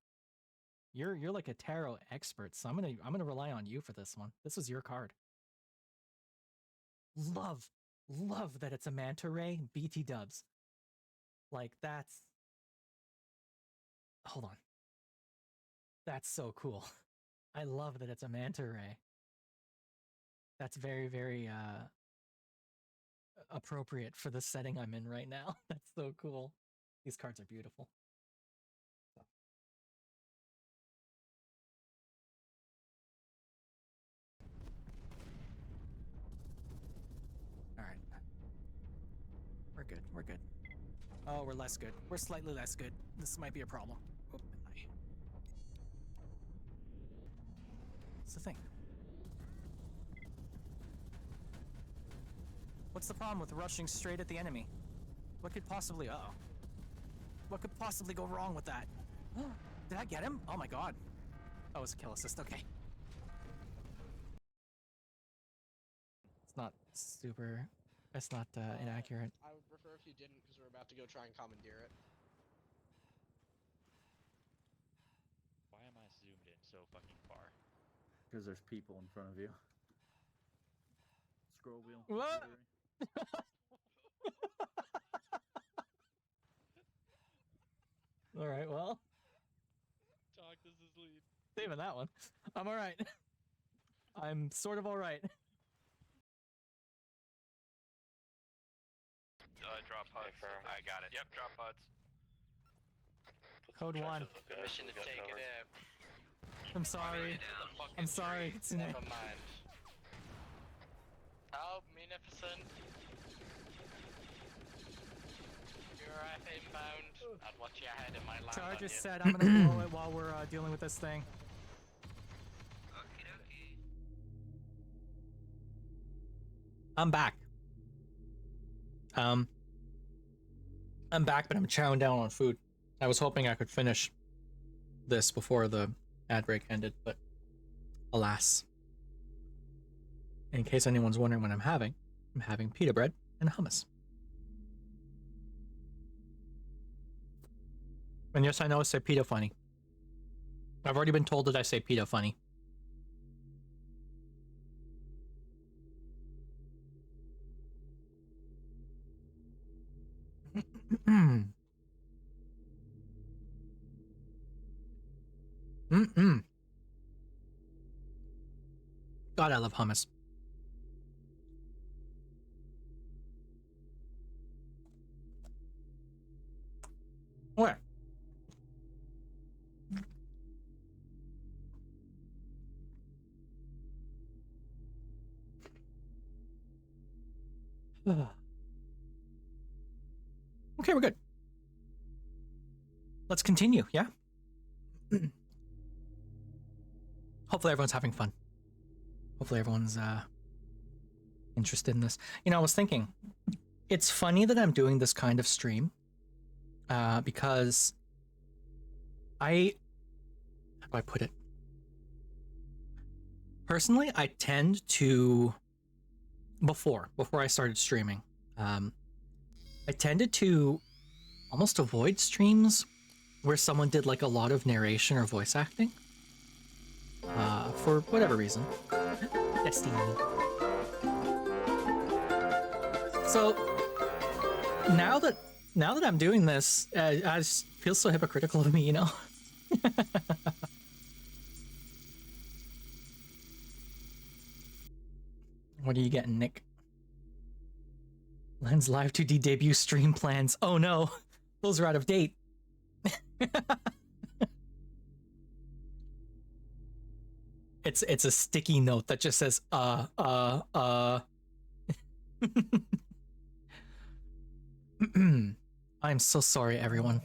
You're like a tarot expert, so I'm gonna rely on you for this one. This is your card. Love that it's a manta ray. BT dubs. Like that's. Hold on. That's so cool. I love that it's a manta ray. That's very, very appropriate for the setting I'm in right now. That's so cool. These cards are beautiful. All right. We're good. We're good. Oh, we're less good. We're slightly less good. This might be a problem. Oh, what's the thing? What's the problem with rushing straight at the enemy? What could possibly... Uh-oh. What could possibly go wrong with that? Did I get him? Oh my god. Oh, it was a kill assist. Okay. It's not super... It's not inaccurate. I would prefer if you didn't, because we're about to go try and commandeer it. Why am I zoomed in so fucking far? Because there's people in front of you. Scroll wheel. What? All right, well, Talk, this is lead. saving that one. I'm all right. I'm sort of all right. Drop HUDs. I got it. Yep, drop HUDs. Code 1. Permission to take it in. I'm sorry. I'm sorry. It's Never mind. Oh, Munificent. You're inbound. I'd watch your head in my line. Charger said I'm gonna blow it while we're dealing with this thing. Okie dokie. I'm back. I'm back, but I'm chowing down on food. I was hoping I could finish this before the ad break ended, but alas. In case anyone's wondering what I'm having pita bread and hummus. And yes, I know I say pita funny. I've already been told that I say pita funny. God, I love hummus. What? Okay, we're good. Let's continue, yeah? Hopefully everyone's having fun. Hopefully everyone's interested in this. You know, I was thinking, it's funny that I'm doing this kind of stream because how do I put it? Personally, I tend to, before I started streaming, I tended to almost avoid streams where someone did like a lot of narration or voice acting. For whatever reason. Destiny. So now that I'm doing this, I just feel so hypocritical of me, you know? What are you getting, Nick? Lens Live 2D debut stream plans. Oh no, those are out of date. It's a sticky note that just says I'm so sorry, everyone.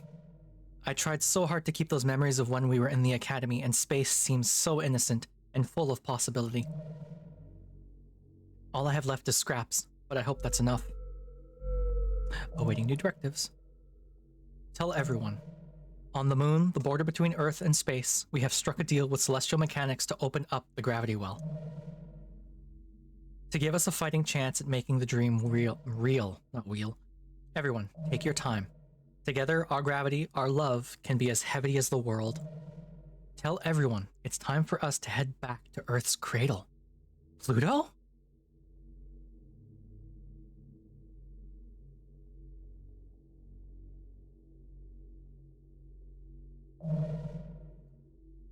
I tried so hard to keep those memories of when we were in the academy, and space seems so innocent and full of possibility. All I have left is scraps, but I hope that's enough. Awaiting new directives. Tell everyone. On the moon, the border between Earth and space, we have struck a deal with celestial mechanics to open up the gravity well. To give us a fighting chance at making the dream real, not wheel. Everyone, take your time. Together, our gravity, our love, can be as heavy as the world. Tell everyone it's time for us to head back to Earth's cradle. Pluto?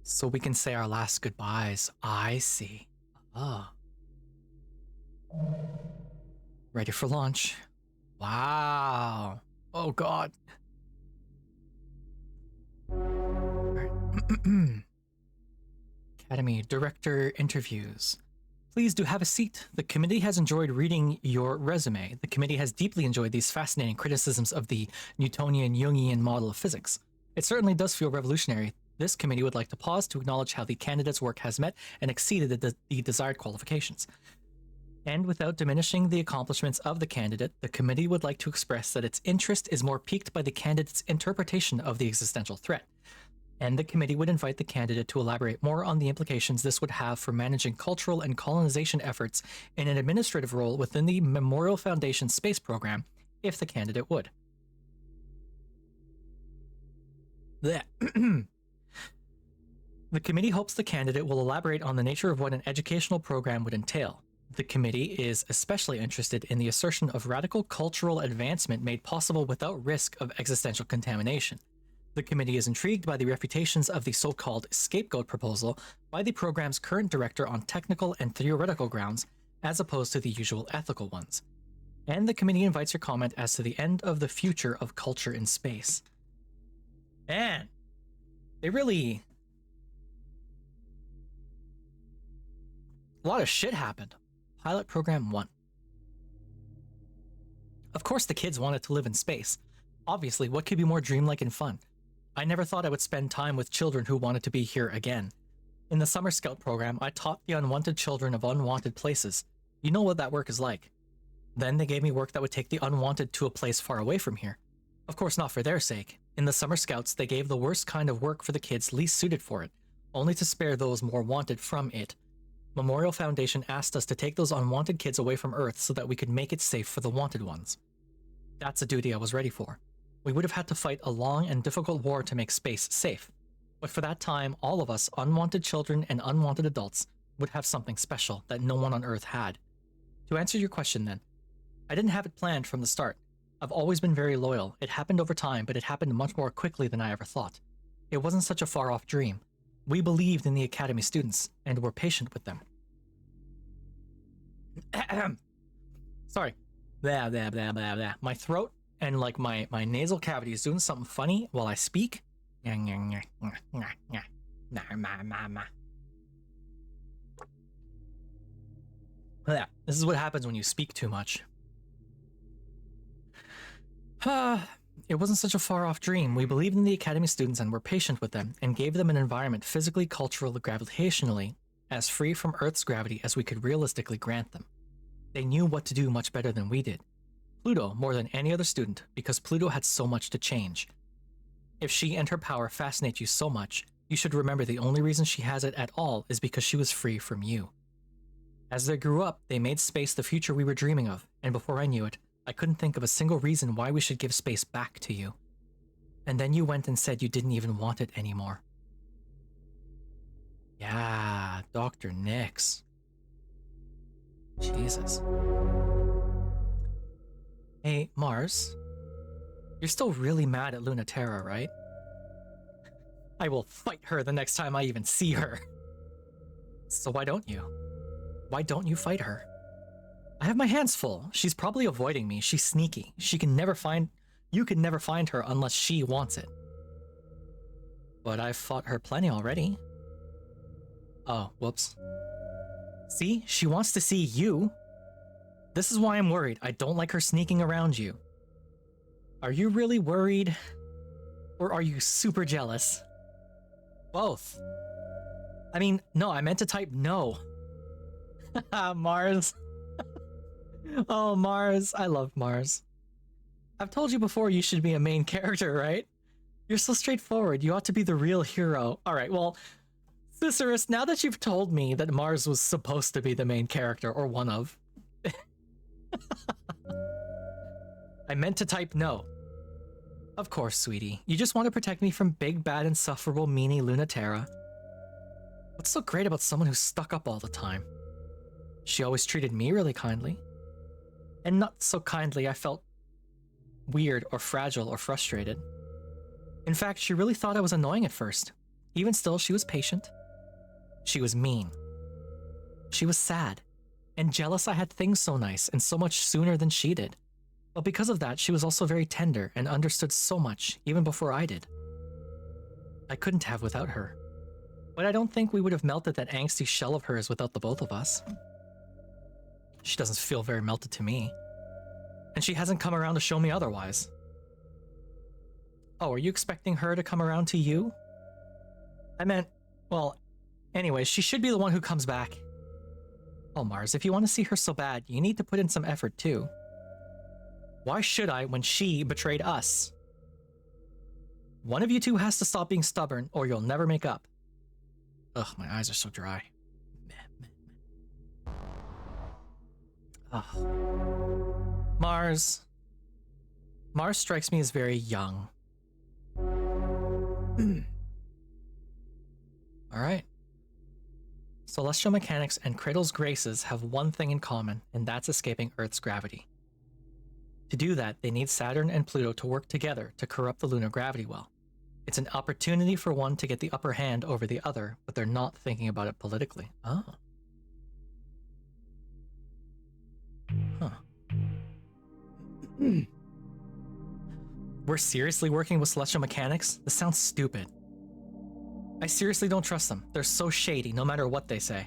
So we can say our last goodbyes. I see. Ah. Ready for launch. Wow. Oh god. Alright. Academy Director interviews. Please do have a seat. The committee has enjoyed reading your resume. The committee has deeply enjoyed these fascinating criticisms of the Newtonian Jungian model of physics. It certainly does feel revolutionary. This committee would like to pause to acknowledge how the candidate's work has met and exceeded the desired qualifications. And without diminishing the accomplishments of the candidate, the committee would like to express that its interest is more piqued by the candidate's interpretation of the existential threat. And the committee would invite the candidate to elaborate more on the implications this would have for managing cultural and colonization efforts in an administrative role within the Memorial Foundation space program, if the candidate would. The committee hopes the candidate will elaborate on the nature of what an educational program would entail. The committee is especially interested in the assertion of radical cultural advancement made possible without risk of existential contamination. The committee is intrigued by the refutations of the so-called scapegoat proposal by the program's current director on technical and theoretical grounds, as opposed to the usual ethical ones. And the committee invites your comment as to the end of the future of culture in space. Man, they really... A lot of shit happened. Pilot Program 1. Of course the kids wanted to live in space. Obviously, what could be more dreamlike and fun? I never thought I would spend time with children who wanted to be here again. In the Summer Scout program, I taught the unwanted children of unwanted places. You know what that work is like. Then they gave me work that would take the unwanted to a place far away from here. Of course not for their sake. In the Summer Scouts, they gave the worst kind of work for the kids least suited for it, only to spare those more wanted from it. Memorial Foundation asked us to take those unwanted kids away from Earth so that we could make it safe for the wanted ones. That's a duty I was ready for. We would have had to fight a long and difficult war to make space safe. But for that time, all of us, unwanted children and unwanted adults, would have something special that no one on Earth had. To answer your question then, I didn't have it planned from the start. I've always been very loyal. It happened over time, but it happened much more quickly than I ever thought. It wasn't such a far-off dream. We believed in the Academy students, and were patient with them. Sorry. Blah, blah, blah, blah, blah. My throat and like my nasal cavity is doing something funny while I speak. Yeah, this is what happens when you speak too much. It wasn't such a far-off dream. We believed in the Academy students and were patient with them, and gave them an environment physically, culturally, gravitationally, as free from Earth's gravity as we could realistically grant them. They knew what to do much better than we did. Pluto more than any other student, because Pluto had so much to change. If she and her power fascinate you so much, you should remember the only reason she has it at all is because she was free from you. As they grew up, they made space the future we were dreaming of, and before I knew it, I couldn't think of a single reason why we should give space back to you. And then you went and said you didn't even want it anymore. Yeah, Dr. Nix. Jesus. Hey, Mars. You're still really mad at Lunaterra, right? I will fight her the next time I even see her. So why don't you? Why don't you fight her? I have my hands full. She's probably avoiding me. She's sneaky. You can never find her unless she wants it. But I've fought her plenty already. Oh, whoops. See? She wants to see you. This is why I'm worried. I don't like her sneaking around you. Are you really worried? Or are you super jealous? Both. I mean, no, I meant to type no. Mars. Oh, Mars. I love Mars. I've told you before you should be a main character, right? You're so straightforward. You ought to be the real hero. Alright, well, Cicerus, now that you've told me that Mars was supposed to be the main character, or one of... I meant to type no. Of course, sweetie. You just want to protect me from big, bad, insufferable, meanie Lunaterra. What's so great about someone who's stuck up all the time? She always treated me really kindly. And not so kindly I felt weird or fragile or frustrated. In fact, she really thought I was annoying at first. even still, she was patient. She was mean. She was sad and jealous I had things so nice and so much sooner than she did. But because of that, she was also very tender and understood so much, even before I did. I couldn't have without her. But I don't think we would have melted that angsty shell of hers without the both of us. She doesn't feel very melted to me. And she hasn't come around to show me otherwise. Oh, are you expecting her to come around to you? I meant, well, anyways, she should be the one who comes back. Oh, Mars, if you want to see her so bad, you need to put in some effort too. Why should I when she betrayed us? One of you two has to stop being stubborn or you'll never make up. Ugh, my eyes are so dry. Ugh. Mars. Mars strikes me as very young. Alright. Celestial mechanics and Cradle's graces have one thing in common, and that's escaping Earth's gravity. To do that, they need Saturn and Pluto to work together to corrupt the lunar gravity well. It's an opportunity for one to get the upper hand over the other, but they're not thinking about it politically. Oh. Huh. We're seriously working with celestial mechanics? This sounds stupid. I seriously don't trust them. They're so shady, no matter what they say.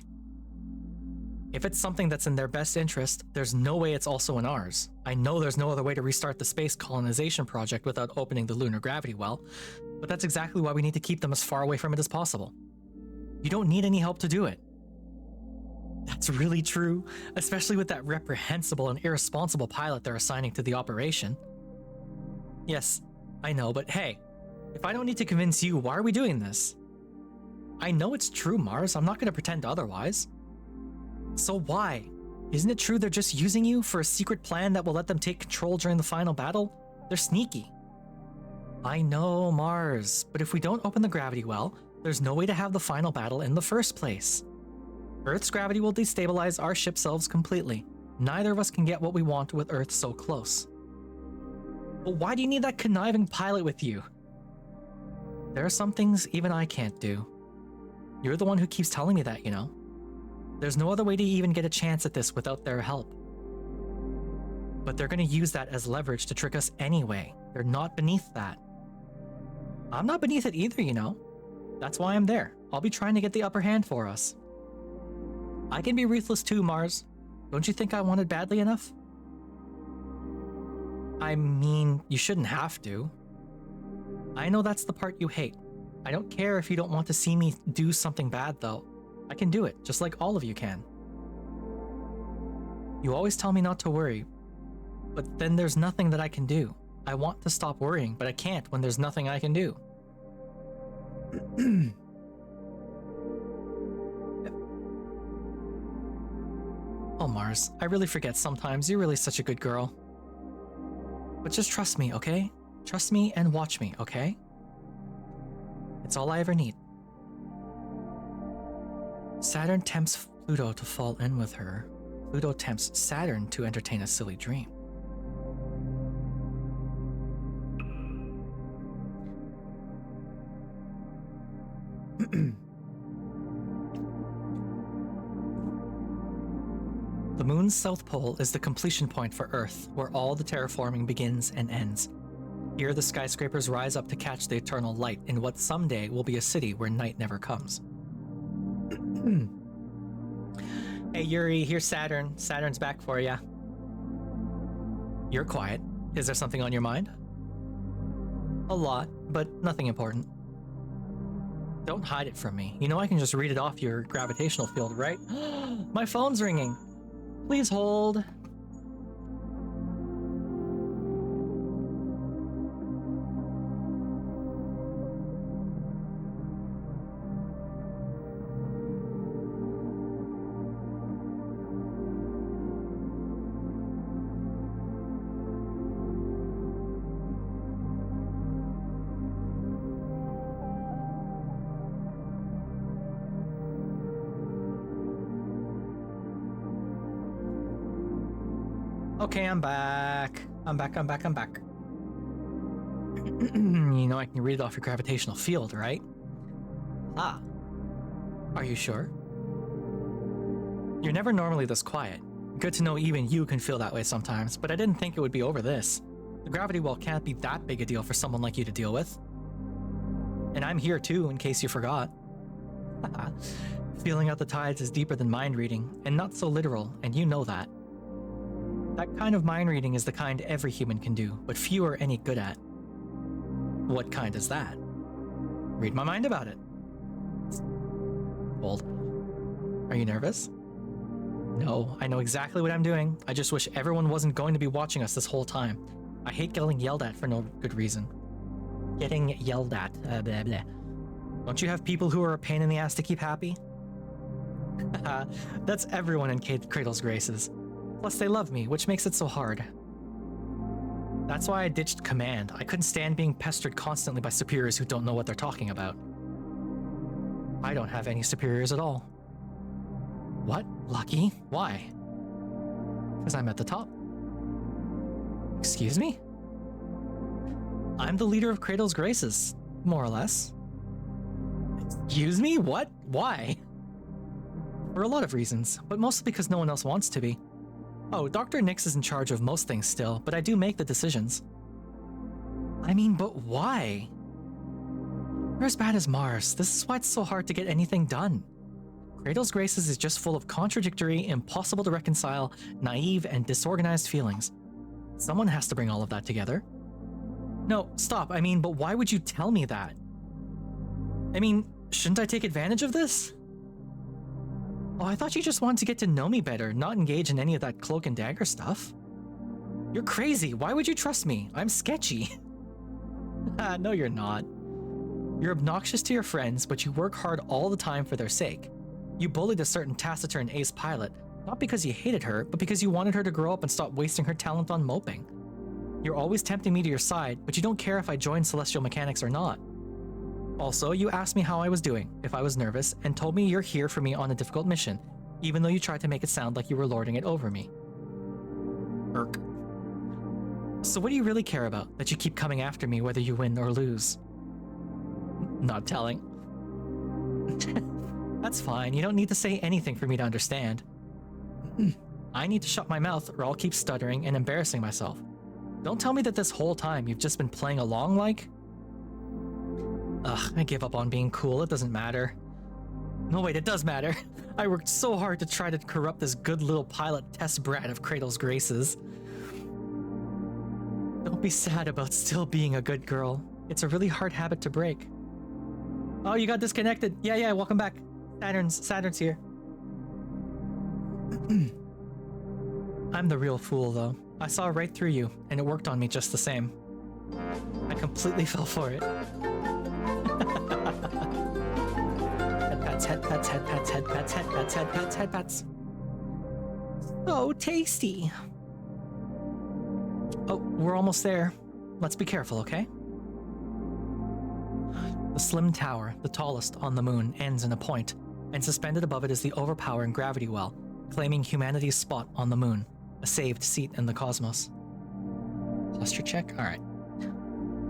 If it's something that's in their best interest, there's no way it's also in ours. I know there's no other way to restart the space colonization project without opening the lunar gravity well, but that's exactly why we need to keep them as far away from it as possible. You don't need any help to do it. That's really true, especially with that reprehensible and irresponsible pilot they're assigning to the operation. Yes, I know, but hey, if I don't need to convince you, why are we doing this? I know it's true, Mars. I'm not going to pretend otherwise. So why? Isn't it true they're just using you for a secret plan that will let them take control during the final battle? They're sneaky. I know, Mars, but if we don't open the gravity well, there's no way to have the final battle in the first place. Earth's gravity will destabilize our ship selves completely. Neither of us can get what we want with Earth so close. But why do you need that conniving pilot with you? There are some things even I can't do. You're the one who keeps telling me that, you know. There's no other way to even get a chance at this without their help. But they're going to use that as leverage to trick us anyway. They're not beneath that. I'm not beneath it either, you know. That's why I'm there. I'll be trying to get the upper hand for us. I can be ruthless too, Mars. Don't you think I want it badly enough? I mean, you shouldn't have to. I know that's the part you hate. I don't care if you don't want to see me do something bad, though. I can do it, just like all of you can. You always tell me not to worry, but then there's nothing that I can do. I want to stop worrying, but I can't when there's nothing I can do. Oh, Mars, I really forget sometimes. You're really such a good girl. But just trust me, okay? Trust me and watch me, okay? It's all I ever need. Saturn tempts Pluto to fall in with her. Pluto tempts Saturn to entertain a silly dream. The moon's south pole is the completion point for Earth, where all the terraforming begins and ends. Here the skyscrapers rise up to catch the eternal light in what someday will be a city where night never comes. Hey Yuri, here's Saturn. Saturn's back for ya. You're quiet. Is there something on your mind? A lot, but nothing important. Don't hide it from me. You know I can just read it off your gravitational field, right? My phone's ringing. Please hold. Okay, I'm back. I'm back. You know I can read it off your gravitational field, right? Ah. Are you sure? You're never normally this quiet. Good to know even you can feel that way sometimes, but I didn't think it would be over this. The gravity well can't be that big a deal for someone like you to deal with. And I'm here too, in case you forgot. Feeling out the tides is deeper than mind reading, and not so literal, and you know that. That kind of mind reading is the kind every human can do, but few are any good at. What kind is that? Read my mind about it. Old. Are you nervous? No, I know exactly what I'm doing. I just wish everyone wasn't going to be watching us this whole time. I hate getting yelled at for no good reason. Getting yelled at. Blah, blah. Don't you have people who are a pain in the ass to keep happy? That's everyone in Cradle's Graces. Plus they love me, which makes it so hard. That's why I ditched command. I couldn't stand being pestered constantly by superiors who don't know what they're talking about. I don't have any superiors at all. What? Lucky? Why? Because I'm at the top. Excuse me? I'm the leader of Cradle's Graces, more or less. Excuse me? What? Why? For a lot of reasons, but mostly because no one else wants to be. Oh, Dr. Nix is in charge of most things still, but I do make the decisions. I mean, but why? We're as bad as Mars. This is why it's so hard to get anything done. Cradle's Graces is just full of contradictory, impossible to reconcile, naive, and disorganized feelings. Someone has to bring all of that together. No, stop. I mean, but why would you tell me that? I mean, shouldn't I take advantage of this? Oh, I thought you just wanted to get to know me better, not engage in any of that cloak and dagger stuff. You're crazy. Why would you trust me? I'm sketchy. No, you're not. You're obnoxious to your friends, but you work hard all the time for their sake. You bullied a certain taciturn ace pilot, not because you hated her, but because you wanted her to grow up and stop wasting her talent on moping. You're always tempting me to your side, but you don't care if I join Celestial Mechanics or not. Also, you asked me how I was doing, if I was nervous, and told me you're here for me on a difficult mission, even though you tried to make it sound like you were lording it over me. Irk. So what do you really care about, that you keep coming after me whether you win or lose? Not telling. That's fine, you don't need to say anything for me to understand. I need to shut my mouth or I'll keep stuttering and embarrassing myself. Don't tell me that this whole time you've just been playing along like... Ugh, I give up on being cool, it doesn't matter. No wait, it does matter. I worked so hard to try to corrupt this good little pilot test brat of Cradle's Graces. Don't be sad about still being a good girl. It's a really hard habit to break. Oh, you got disconnected. Yeah, welcome back. Saturn's here. I'm the real fool, though. I saw right through you, and it worked on me just the same. I completely fell for it. Head pats. So tasty. Oh, we're almost there. Let's be careful, okay? The slim tower, the tallest on the moon, ends in a point, and suspended above it is the overpowering gravity well, claiming humanity's spot on the moon, a saved seat in the cosmos. Posture check? Alright.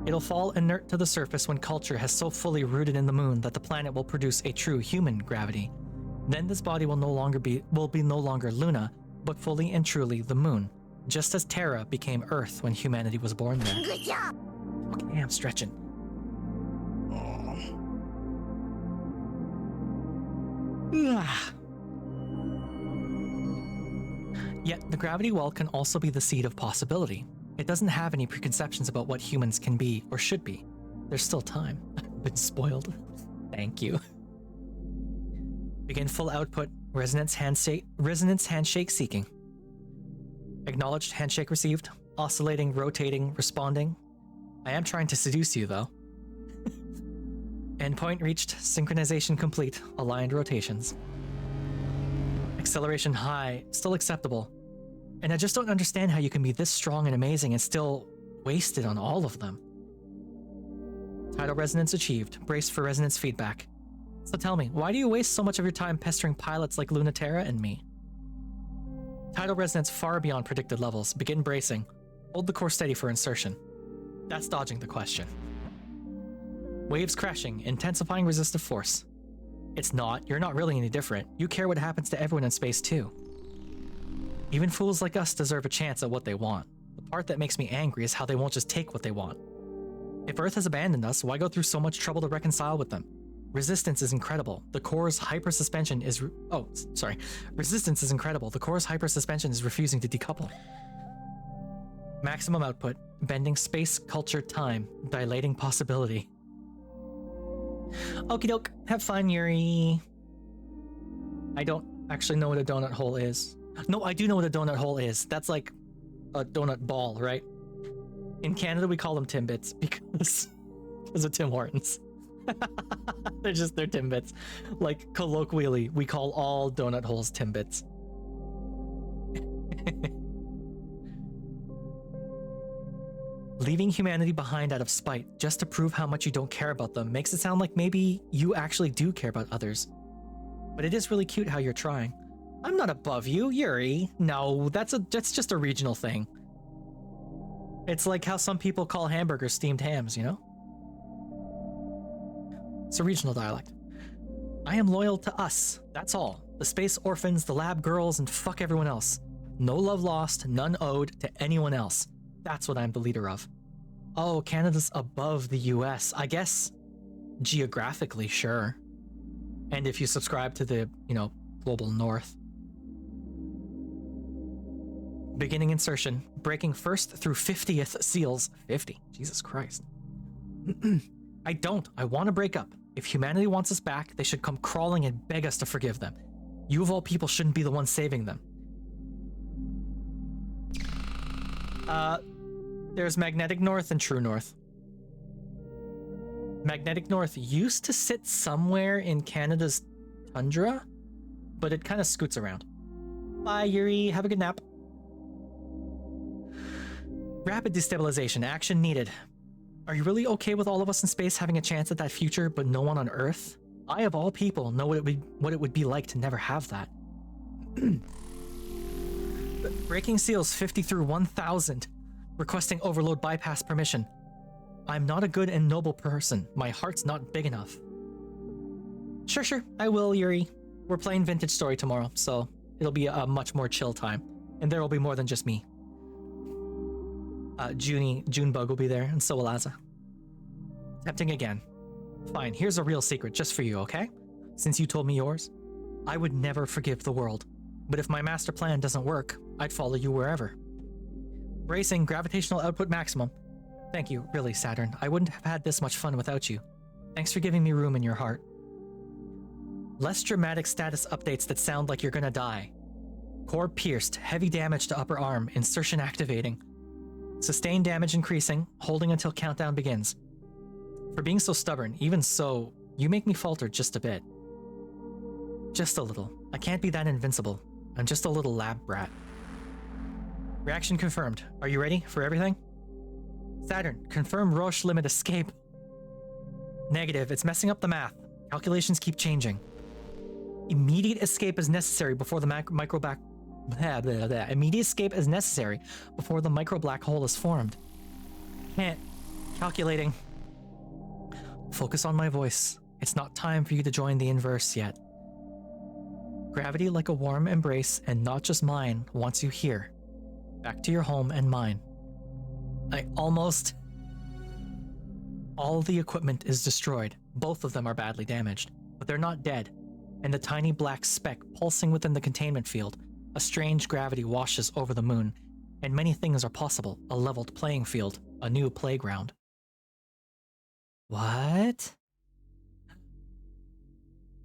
It'll fall inert to the surface when culture has so fully rooted in the moon that the planet will produce a true human gravity. Then this body will be no longer Luna, but fully and truly the moon, just as Terra became Earth when humanity was born there. Good job. Okay, I'm stretching. Yet the gravity well can also be the seed of possibility. It doesn't have any preconceptions about what humans can be or should be. There's still time. I've been spoiled. Thank you. Begin full output. Resonance handshake seeking. Acknowledged handshake received. Oscillating, rotating, responding. I am trying to seduce you though. Endpoint reached. Synchronization complete. Aligned rotations. Acceleration high. Still acceptable. And I just don't understand how you can be this strong and amazing and still wasted on all of them. Tidal resonance achieved. Brace for resonance feedback. So tell me, why do you waste so much of your time pestering pilots like Lunaterra and me? Tidal resonance far beyond predicted levels. Begin bracing. Hold the core steady for insertion. That's dodging the question. Waves crashing, intensifying resistive force. It's not. You're not really any different. You care what happens to everyone in space too. Even fools like us deserve a chance at what they want. The part that makes me angry is how they won't just take what they want. If Earth has abandoned us, why go through so much trouble to reconcile with them? Resistance is incredible. The core's hypersuspension is... Resistance is incredible. The core's hypersuspension is refusing to decouple. Maximum output. Bending space, culture, time. Dilating possibility. Okie doke. Have fun, Yuri. I don't actually know what a donut hole is. No, I do know what a donut hole is. That's like a donut ball, right? In Canada, we call them Timbits because of Tim Hortons. they're Timbits. Like, colloquially, we call all donut holes Timbits. Leaving humanity behind out of spite, just to prove how much you don't care about them, makes it sound like maybe you actually do care about others. But it is really cute how you're trying. I'm not above you, Yuri. No, that's just a regional thing. It's like how some people call hamburgers steamed hams, you know? It's a regional dialect. I am loyal to us, that's all. The space orphans, the lab girls, and fuck everyone else. No love lost, none owed to anyone else. That's what I'm the leader of. Oh, Canada's above the US. I guess geographically, sure. And if you subscribe to the, global north. Beginning insertion. Breaking first through 50th seals. 50? Jesus Christ. I don't. I want to break up. If humanity wants us back, they should come crawling and beg us to forgive them. You of all people shouldn't be the one saving them. There's Magnetic North and True North. Magnetic North used to sit somewhere in Canada's tundra, but it kind of scoots around. Bye, Yuri. Have a good nap. Rapid destabilization. Action needed. Are you really okay with all of us in space having a chance at that future, but no one on Earth? I, of all people, know what it would be like to never have that. Breaking seals 50 through 1000. Requesting overload bypass permission. I'm not a good and noble person. My heart's not big enough. Sure. I will, Yuri. We're playing Vintage Story tomorrow, so it'll be a much more chill time. And there will be more than just me. Junebug will be there, and so will Azza. Tempting again. Fine, here's a real secret just for you, okay? Since you told me yours. I would never forgive the world. But if my master plan doesn't work, I'd follow you wherever. Bracing, gravitational output maximum. Thank you, really, Saturn. I wouldn't have had this much fun without you. Thanks for giving me room in your heart. Less dramatic status updates that sound like you're gonna die. Core pierced, heavy damage to upper arm, insertion activating. Sustained damage increasing, holding until countdown begins. For being so stubborn, even so, you make me falter just a bit. Just a little. I can't be that invincible. I'm just a little lab brat. Reaction confirmed. Are you ready for everything? Saturn, confirm Roche limit escape. Negative, it's messing up the math. Calculations keep changing. Immediate escape is necessary before the micro black... Immediate escape is necessary before the micro black hole is formed. Can't. Calculating. Focus on my voice. It's not time for you to join the inverse yet. Gravity like a warm embrace, and not just mine, wants you here. Back to your home and mine. All the equipment is destroyed. Both of them are badly damaged, but they're not dead. And the tiny black speck pulsing within the containment field, a strange gravity washes over the moon, and many things are possible. A leveled playing field, a new playground. What?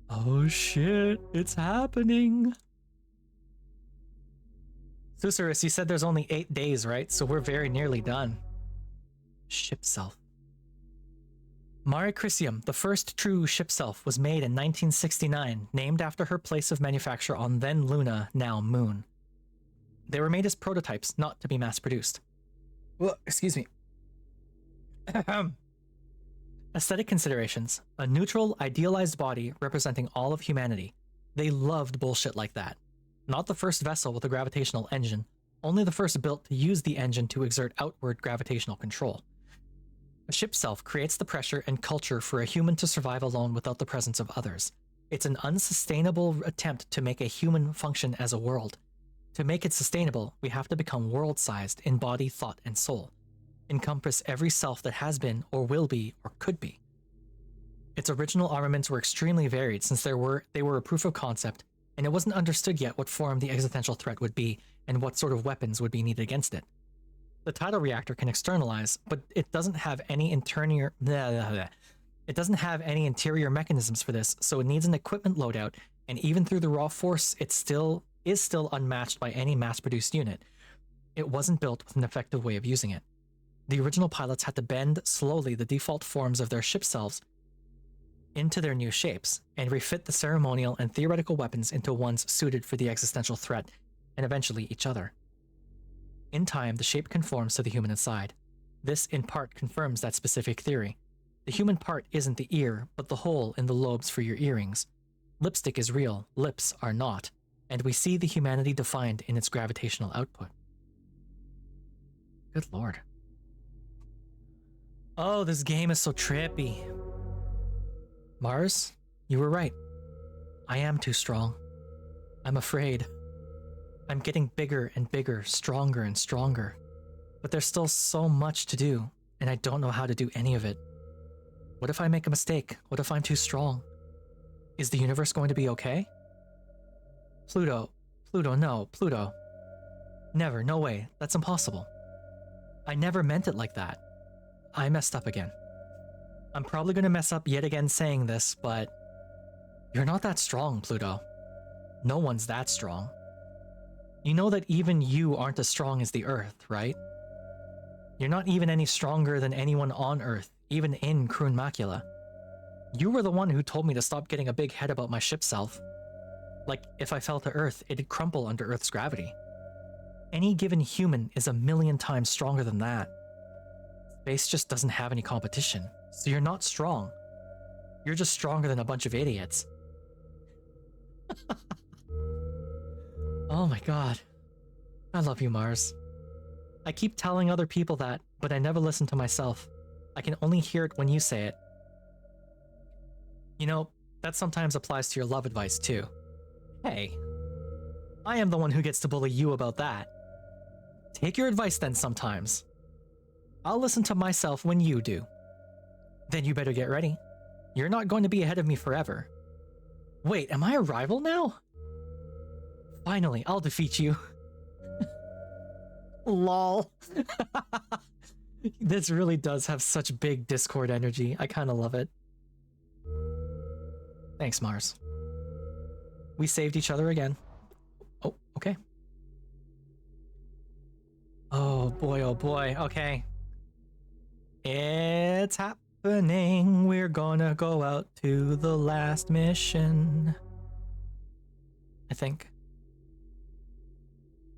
Oh shit, it's happening. Susurus, you said there's only 8 days, right? So we're very nearly done. Ship self. Mare Crisium, the first true ship self, was made in 1969, named after her place of manufacture on then Luna, now Moon. They were made as prototypes, not to be mass-produced. Well, excuse me. Aesthetic considerations. A neutral, idealized body representing all of humanity. They loved bullshit like that. Not the first vessel with a gravitational engine, only the first built to use the engine to exert outward gravitational control. A ship self creates the pressure and culture for a human to survive alone without the presence of others. It's an unsustainable attempt to make a human function as a world. To make it sustainable, we have to become world-sized in body, thought, and soul. Encompass every self that has been, or will be, or could be. Its original armaments were extremely varied since they were a proof of concept, and it wasn't understood yet what form the existential threat would be and what sort of weapons would be needed against it. The tidal reactor can externalize, but it doesn't have any interior mechanisms for this, so it needs an equipment loadout, and even through the raw force, it is still unmatched by any mass-produced unit. It wasn't built with an effective way of using it. The original pilots had to bend slowly the default forms of their ship selves into their new shapes, and refit the ceremonial and theoretical weapons into ones suited for the existential threat, and eventually each other. In time, the shape conforms to the human inside. This, in part, confirms that specific theory. The human part isn't the ear, but the hole in the lobes for your earrings. Lipstick is real, lips are not, and we see the humanity defined in its gravitational output. Good lord. Oh, this game is so trippy. Mars, you were right. I am too strong. I'm afraid. I'm getting bigger and bigger, stronger and stronger. But there's still so much to do, and I don't know how to do any of it. What if I make a mistake? What if I'm too strong? Is the universe going to be okay? Pluto, no, Pluto. Never, no way, that's impossible. I never meant it like that. I messed up again. I'm probably going to mess up yet again saying this, but you're not that strong, Pluto. No one's that strong. You know that even you aren't as strong as the Earth, right? You're not even any stronger than anyone on Earth, even in Kroon Macula. You were the one who told me to stop getting a big head about my ship self. Like, if I fell to Earth, it'd crumple under Earth's gravity. Any given human is 1,000,000 times stronger than that. Space just doesn't have any competition, so you're not strong. You're just stronger than a bunch of idiots. Oh my god. I love you, Mars. I keep telling other people that, but I never listen to myself. I can only hear it when you say it. You know, that sometimes applies to your love advice too. Hey, I am the one who gets to bully you about that. Take your advice then sometimes. I'll listen to myself when you do. Then you better get ready. You're not going to be ahead of me forever. Wait, am I a rival now? Finally, I'll defeat you. Lol. This really does have such big Discord energy. I kind of love it. Thanks, Mars. We saved each other again. Oh, okay. Oh boy, okay. It's happening. We're gonna go out to the last mission. I think.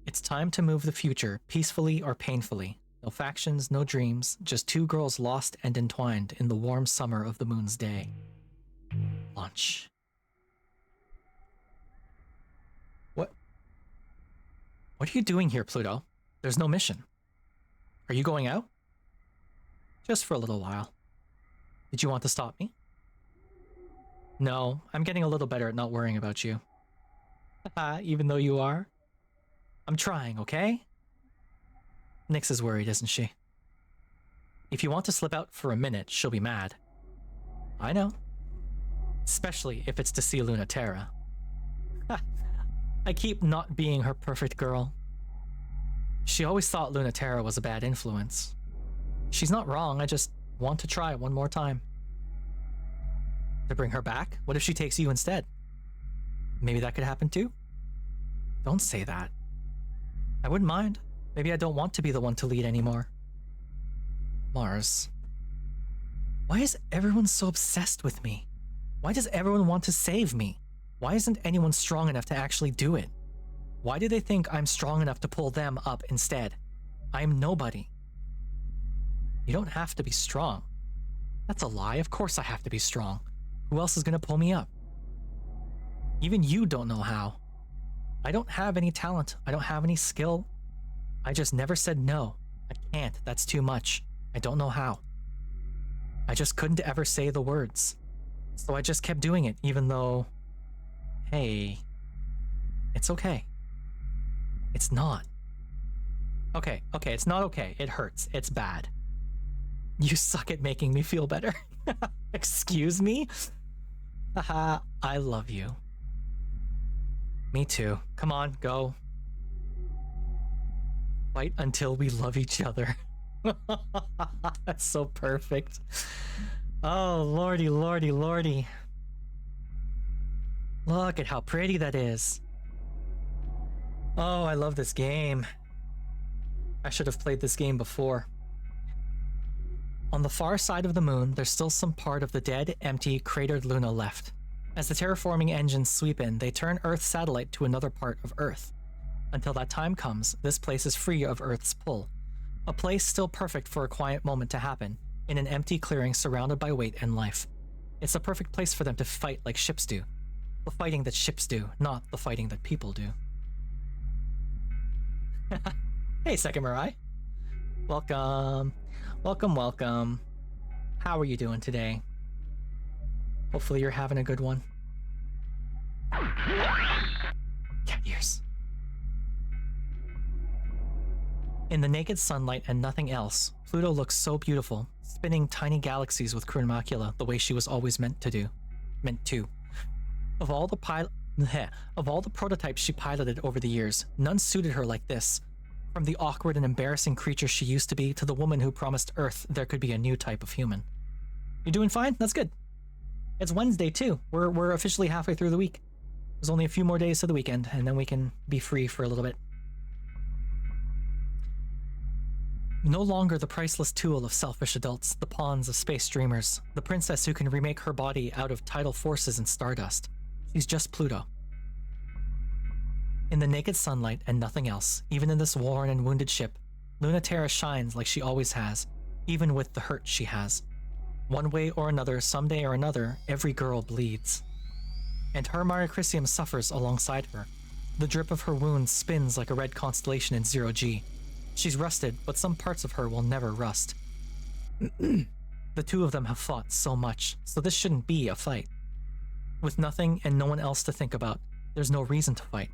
It's time to move the future, peacefully or painfully. No factions, no dreams, just two girls lost and entwined in the warm summer of the moon's day. Launch. What are you doing here, Pluto? There's no mission. Are you going out? Just for a little while. Did you want to stop me? No, I'm getting a little better at not worrying about you. Even though you are. I'm trying, okay? Nyx is worried, isn't she? If you want to slip out for a minute, she'll be mad. I know. Especially if it's to see Luna Terra. I keep not being her perfect girl. She always thought Luna Terra was a bad influence. She's not wrong, I just want to try one more time. To bring her back? What if she takes you instead? Maybe that could happen too? Don't say that. I wouldn't mind. Maybe I don't want to be the one to lead anymore. Mars. Why is everyone so obsessed with me? Why does everyone want to save me? Why isn't anyone strong enough to actually do it? Why do they think I'm strong enough to pull them up instead? I'm nobody. You don't have to be strong. That's a lie. Of course I have to be strong. Who else is gonna pull me up? Even you don't know how. I don't have any talent. I don't have any skill. I just never said no. I can't. That's too much. I don't know how. I just couldn't ever say the words. So I just kept doing it, even though Hey. It's okay. It's not. Okay, it's not okay. It hurts. It's bad. You suck at making me feel better. Excuse me? Haha, I love you. Me too. Come on, go. Fight until we love each other. That's so perfect. Oh, lordy, lordy, lordy. Look at how pretty that is. Oh, I love this game. I should have played this game before. On the far side of the moon, there's still some part of the dead, empty, cratered Luna left. As the terraforming engines sweep in, they turn Earth's satellite to another part of Earth. Until that time comes, this place is free of Earth's pull. A place still perfect for a quiet moment to happen, in an empty clearing surrounded by weight and life. It's a perfect place for them to fight like ships do. The fighting that ships do, not the fighting that people do. Hey, Second Mirai. Welcome. Welcome. How are you doing today? Hopefully you're having a good one. Cat ears. In the naked sunlight and nothing else, Pluto looks so beautiful, spinning tiny galaxies with Chronomacula the way she was always meant to. Of all the prototypes she piloted over the years, none suited her like this. From the awkward and embarrassing creature she used to be to the woman who promised Earth there could be a new type of human. You're doing fine? That's good. It's Wednesday too. We're officially halfway through the week. There's only a few more days to the weekend, and then we can be free for a little bit. No longer the priceless tool of selfish adults, the pawns of space dreamers, the princess who can remake her body out of tidal forces and stardust. She's just Pluto. In the naked sunlight and nothing else, even in this worn and wounded ship, Luna Terra shines like she always has, even with the hurt she has. One way or another, someday or another, every girl bleeds. And her Mare Crisium suffers alongside her. The drip of her wounds spins like a red constellation in 0G. She's rusted, but some parts of her will never rust. The two of them have fought so much, so this shouldn't be a fight. With nothing and no one else to think about, there's no reason to fight.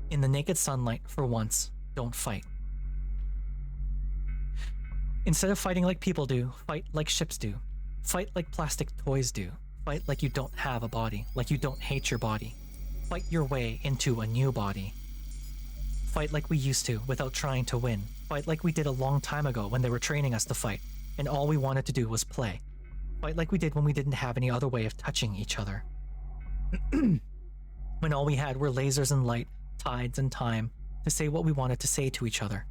In the naked sunlight, for once, don't fight. Instead of fighting like people do, fight like ships do. Fight like plastic toys do. Fight like you don't have a body, like you don't hate your body. Fight your way into a new body. Fight like we used to, without trying to win. Fight like we did a long time ago when they were training us to fight, and all we wanted to do was play. Fight like we did when we didn't have any other way of touching each other. When all we had were lasers and light, tides and time, to say what we wanted to say to each other.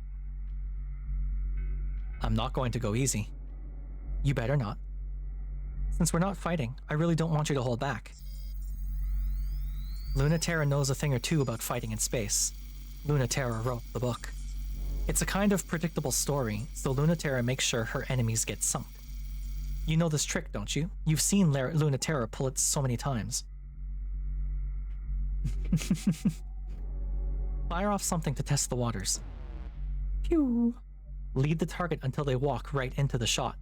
I'm not going to go easy. You better not. Since we're not fighting, I really don't want you to hold back. Luna Terra knows a thing or two about fighting in space. Luna Terra wrote the book. It's a kind of predictable story, so Luna Terra makes sure her enemies get sunk. You know this trick, don't you? You've seen Luna Terra pull it so many times. Fire off something to test the waters. Pew! Lead the target until they walk right into the shot.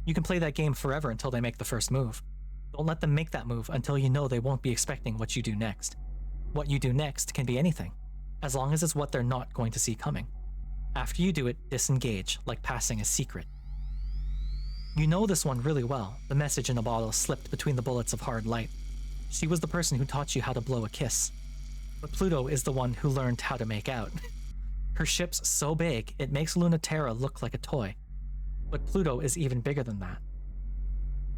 You can play that game forever until they make the first move. Don't let them make that move until you know they won't be expecting what you do next. What you do next can be anything, as long as it's what they're not going to see coming. After you do it, disengage, like passing a secret. You know this one really well. The message in a bottle slipped between the bullets of hard light. She was the person who taught you how to blow a kiss. But Pluto is the one who learned how to make out. Her ship's so big, it makes Luna Terra look like a toy. But Pluto is even bigger than that.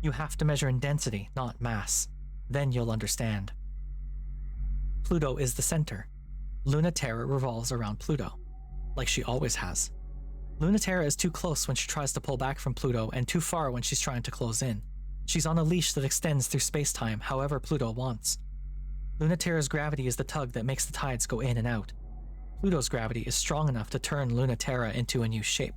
You have to measure in density, not mass. Then you'll understand. Pluto is the center. Luna Terra revolves around Pluto, like she always has. Luna Terra is too close when she tries to pull back from Pluto and too far when she's trying to close in. She's on a leash that extends through space-time however Pluto wants. Luna Terra's gravity is the tug that makes the tides go in and out. Pluto's gravity is strong enough to turn Luna Terra into a new shape.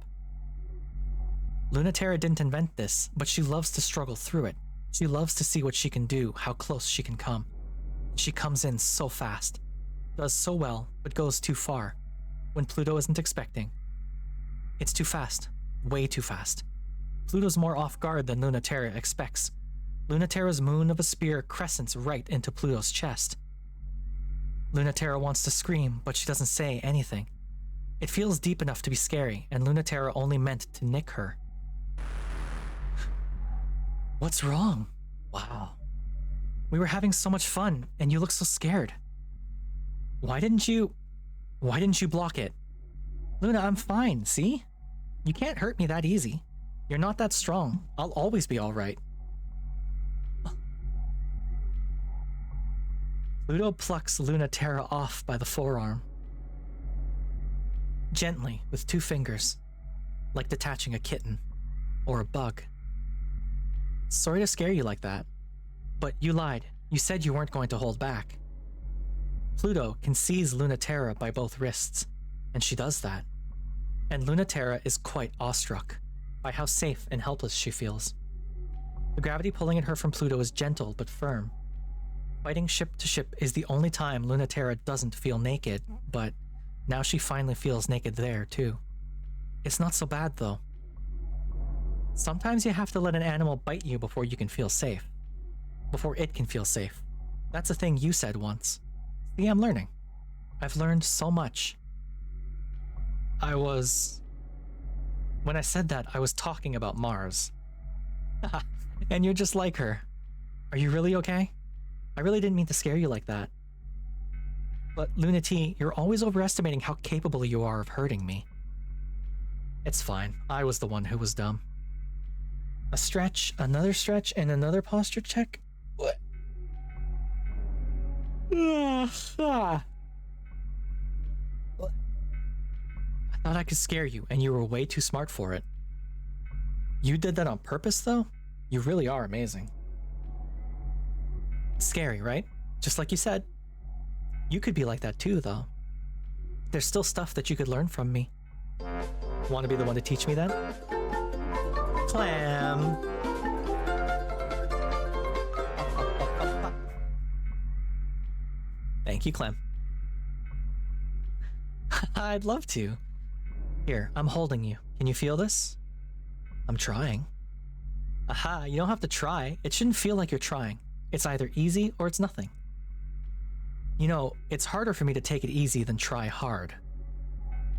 Luna Terra didn't invent this, but she loves to struggle through it. She loves to see what she can do, how close she can come. She comes in so fast, does so well, but goes too far, when Pluto isn't expecting. It's too fast, way too fast. Pluto's more off guard than Luna Terra expects. Luna Terra's moon of a spear crescents right into Pluto's chest. Lunaterra wants to scream, but she doesn't say anything. It feels deep enough to be scary, and Lunaterra only meant to nick her. What's wrong? Wow. We were having so much fun, and you look so scared. Why didn't you block it? Luna, I'm fine, see? You can't hurt me that easy. You're not that strong. I'll always be alright. Pluto plucks Lunaterra off by the forearm. Gently, with 2 fingers, like detaching a kitten or a bug. Sorry to scare you like that, but you lied. You said you weren't going to hold back. Pluto can seize Lunaterra by both wrists, and she does that. And Lunaterra is quite awestruck by how safe and helpless she feels. The gravity pulling at her from Pluto is gentle but firm. Fighting ship to ship is the only time Lunaterra doesn't feel naked, but now she finally feels naked there, too. It's not so bad, though. Sometimes you have to let an animal bite you before you can feel safe. Before it can feel safe. That's a thing you said once. See, I'm learning. I've learned so much. When I said that, I was talking about Mars. And you're just like her. Are you really okay? I really didn't mean to scare you like that. But Luna T, you're always overestimating how capable you are of hurting me. It's fine. I was the one who was dumb. A stretch, another stretch, and another posture check? What? I thought I could scare you, and you were way too smart for it. You did that on purpose, though? You really are amazing. Scary, right? Just like you said. You could be like that too, though. There's still stuff that you could learn from me. Want to be the one to teach me that? Clam! Thank you, Clem. I'd love to. Here, I'm holding you. Can you feel this? I'm trying. Aha, you don't have to try. It shouldn't feel like you're trying. It's either easy or it's nothing. You know, it's harder for me to take it easy than try hard.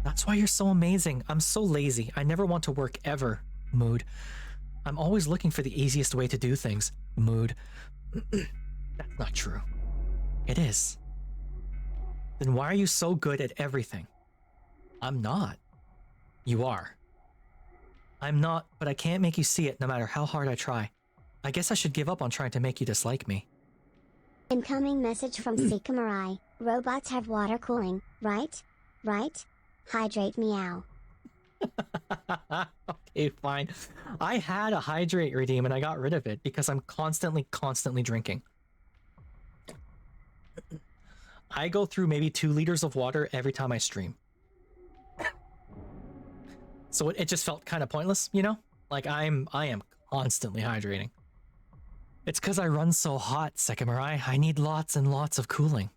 That's why you're so amazing. I'm so lazy. I never want to work ever, Mood. I'm always looking for the easiest way to do things, Mood. That's not true. It is. Then why are you so good at everything? I'm not. You are. I'm not, but I can't make you see it no matter how hard I try. I guess I should give up on trying to make you dislike me. Incoming message from Sikamurai. Robots have water cooling, right? Right? Hydrate meow. Okay, fine. I had a hydrate redeem and I got rid of it because I'm constantly drinking. I go through maybe 2 liters of water every time I stream. So it just felt kind of pointless, you know? Like I am constantly hydrating. It's because I run so hot, Sekamurai. I need lots and lots of cooling.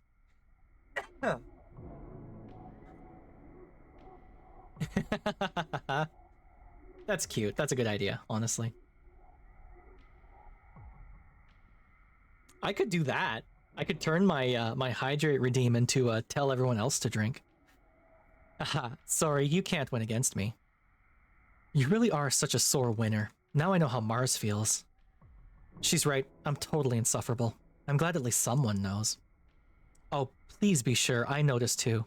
That's cute. That's a good idea, honestly. I could do that. I could turn my my hydrate redeem into tell everyone else to drink. Haha, sorry, you can't win against me. You really are such a sore winner. Now I know how Mars feels. She's right, I'm totally insufferable. I'm glad at least someone knows. Oh, please be sure, I noticed too.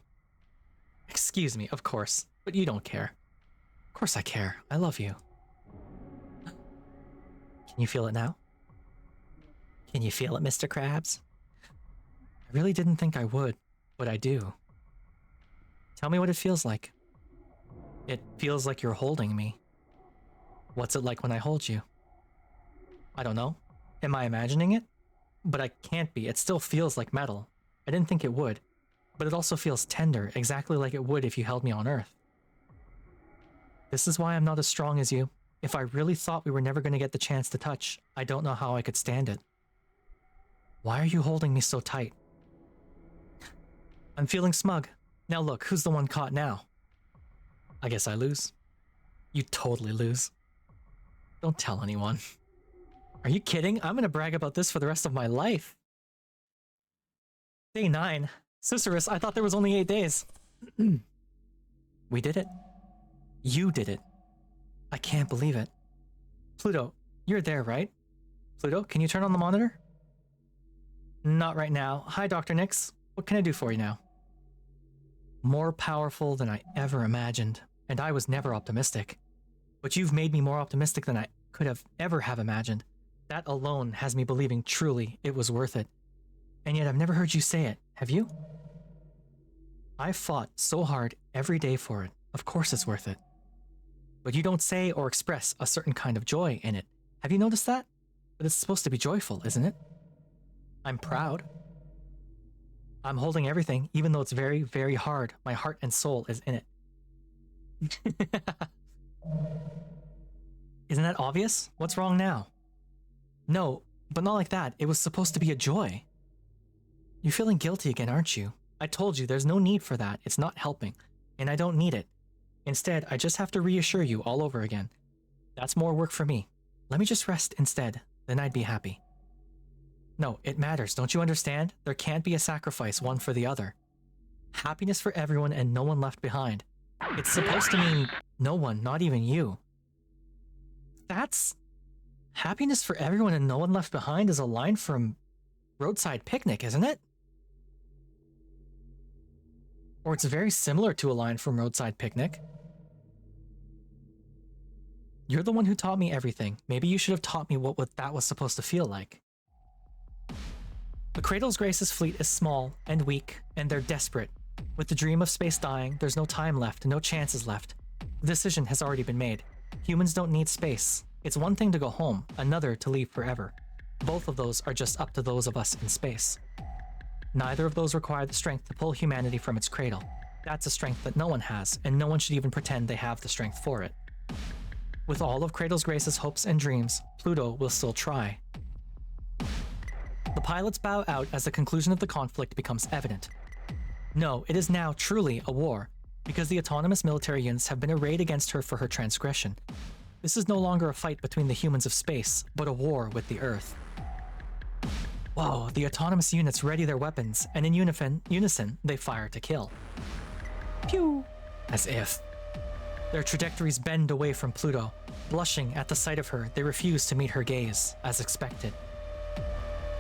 Excuse me, of course, but you don't care. Of course I care, I love you. Can you feel it now? Can you feel it, Mr. Krabs? I really didn't think I would, but I do. Tell me what it feels like. It feels like you're holding me. What's it like when I hold you? I don't know. Am I imagining it? But I can't be. It still feels like metal. I didn't think it would. But it also feels tender, exactly like it would if you held me on Earth. This is why I'm not as strong as you. If I really thought we were never going to get the chance to touch, I don't know how I could stand it. Why are you holding me so tight? I'm feeling smug. Now look, who's the one caught now? I guess I lose. You totally lose. Don't tell anyone. Are you kidding? I'm gonna brag about this for the rest of my life. Day 9. Cicerus, I thought there was only 8 days. We did it. You did it. I can't believe it. Pluto, you're there, right? Pluto, can you turn on the monitor? Not right now. Hi, Dr. Nix. What can I do for you now? More powerful than I ever imagined, and I was never optimistic. But you've made me more optimistic than I could have ever have imagined. That alone has me believing truly it was worth it. And yet I've never heard you say it, have you? I've fought so hard every day for it. Of course it's worth it. But you don't say or express a certain kind of joy in it. Have you noticed that? But it's supposed to be joyful, isn't it? I'm proud. I'm holding everything, even though it's very, very hard. My heart and soul is in it. Isn't that obvious? What's wrong now? No, but not like that. It was supposed to be a joy. You're feeling guilty again, aren't you? I told you there's no need for that. It's not helping. And I don't need it. Instead, I just have to reassure you all over again. That's more work for me. Let me just rest instead. Then I'd be happy. No, it matters. Don't you understand? There can't be a sacrifice one for the other. Happiness for everyone and no one left behind. It's supposed to mean no one, not even you. That's... Happiness for everyone and no one left behind is a line from Roadside Picnic, isn't it? Or it's very similar to a line from Roadside Picnic. You're the one who taught me everything. Maybe you should have taught me what that was supposed to feel like. The Cradle's Grace's fleet is small and weak, and they're desperate. With the dream of space dying, there's no time left, no chances left. The decision has already been made. Humans don't need space. It's one thing to go home, another to leave forever. Both of those are just up to those of us in space. Neither of those require the strength to pull humanity from its cradle. That's a strength that no one has, and no one should even pretend they have the strength for it. With all of Cradle's Grace's hopes and dreams, Pluto will still try. The pilots bow out as the conclusion of the conflict becomes evident. No, it is now truly a war, because the autonomous military units have been arrayed against her for her transgression. This is no longer a fight between the humans of space, but a war with the Earth. Whoa, the autonomous units ready their weapons, and in unison, they fire to kill. Pew! As if. Their trajectories bend away from Pluto. Blushing at the sight of her, they refuse to meet her gaze, as expected.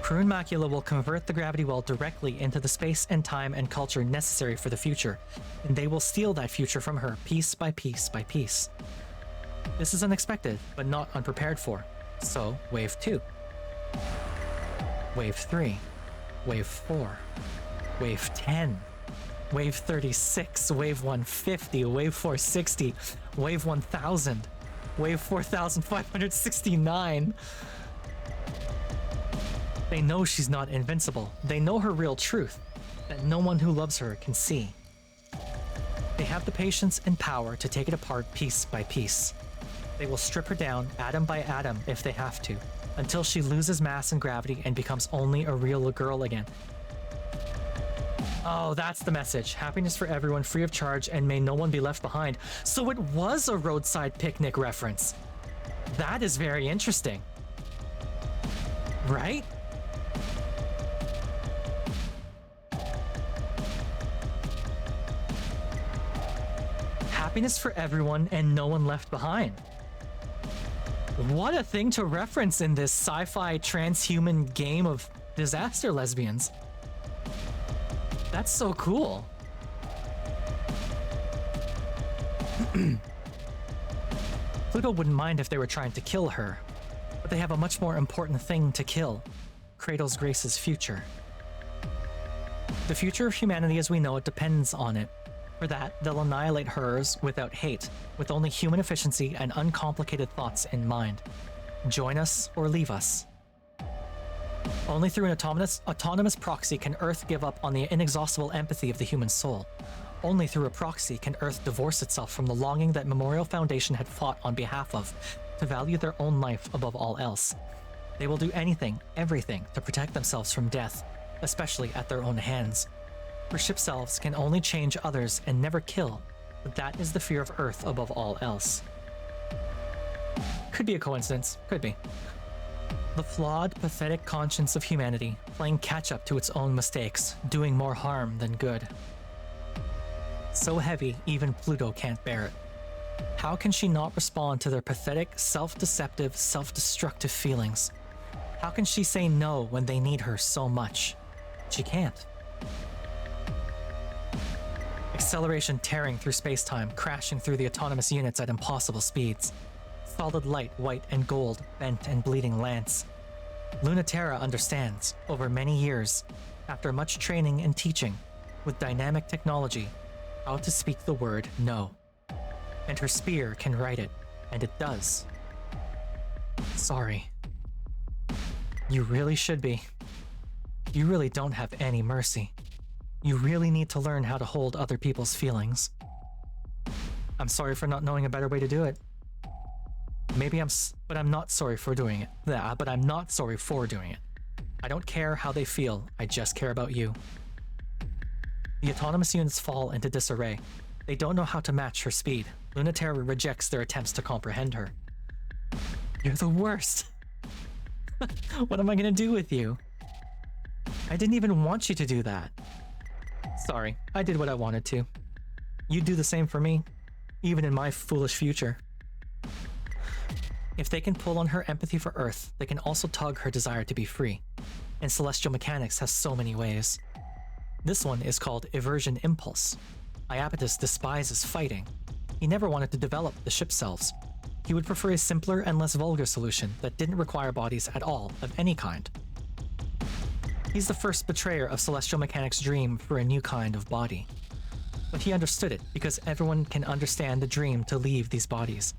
Prune Macula will convert the gravity well directly into the space and time and culture necessary for the future, and they will steal that future from her piece by piece by piece. This is unexpected, but not unprepared for. So, Wave 2. Wave 3. Wave 4. Wave 10. Wave 36. Wave 150. Wave 460. Wave 1000. Wave 4569. They know she's not invincible. They know her real truth, that no one who loves her can see. They have the patience and power to take it apart piece by piece. They will strip her down atom by atom if they have to, until she loses mass and gravity and becomes only a real girl again. Oh, that's the message. Happiness for everyone, free of charge, and may no one be left behind. So it was a Roadside Picnic reference. That is very interesting. Right? Happiness for everyone and no one left behind. What a thing to reference in this sci-fi transhuman game of disaster lesbians. That's so cool. Pluto wouldn't mind if they were trying to kill her, but they have a much more important thing to kill: Cradle's Grace's future. The future of humanity as we know it depends on it. For that, they'll annihilate hers without hate, with only human efficiency and uncomplicated thoughts in mind. Join us or leave us. Only through an autonomous proxy can Earth give up on the inexhaustible empathy of the human soul. Only through a proxy can Earth divorce itself from the longing that Memorial Foundation had fought on behalf of, to value their own life above all else. They will do anything, everything, to protect themselves from death, especially at their own hands. For ship selves can only change others and never kill, but that is the fear of Earth above all else. Could be a coincidence, could be. The flawed, pathetic conscience of humanity, playing catch-up to its own mistakes, doing more harm than good. So heavy, even Pluto can't bear it. How can she not respond to their pathetic, self-deceptive, self-destructive feelings? How can she say no when they need her so much? She can't. Acceleration tearing through space-time, crashing through the autonomous units at impossible speeds. Solid light, white and gold, bent and bleeding lance. Lunaterra understands, over many years, after much training and teaching, with dynamic technology, how to speak the word no. And her spear can write it, and it does. Sorry. You really should be. You really don't have any mercy. You really need to learn how to hold other people's feelings. I'm sorry for not knowing a better way to do it. But I'm not sorry for doing it. Yeah, but I'm not sorry for doing it. I don't care how they feel, I just care about you. The autonomous units fall into disarray. They don't know how to match her speed. Lunaterra rejects their attempts to comprehend her. You're the worst. What am I gonna do with you? I didn't even want you to do that. Sorry, I did what I wanted to. You'd do the same for me, even in my foolish future. If they can pull on her empathy for Earth, they can also tug her desire to be free. And celestial mechanics has so many ways. This one is called Eversion Impulse. Iapetus despises fighting. He never wanted to develop the ship selves. He would prefer a simpler and less vulgar solution that didn't require bodies at all, of any kind. He's the first betrayer of celestial mechanics' dream for a new kind of body. But he understood it because everyone can understand the dream to leave these bodies.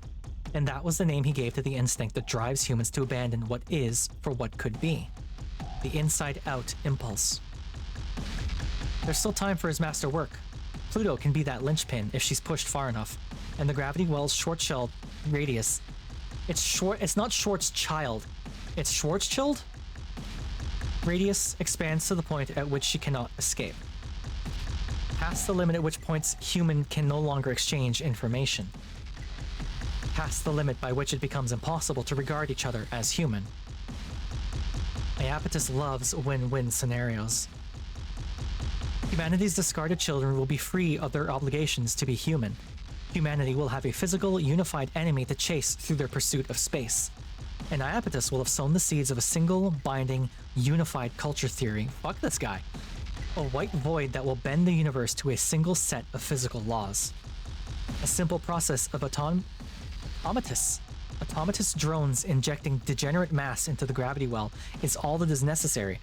And that was the name he gave to the instinct that drives humans to abandon what is for what could be. The inside-out impulse. There's still time for his master work. Pluto can be that linchpin if she's pushed far enough, and the gravity well's short-shelled radius. It's not Schwarzschild, it's Schwarzschild? Radius expands to the point at which she cannot escape. Past the limit at which points human can no longer exchange information. Past the limit by which it becomes impossible to regard each other as human. Iapetus loves win-win scenarios. Humanity's discarded children will be free of their obligations to be human. Humanity will have a physical, unified enemy to chase through their pursuit of space. And Iapetus will have sown the seeds of a single, binding, unified culture theory. Fuck this guy. A white void that will bend the universe to a single set of physical laws. A simple process of automatus drones injecting degenerate mass into the gravity well is all that is necessary,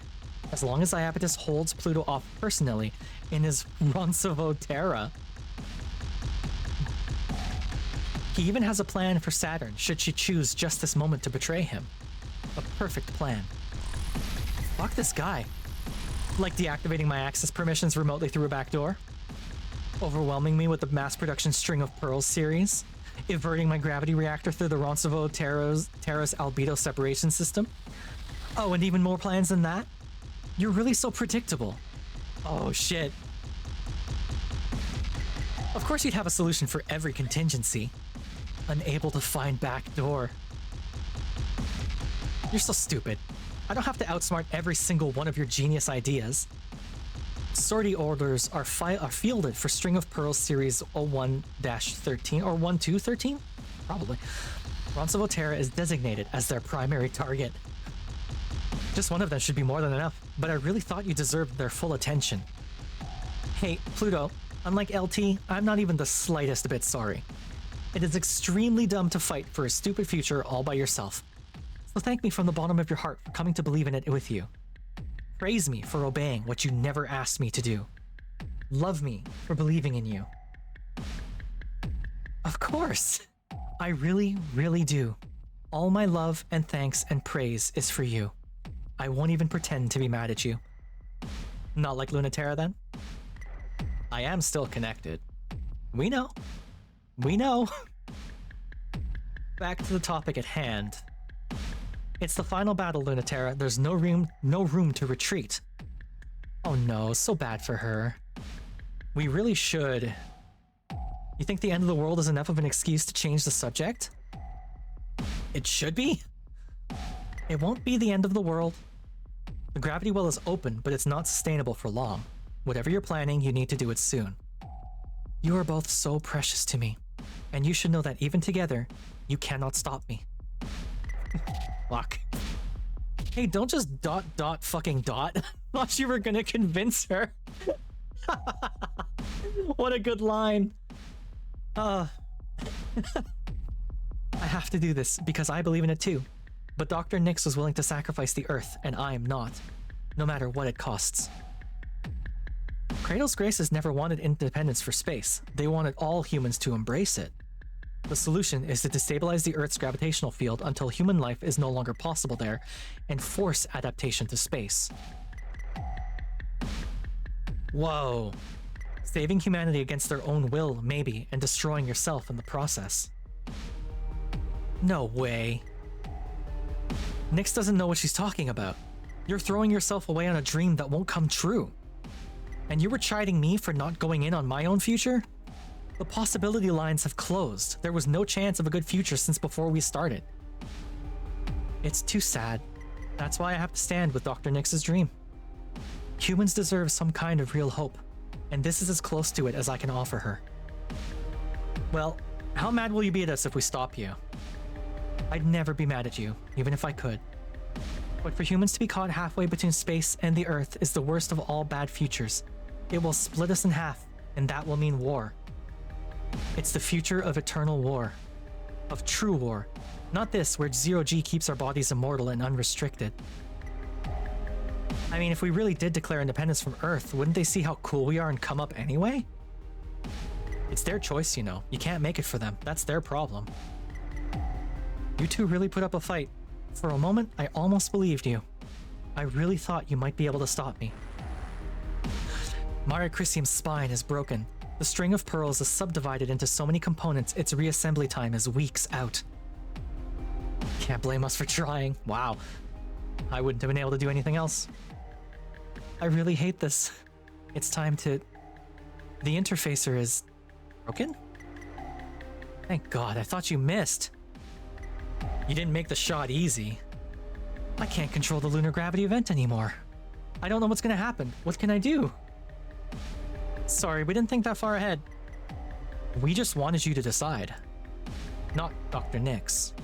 as long as Iapetus holds Pluto off personally in his Roncesvalles Terra. He even has a plan for Saturn should she choose just this moment to betray him. A perfect plan. Fuck this guy. Like deactivating my access permissions remotely through a backdoor. Overwhelming me with the mass production String of Pearls series. Everting my gravity reactor through the Roncesvalles Terra's albedo separation system. Oh, and even more plans than that? You're really so predictable. Oh shit. Of course you'd have a solution for every contingency. Unable to find backdoor. You're so stupid. I don't have to outsmart every single one of your genius ideas. Sortie orders are fielded for String of Pearls Series 01-13 or 1213? Probably. Roncesvalles Terra is designated as their primary target. Just one of them should be more than enough, but I really thought you deserved their full attention. Hey, Pluto, unlike LT, I'm not even the slightest bit sorry. It is extremely dumb to fight for a stupid future all by yourself. So thank me from the bottom of your heart for coming to believe in it with you. Praise me for obeying what you never asked me to do. Love me for believing in you. Of course! I really, really do. All my love and thanks and praise is for you. I won't even pretend to be mad at you. Not like Lunaterra then? I am still connected. We know. We know. Back to the topic at hand. It's the final battle, Lunaterra. There's no room to retreat. Oh no, so bad for her. We really should. You think the end of the world is enough of an excuse to change the subject? It should be? It won't be the end of the world. The gravity well is open, but it's not sustainable for long. Whatever you're planning, you need to do it soon. You are both so precious to me, and you should know that even together, you cannot stop me. Fuck. Hey, don't just fucking dot. Thought you were gonna convince her. What a good line. I have to do this because I believe in it too. But Dr. Nix was willing to sacrifice the Earth, and I am not. No matter what it costs. Cradle's Graces never wanted independence for space. They wanted all humans to embrace it. The solution is to destabilize the Earth's gravitational field until human life is no longer possible there, and force adaptation to space. Whoa. Saving humanity against their own will, maybe, and destroying yourself in the process. No way. Nix doesn't know what she's talking about. You're throwing yourself away on a dream that won't come true. And you were chiding me for not going in on my own future? The possibility lines have closed. There was no chance of a good future since before we started. It's too sad. That's why I have to stand with Dr. Nix's dream. Humans deserve some kind of real hope, and this is as close to it as I can offer her. Well, how mad will you be at us if we stop you? I'd never be mad at you, even if I could. But for humans to be caught halfway between space and the Earth is the worst of all bad futures. It will split us in half, and that will mean war. It's the future of eternal war. Of true war. Not this, where zero-G keeps our bodies immortal and unrestricted. I mean, if we really did declare independence from Earth, wouldn't they see how cool we are and come up anyway? It's their choice, you know. You can't make it for them. That's their problem. You two really put up a fight. For a moment, I almost believed you. I really thought you might be able to stop me. Maricrisium's spine is broken. The string of pearls is subdivided into so many components, its reassembly time is weeks out. Can't blame us for trying. Wow. I wouldn't have been able to do anything else. I really hate this. It's time to... The interfacer is... broken? Thank God, I thought you missed. You didn't make the shot easy. I can't control the lunar gravity event anymore. I don't know what's gonna happen. What can I do? Sorry, we didn't think that far ahead. We just wanted you to decide. Not Dr. Nix.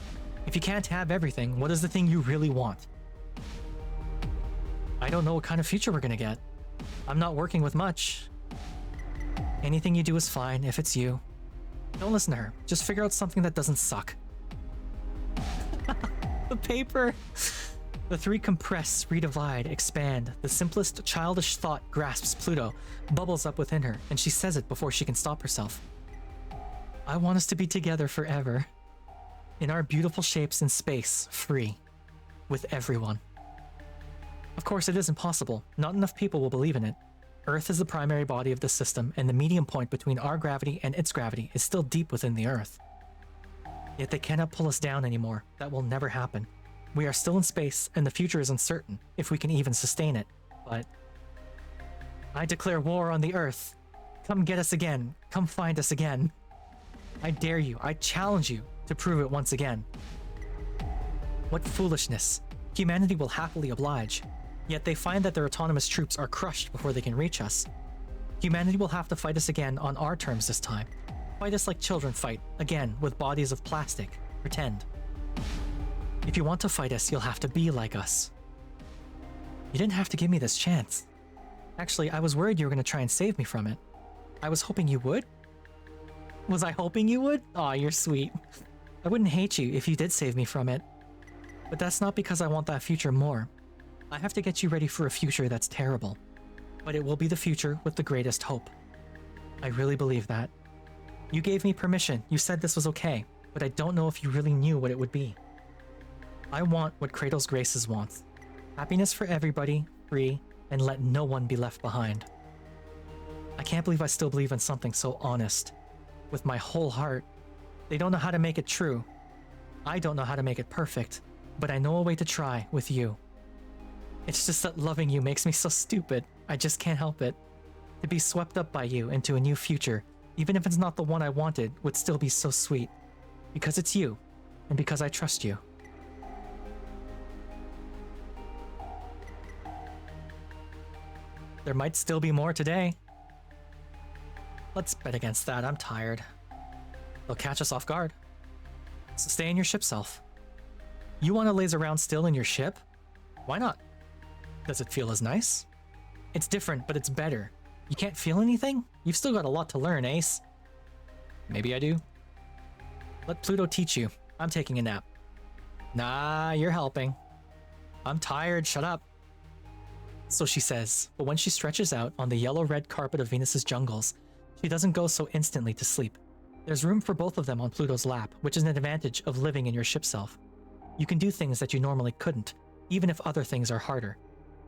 If you can't have everything, what is the thing you really want? I don't know what kind of future we're gonna get. I'm not working with much. Anything you do is fine if it's you. Don't listen to her. Just figure out something that doesn't suck. The paper. The three compress, redivide, expand. The simplest childish thought grasps Pluto, bubbles up within her, and she says it before she can stop herself. I want us to be together forever. In our beautiful shapes in space, free. With everyone. Of course, it is impossible. Not enough people will believe in it. Earth is the primary body of the system, and the medium point between our gravity and its gravity is still deep within the Earth. Yet they cannot pull us down anymore. That will never happen. We are still in space, and the future is uncertain, if we can even sustain it. But... I declare war on the Earth. Come get us again. Come find us again. I dare you, I challenge you to prove it once again. What foolishness. Humanity will happily oblige. Yet they find that their autonomous troops are crushed before they can reach us. Humanity will have to fight us again on our terms this time. Fight us like children fight, again, with bodies of plastic. Pretend. If you want to fight us, you'll have to be like us. You didn't have to give me this chance. Actually, I was worried you were going to try and save me from it. I was hoping you would? Was I hoping you would? Aw, you're sweet. I wouldn't hate you if you did save me from it. But that's not because I want that future more. I have to get you ready for a future that's terrible. But it will be the future with the greatest hope. I really believe that. You gave me permission, you said this was okay, but I don't know if you really knew what it would be. I want what Cradle's Graces wants. Happiness for everybody, free, and let no one be left behind. I can't believe I still believe in something so honest. With my whole heart. They don't know how to make it true. I don't know how to make it perfect, but I know a way to try with you. It's just that loving you makes me so stupid. I just can't help it. To be swept up by you into a new future, even if it's not the one I wanted, would still be so sweet. Because it's you, and because I trust you. There might still be more today. Let's bet against that. I'm tired. They'll catch us off guard. So stay in your ship self. You want to laze around still in your ship? Why not? Does it feel as nice? It's different, but it's better. You can't feel anything? You've still got a lot to learn, Ace. Maybe I do. Let Pluto teach you. I'm taking a nap. Nah, you're helping. I'm tired, shut up. So she says, but when she stretches out on the yellow-red carpet of Venus's jungles, she doesn't go so instantly to sleep. There's room for both of them on Pluto's lap, which is an advantage of living in your ship self. You can do things that you normally couldn't, even if other things are harder.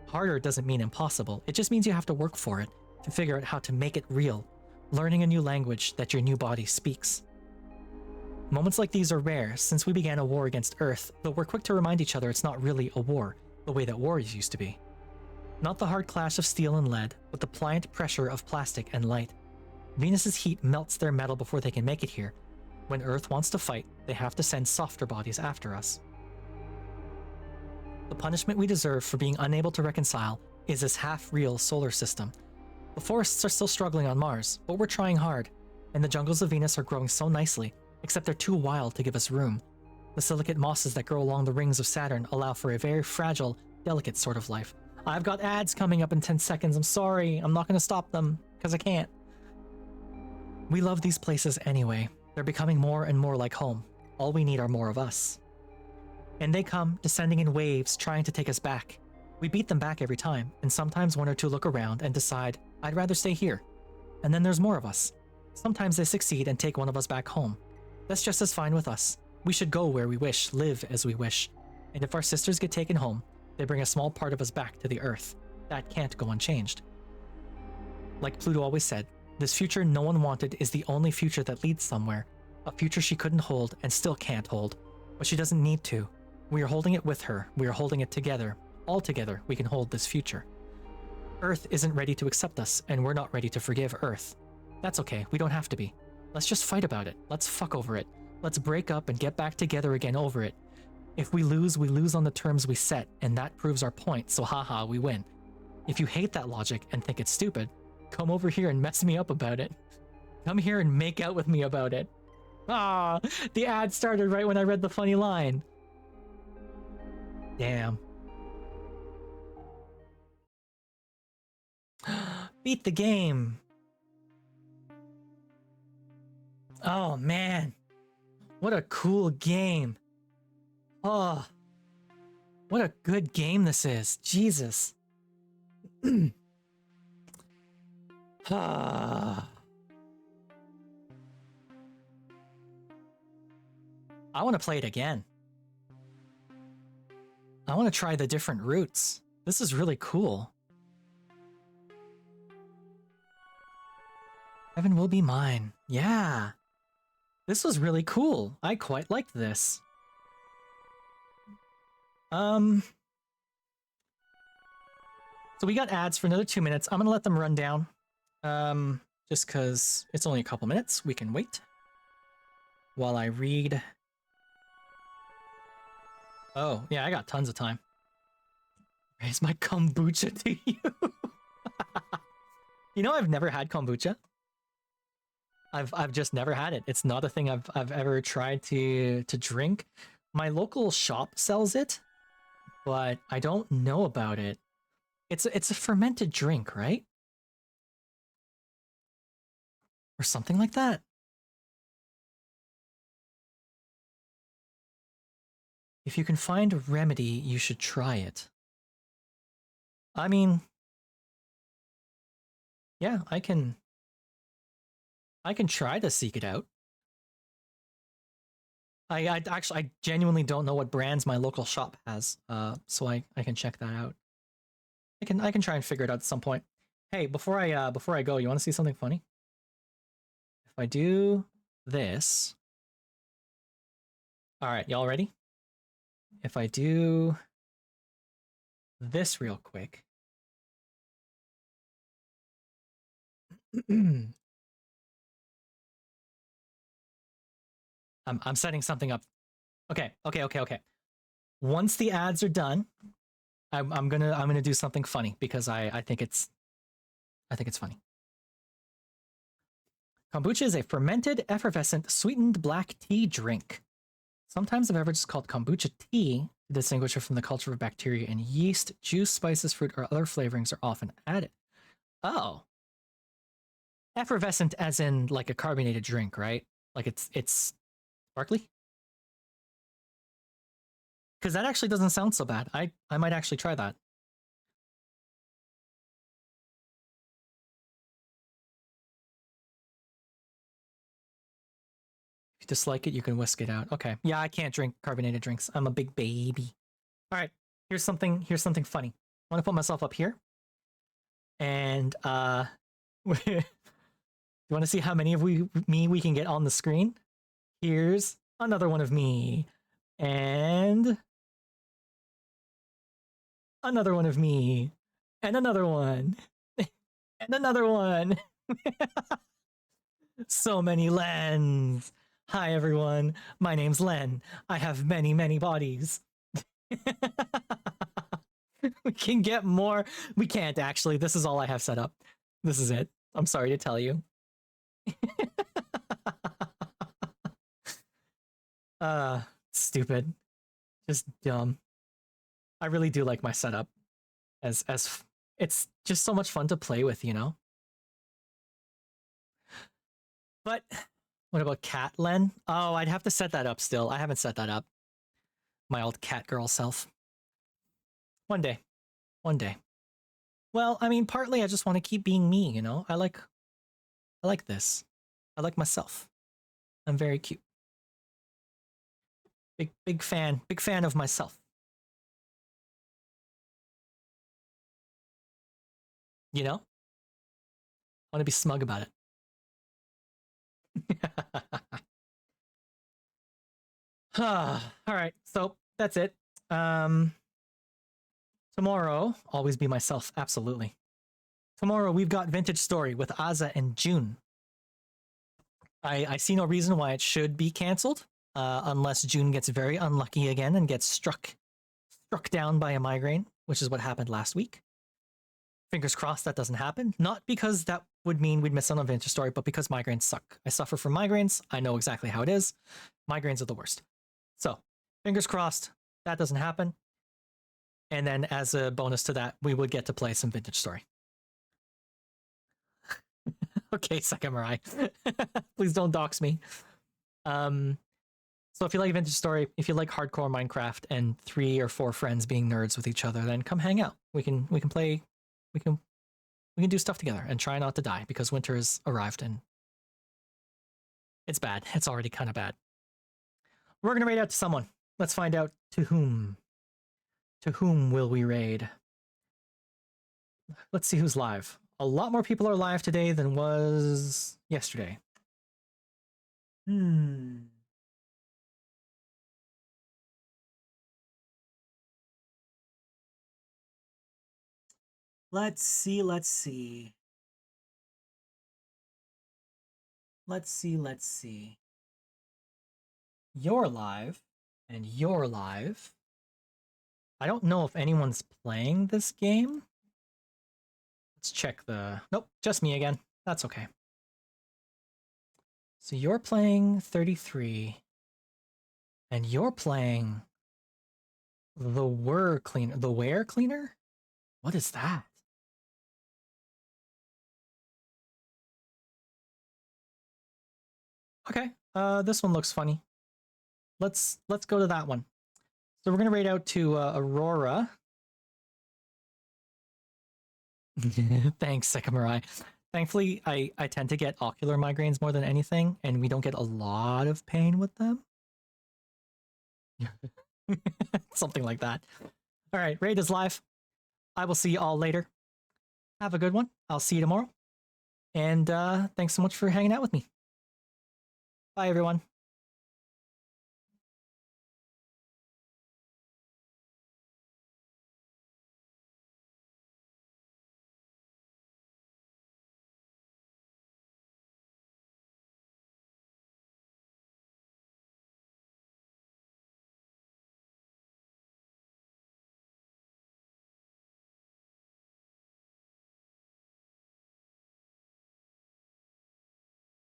Harder doesn't mean impossible, it just means you have to work for it, to figure out how to make it real, learning a new language that your new body speaks. Moments like these are rare since we began a war against Earth, though we're quick to remind each other it's not really a war, the way that wars used to be. Not the hard clash of steel and lead, but the pliant pressure of plastic and light. Venus's heat melts their metal before they can make it here. When Earth wants to fight, they have to send softer bodies after us. The punishment we deserve for being unable to reconcile is this half-real solar system. The forests are still struggling on Mars, but we're trying hard, and the jungles of Venus are growing so nicely, except they're too wild to give us room. The silicate mosses that grow along the rings of Saturn allow for a very fragile, delicate sort of life. I've got ads coming up in 10 seconds, I'm sorry, I'm not gonna stop them, because I can't. We love these places anyway. They're becoming more and more like home. All we need are more of us. And they come, descending in waves, trying to take us back. We beat them back every time, and sometimes one or two look around and decide, I'd rather stay here. And then there's more of us. Sometimes they succeed and take one of us back home. That's just as fine with us. We should go where we wish, live as we wish. And if our sisters get taken home, they bring a small part of us back to the Earth. That can't go unchanged. Like Pluto always said, this future no one wanted is the only future that leads somewhere. A future she couldn't hold and still can't hold. But she doesn't need to. We are holding it with her. We are holding it together. All together, we can hold this future. Earth isn't ready to accept us, and we're not ready to forgive Earth. That's okay, we don't have to be. Let's just fight about it. Let's fuck over it. Let's break up and get back together again over it. If we lose on the terms we set, and that proves our point, so haha, we win. If you hate that logic and think it's stupid, come over here and mess me up about it. Come here and make out with me about it. Ah, the ad started right when I read the funny line. Damn. Beat the game. Oh man. What a cool game. Oh. What a good game this is. Jesus. Ah. I want to play it again. I want to try the different routes. This is really cool. Heaven will be mine. Yeah. This was really cool. I quite liked this. So we got ads for another 2 minutes. I'm gonna let them run down. Just cause it's only a couple minutes. We can wait. While I read. Oh, yeah, I got tons of time. Raise my kombucha to you. You know, I've never had kombucha. I've just never had it. It's not a thing I've ever tried to drink. My local shop sells it, but I don't know about it. It's a fermented drink, right? Or something like that. If you can find a remedy, you should try it. I mean, yeah, I can try to seek it out. I genuinely don't know what brands my local shop has, so I can check that out. I can try and figure it out at some point. Hey, before I go, you want to see something funny? If I do this, all right, y'all ready? If I do this real quick. I'm setting something up. Okay. Once the ads are done, I'm gonna do something funny because I think it's I think it's funny. Kombucha is a fermented, effervescent, sweetened black tea drink. Sometimes the beverage is called kombucha tea to distinguish it from the culture of bacteria and yeast. Juice, spices, fruit, or other flavorings are often added. Oh. Effervescent as in like a carbonated drink, right? Like it's sparkly? Because that actually doesn't sound so bad. I might actually try that. If you dislike it, you can whisk it out. Okay. Yeah, I can't drink carbonated drinks. I'm a big baby. All right. Here's something funny. I want to put myself up here. And you want to see how many of me we can get on the screen? Here's another one of me. And another one of me. And another one. And another one. So many Lens. Hi everyone. My name's Len. I have many, many bodies. We can get more. We can't actually. This is all I have set up. This is it. I'm sorry to tell you. Stupid. Just dumb. I really do like my setup. As it's just so much fun to play with, you know? But what about cat Len? Oh, I'd have to set that up still. I haven't set that up. My old cat girl self. One day. One day. Well, I mean, partly I just want to keep being me, you know? I like this. I like myself. I'm very cute. Big fan of myself. You know? I want to be smug about it. All right, so that's it. Tomorrow, always be myself, absolutely. Tomorrow we've got Vintage Story with Aza and June. I see no reason why it should be cancelled, unless June gets very unlucky again and gets struck down by a migraine, which is what happened last week. Fingers crossed that doesn't happen. Not because that would mean we'd miss out on Vintage Story, but because migraines suck. I suffer from migraines. I know exactly how it is. Migraines are the worst. So, fingers crossed that doesn't happen. And then as a bonus to that, we would get to play some Vintage Story. Okay, Sakurai. Please don't dox me. So if you like Vintage Story, if you like hardcore Minecraft and 3 or 4 friends being nerds with each other, then come hang out. We can play, we can do stuff together and try not to die because winter has arrived and it's bad. It's already kind of bad. We're gonna raid out to someone. Let's find out to whom. To whom will we raid? Let's see who's live. A lot more people are live today than was yesterday. Let's see. You're live, and you're live. I don't know if anyone's playing this game. Let's check the... Nope, just me again. That's okay. So you're playing 33, and you're playing the Were Cleaner. The Where Cleaner? What is that? Okay, this one looks funny. Let's go to that one. So we're gonna raid out to Aurora. Thanks, Sakurai. Thankfully, I tend to get ocular migraines more than anything, and we don't get a lot of pain with them. Something like that. All right, raid is live. I will see you all later. Have a good one. I'll see you tomorrow. And thanks so much for hanging out with me. Bye, everyone.